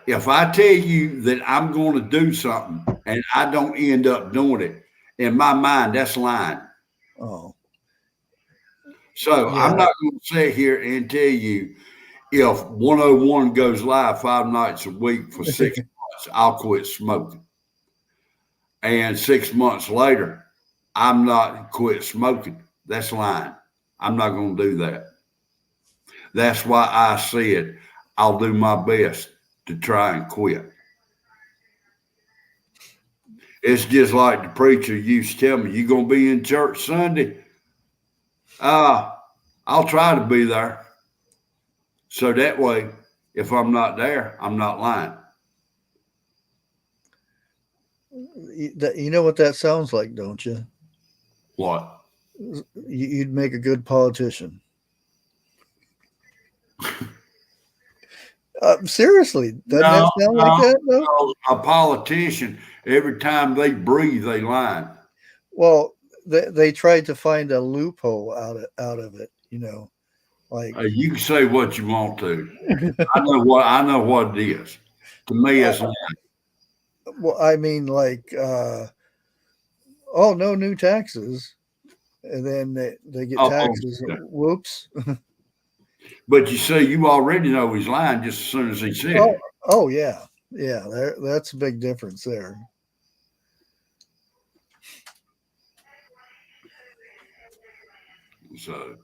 If I tell you that I'm going to do something and I don't end up doing it, in my mind, that's lying. Oh. So yeah. I'm not going to sit here and tell you if 101 goes live 5 nights a week for 6 months, I'll quit smoking. And 6 months later, I'm not quit smoking. That's lying. I'm not going to do that. That's why I said I'll do my best to try and quit. It's just like the preacher used to tell me, you going to be in church Sunday? I'll try to be there. So that way, if I'm not there, I'm not lying. You know what that sounds like, don't you? What? You'd make a good politician. Seriously, doesn't that sound like that, though? A politician, every time they breathe, they lie. Well, they tried to find a loophole out of it, like you can say what you want to. I know what it is. To me, it's lying. Well, I mean, like, no new taxes, and then they get taxes. Yeah. Whoops. But you see, you already know he's lying just as soon as he said it. Oh yeah. That's a big difference there. So,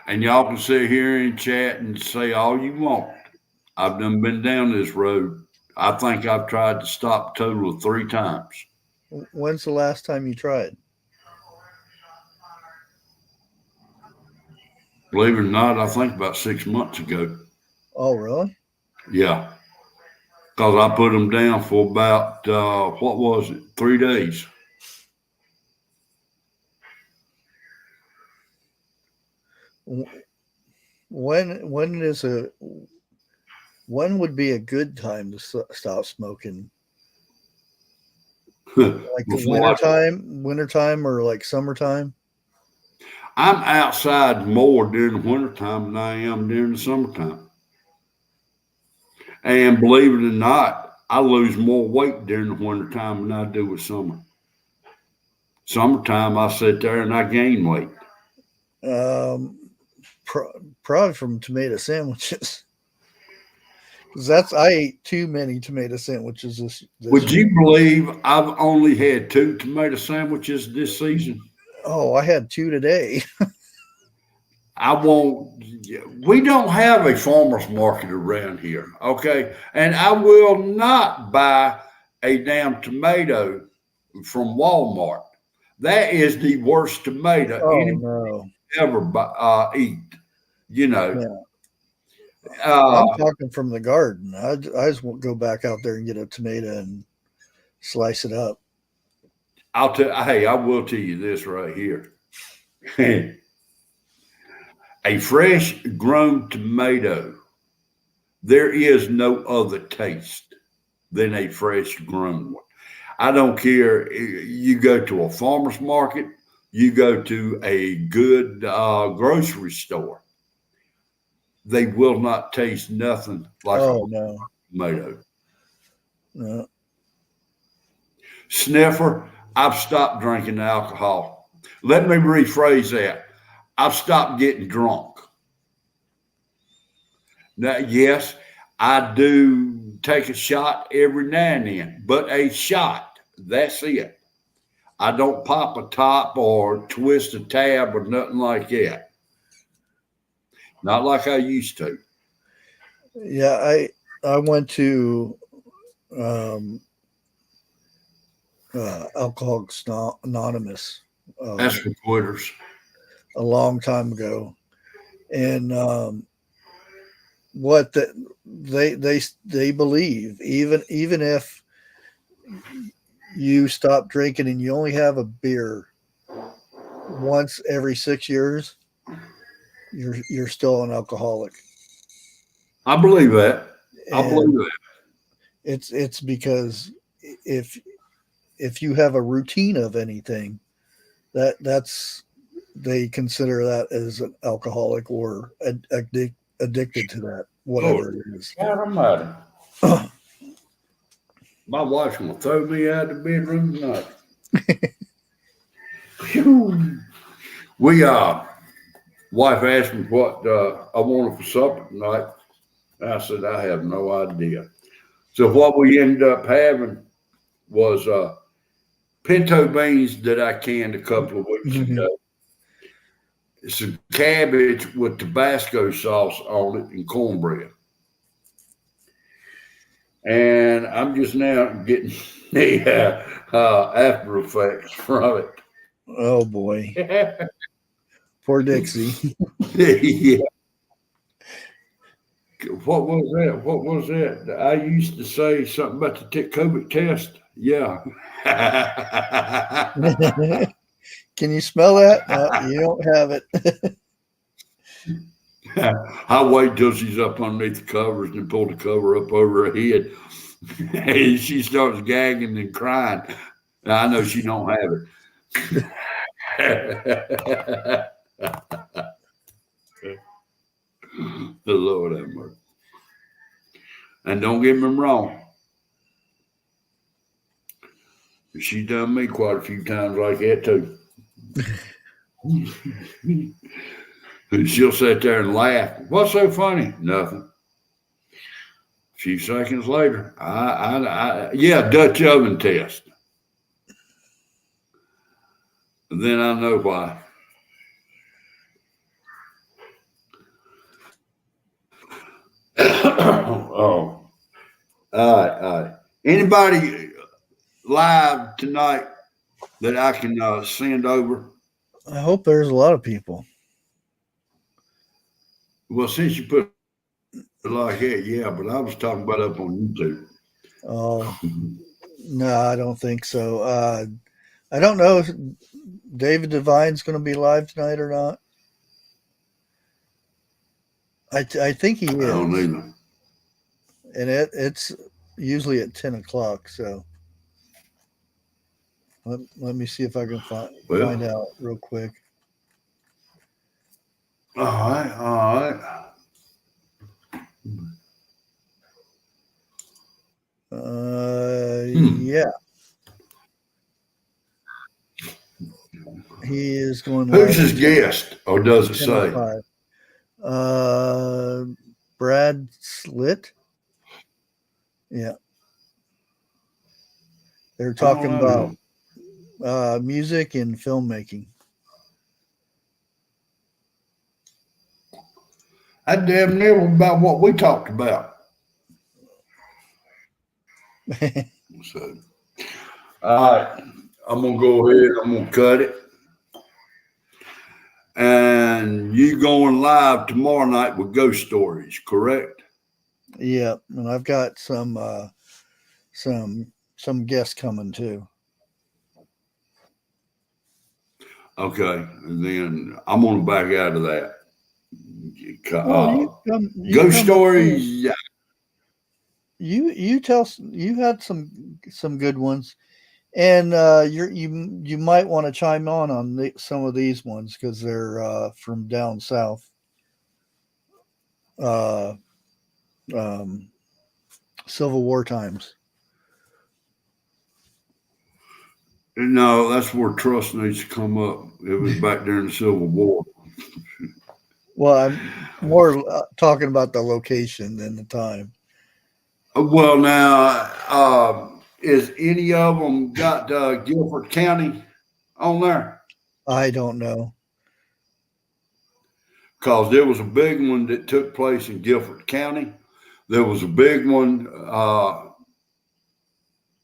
and y'all can sit here and chat and say all you want. I've done been down this road. I think I've tried to stop a total of 3 times. When's the last time you tried? Believe it or not, I think about 6 months ago. Oh, really? Yeah. Because I put them down for about, 3 days. When would be a good time to stop smoking? Like wintertime or like summertime? I'm outside more during the wintertime than I am during the summertime. And believe it or not, I lose more weight during the wintertime than I do with summer. Summertime, I sit there and I gain weight. Probably from tomato sandwiches. Because I ate too many tomato sandwiches this Would year. you believe I've only had 2 tomato sandwiches this season? Oh, I had 2 today. I won't. We don't have a farmer's market around here, okay? And I will not buy a damn tomato from Walmart. That is the worst tomato Oh anybody no. ever eat. You know, Yeah. uh, I'm talking from the garden. I just won't go back out there and get a tomato and slice it up. I'll tell. Hey, I will tell you this right here. A fresh grown tomato, there is no other taste than a fresh grown one. I don't care. You go to a farmer's market, you go to a good grocery store, they will not taste nothing like a Oh no. tomato. No. Sniffer, I've stopped drinking alcohol. Let me rephrase that. I've stopped getting drunk. Now, yes, I do take a shot every now and then, but a shot, that's it. I don't pop a top or twist a tab or nothing like that. Not like I used to. Yeah, I went to um, Alcoholics Anonymous That's for quitters. a long time ago, and what they believe, even if you stop drinking and you only have a beer once every 6 years, you're still an alcoholic. I believe that. I And believe that. it's because if you have a routine of anything, that's they consider that as an alcoholic or addicted to that, whatever it is. God almighty. My wife's going to throw me out of the bedroom tonight. Phew. Wife asked me what I wanted for supper tonight. I said, I have no idea. So what we ended up having was pinto beans that I canned a couple of weeks ago. Some cabbage with Tabasco sauce on it and cornbread. And I'm just now getting the after effects from Oh boy, it. poor Dixie. Yeah. What was that? What was that? I used to say something about the COVID test. Yeah. Can you smell that? No, you don't have it. I wait till she's up underneath the covers and pull the cover up over her head. And she starts gagging and crying. I know she don't have it. The Lord have mercy. And don't get me wrong. She done me quite a few times like that too. And she'll sit there and laugh. What's so funny? Nothing. A few seconds later, yeah, Dutch oven test. And then I know why. Oh, all right. Anybody live tonight that I can send over? I hope there's a lot of people. Well, since you put it like that, yeah, but I was talking about up on YouTube. Oh, no, I don't think so. I don't know if David Devine's going to be live tonight or not. I think he is. I don't either. And it's usually at 10 o'clock. So let me see if I can find out real quick. All right. Yeah. He is going live. Who's his guest, or does it say? Brad Slitt. Yeah. They're I don't talking know. about music and filmmaking. That damn near about what we talked about. So, all right, I'm gonna go ahead. I'm gonna cut it. And you going live tomorrow night with ghost stories, correct? Yeah, and I've got some guests coming too. Okay, and then I'm gonna back out of that. Well, you Ghost come up there. stories, yeah. You had some good ones, and you might want to chime on some of these ones because they're from down south. Uh, um, Civil War times. No, that's where trust needs to come up. It was back during the Civil War. Well, I'm more talking about the location than the time. Well, now, is any of them got Guilford County on there? I don't know. Because there was a big one that took place in Guilford County. There was a big one. I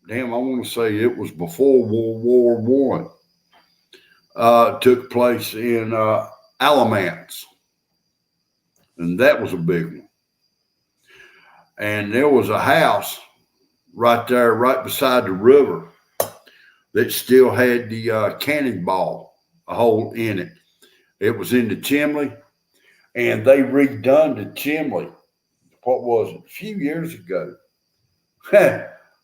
want to say it was before World War One. Took place in Alamance, and that was a big one. And there was a house right there, right beside the river, that still had the cannonball hole in it. It was in the chimney, and they redone the chimney. What was it? A few years ago.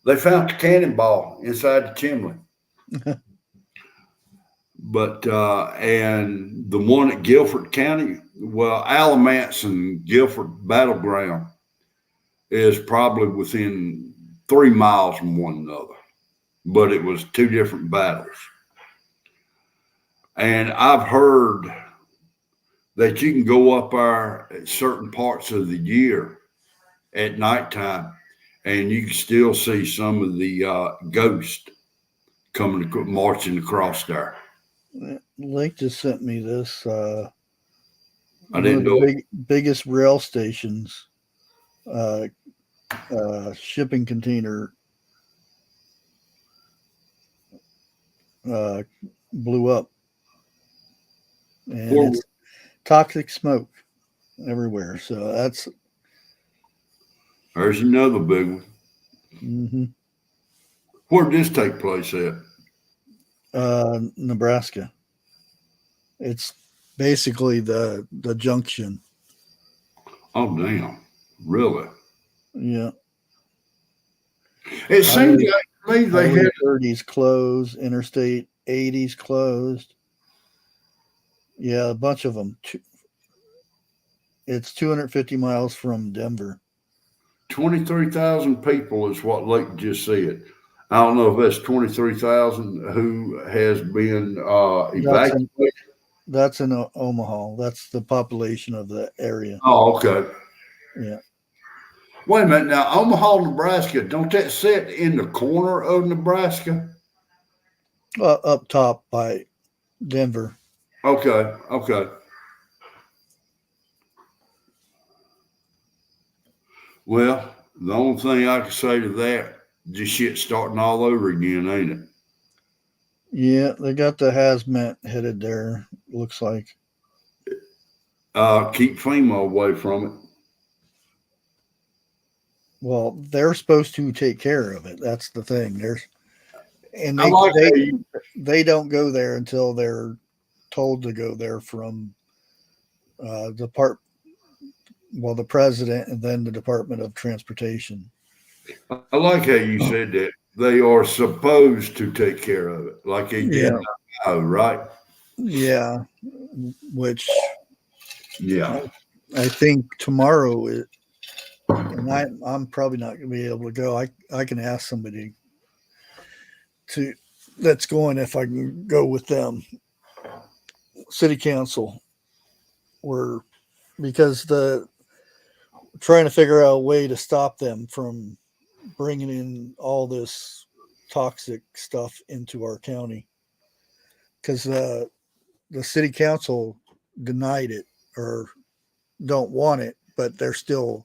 They found the cannonball inside the chimney. But and the one at Guilford County, well, Alamance and Guilford Battleground is probably within 3 miles from one another, but it was two different battles. And I've heard that you can go up there at certain parts of the year at nighttime, and you can still see some of the ghosts coming marching across there. Link just sent me this. I One didn't of know. the biggest rail stations, shipping container blew up, and it's toxic smoke everywhere. So There's another big one. mm-hmm. Where did this take place at? Nebraska. It's basically the junction. Oh, damn. Really? Yeah. It seems like to me they Highway had. 30's closed. Interstate 80's closed. Yeah, a bunch of them. It's 250 miles from Denver. 23,000 people is what Lake just said. I don't know if that's 23,000 who has been evacuated. That's in Omaha. That's the population of the area. Oh, okay. Yeah. Wait a minute now. Omaha, Nebraska, don't that sit in the corner of Nebraska? Up top by Denver. Okay, okay. Well, the only thing I can say to that, this shit's starting all over again, ain't it? Yeah, they got the hazmat headed there, looks like. Keep FEMA away from it. Well, they're supposed to take care of it. That's the thing. They don't go there until they're told to go there from the president and then the Department of Transportation. I like how you said that. They are supposed to take care of it, like they did now, right? Yeah, which Yeah. I think tomorrow and I'm probably not going to be able to go. I can ask somebody that's going if I can go with them. City council, because trying to figure out a way to stop them from bringing in all this toxic stuff into our county, because the city council denied it or don't want it, but they're still,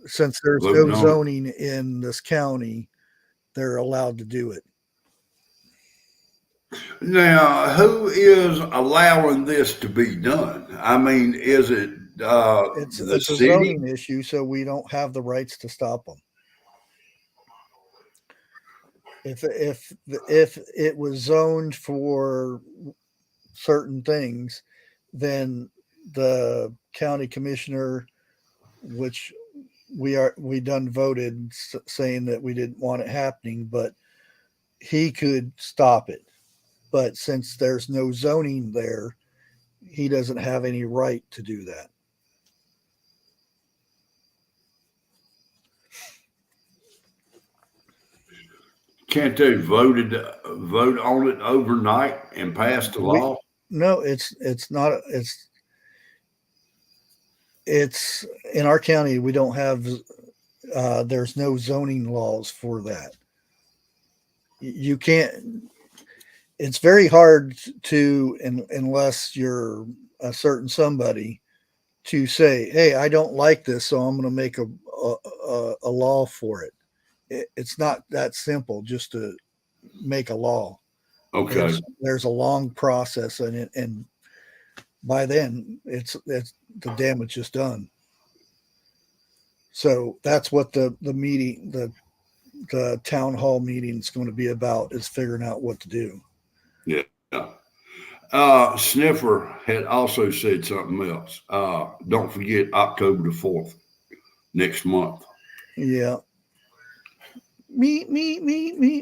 since there's no Voting on it. zoning in this county, they're allowed to do it. Now, who is allowing this to be done? I mean, is it It's the a city? zoning issue, so we don't have the rights to stop them. If it was zoned for certain things, then the county commissioner, which we done voted saying that we didn't want it happening, but he could stop it. But since there's no zoning there, he doesn't have any right to do that. Can't they vote on it overnight and pass the law? No, it's not. It's in our county. We don't have. There's no zoning laws for that. You can't. It's very hard to, unless you're a certain somebody, to say, "Hey, I don't like this, so I'm going to make a law for it." It's not that simple just to make a law. Okay. There's a long process, and by then it's the damage is done. So that's what the meeting, the town hall meeting is going to be about, is figuring out what to do. Yeah. Sniffer had also said something else. Don't forget October the 4th, next month. Yeah. Me.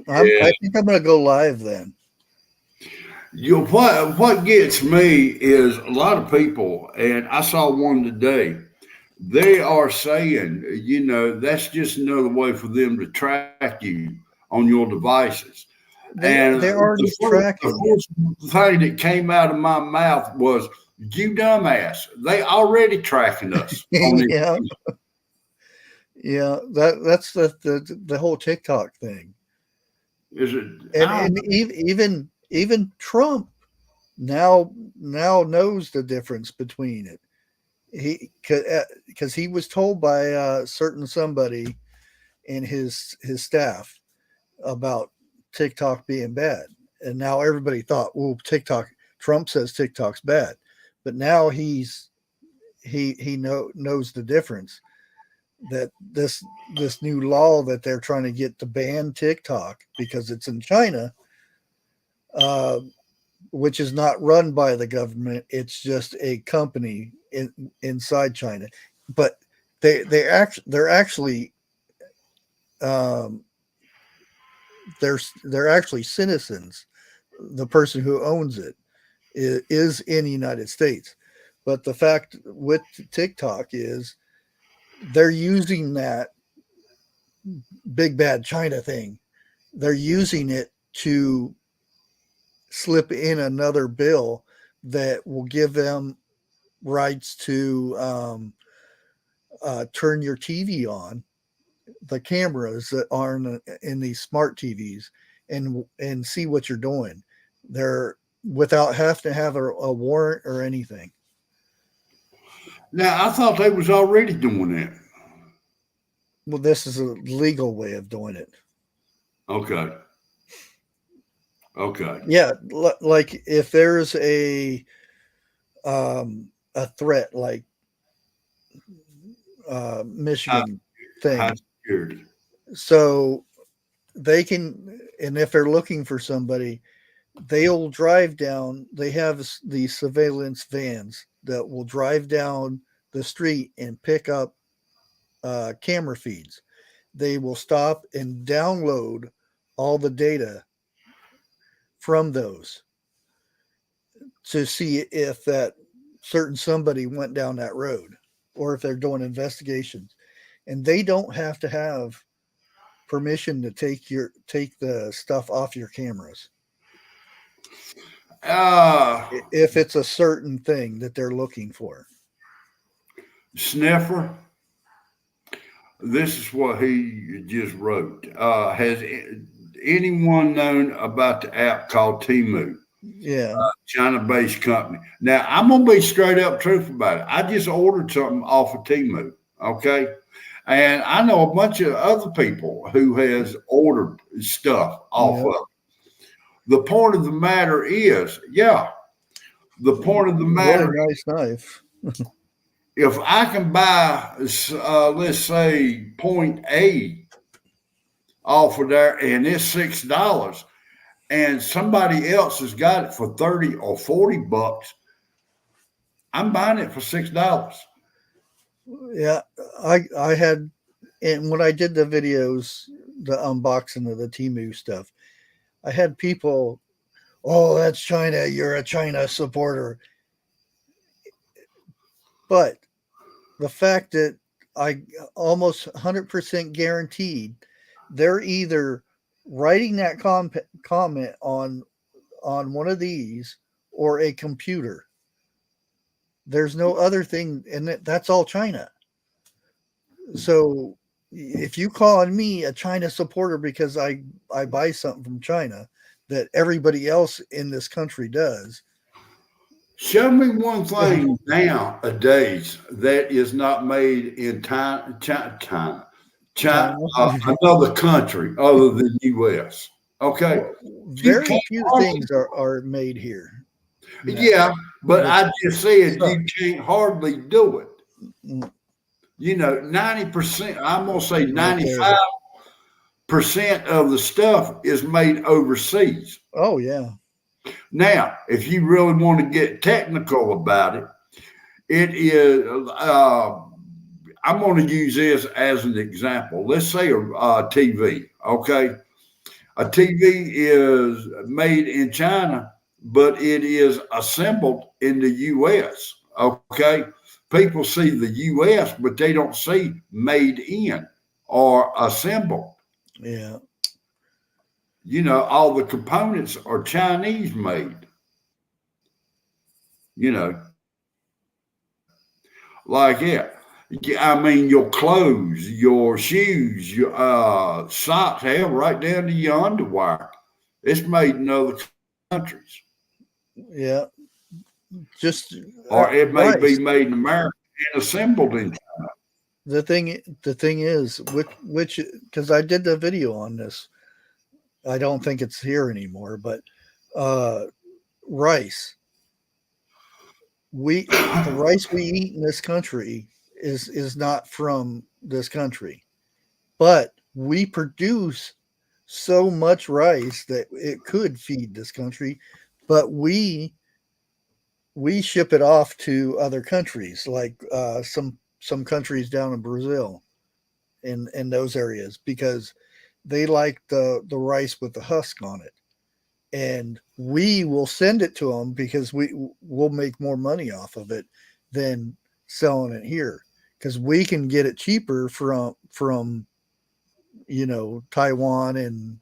I think I'm going to go live then. What gets me is a lot of people, and I saw one today, they are saying, that's just another way for them to track you on your devices. They're already tracking. The first thing that came out of my mouth was, "You dumbass! They already tracking us." Yeah, yeah. That's the whole TikTok thing. Is it? And even Trump now knows the difference between it. Because he was told by a certain somebody in his staff about TikTok being bad, and now everybody thought, well, Trump says TikTok's bad, but now he knows the difference, that this new law that they're trying to get to ban TikTok because it's in China, which is not run by the government. It's just a company inside China, but they're actually they're actually citizens. The person who owns it is in the United States, but the fact with TikTok is they're using that big bad China thing. They're using it to slip in another bill that will give them rights to turn your TV on, the cameras that are in these smart TVs, and see what you're doing. They're without having to have a warrant or anything. Now, I thought they was already doing that. Well, this is a legal way of doing it. Okay. Yeah, like if there's a threat, like Michigan thing. High security. So they can, and if they're looking for somebody, they'll drive down. They have these surveillance vans that will drive down the street and pick up camera feeds. They will stop and download all the data from those to see if that certain somebody went down that road, or if they're doing investigations. And they don't have to have permission to take the stuff off your cameras. If it's a certain thing that they're looking for. Sniffer, This is what he just wrote. Has anyone known about the app called Temu? Yeah. China-based company. Now, I'm gonna be straight up truthful about it. I just ordered something off of Temu, okay? And I know a bunch of other people who has ordered stuff off Yeah. of it. The point of the matter is, the point of the matter, Really nice knife. if I can buy, let's say, point A off of there, and it's $6, and somebody else has got it for 30 or 40 bucks, I'm buying it for $6. Yeah. I had, and when I did the videos, the unboxing of the Temu stuff, I had people, oh, that's China. You're a China supporter. But the fact that I almost 100% guaranteed they're either writing that comment on one of these or a computer. There's no other thing, and that's all China. So if you calling me a China supporter because I buy something from China that everybody else in this country does, Show me one thing nowadays that is not made in China, another country other than U.S. Okay, you very can't few hardly, things are made here. now. yeah, but It's I just said so- you can't hardly do it. mm, 90%. I'm gonna say right there. 95% of the stuff is made overseas. Oh yeah. Now, if you really want to get technical about it, it is. I'm going to use this as an example. Let's say a TV. Okay, a TV is made in China, but it is assembled in the U.S. Okay, people see the U.S., but they don't see made in or assembled. Yeah. All the components are Chinese made. You know, like it. I mean, your clothes, your shoes, your socks, hell, right down to your underwear. It's made in other countries, Yeah. Just or it may be rice. made in America and assembled in. The thing is, which because I did the video on this. I don't think it's here anymore, but rice. The rice we eat in this country is not from this country, but we produce so much rice that it could feed this country, but we ship it off to other countries, like some countries down in Brazil, in those areas, because they like the rice with the husk on it, and we will send it to them because will make more money off of it than selling it here, because we can get it cheaper from Taiwan and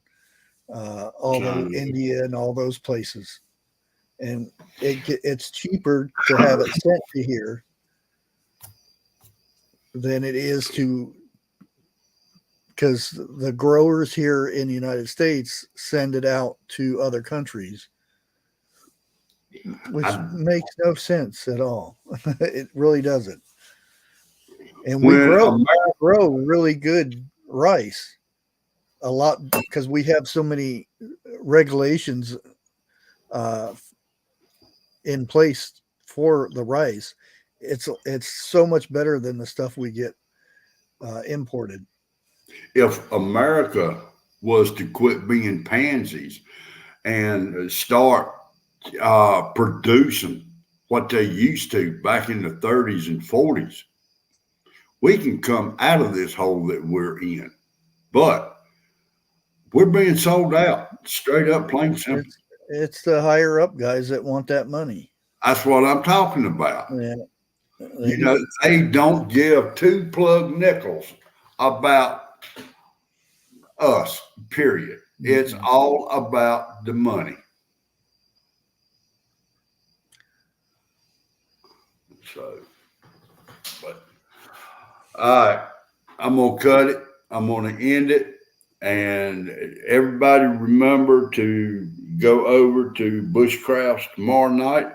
all those India and all those places, and it's cheaper to have it sent to here than it is to, because the growers here in the United States send it out to other countries, which makes no sense at all. It really doesn't. And we grow really good rice a lot because we have so many regulations in place for the rice. It's so much better than the stuff we get imported. If America was to quit being pansies and start producing what they used to back in the 30s and 40s, we can come out of this hole that we're in. But we're being sold out, straight up, plain simple. It's the higher up guys that want that money. That's what I'm talking about. Yeah. They don't give two plug nickels about us, period. It's all about the money. So, but all right. I'm going to cut it. I'm going to end it. And everybody remember to go over to Bushcraft's tomorrow night.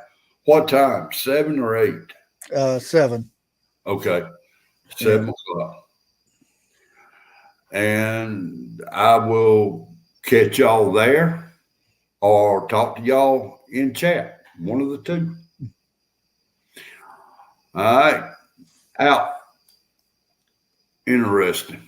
What time? 7 or 8? 7. Okay. 7 o'clock. And I will catch y'all there or talk to y'all in chat. One of the two. All right. Out. Interesting.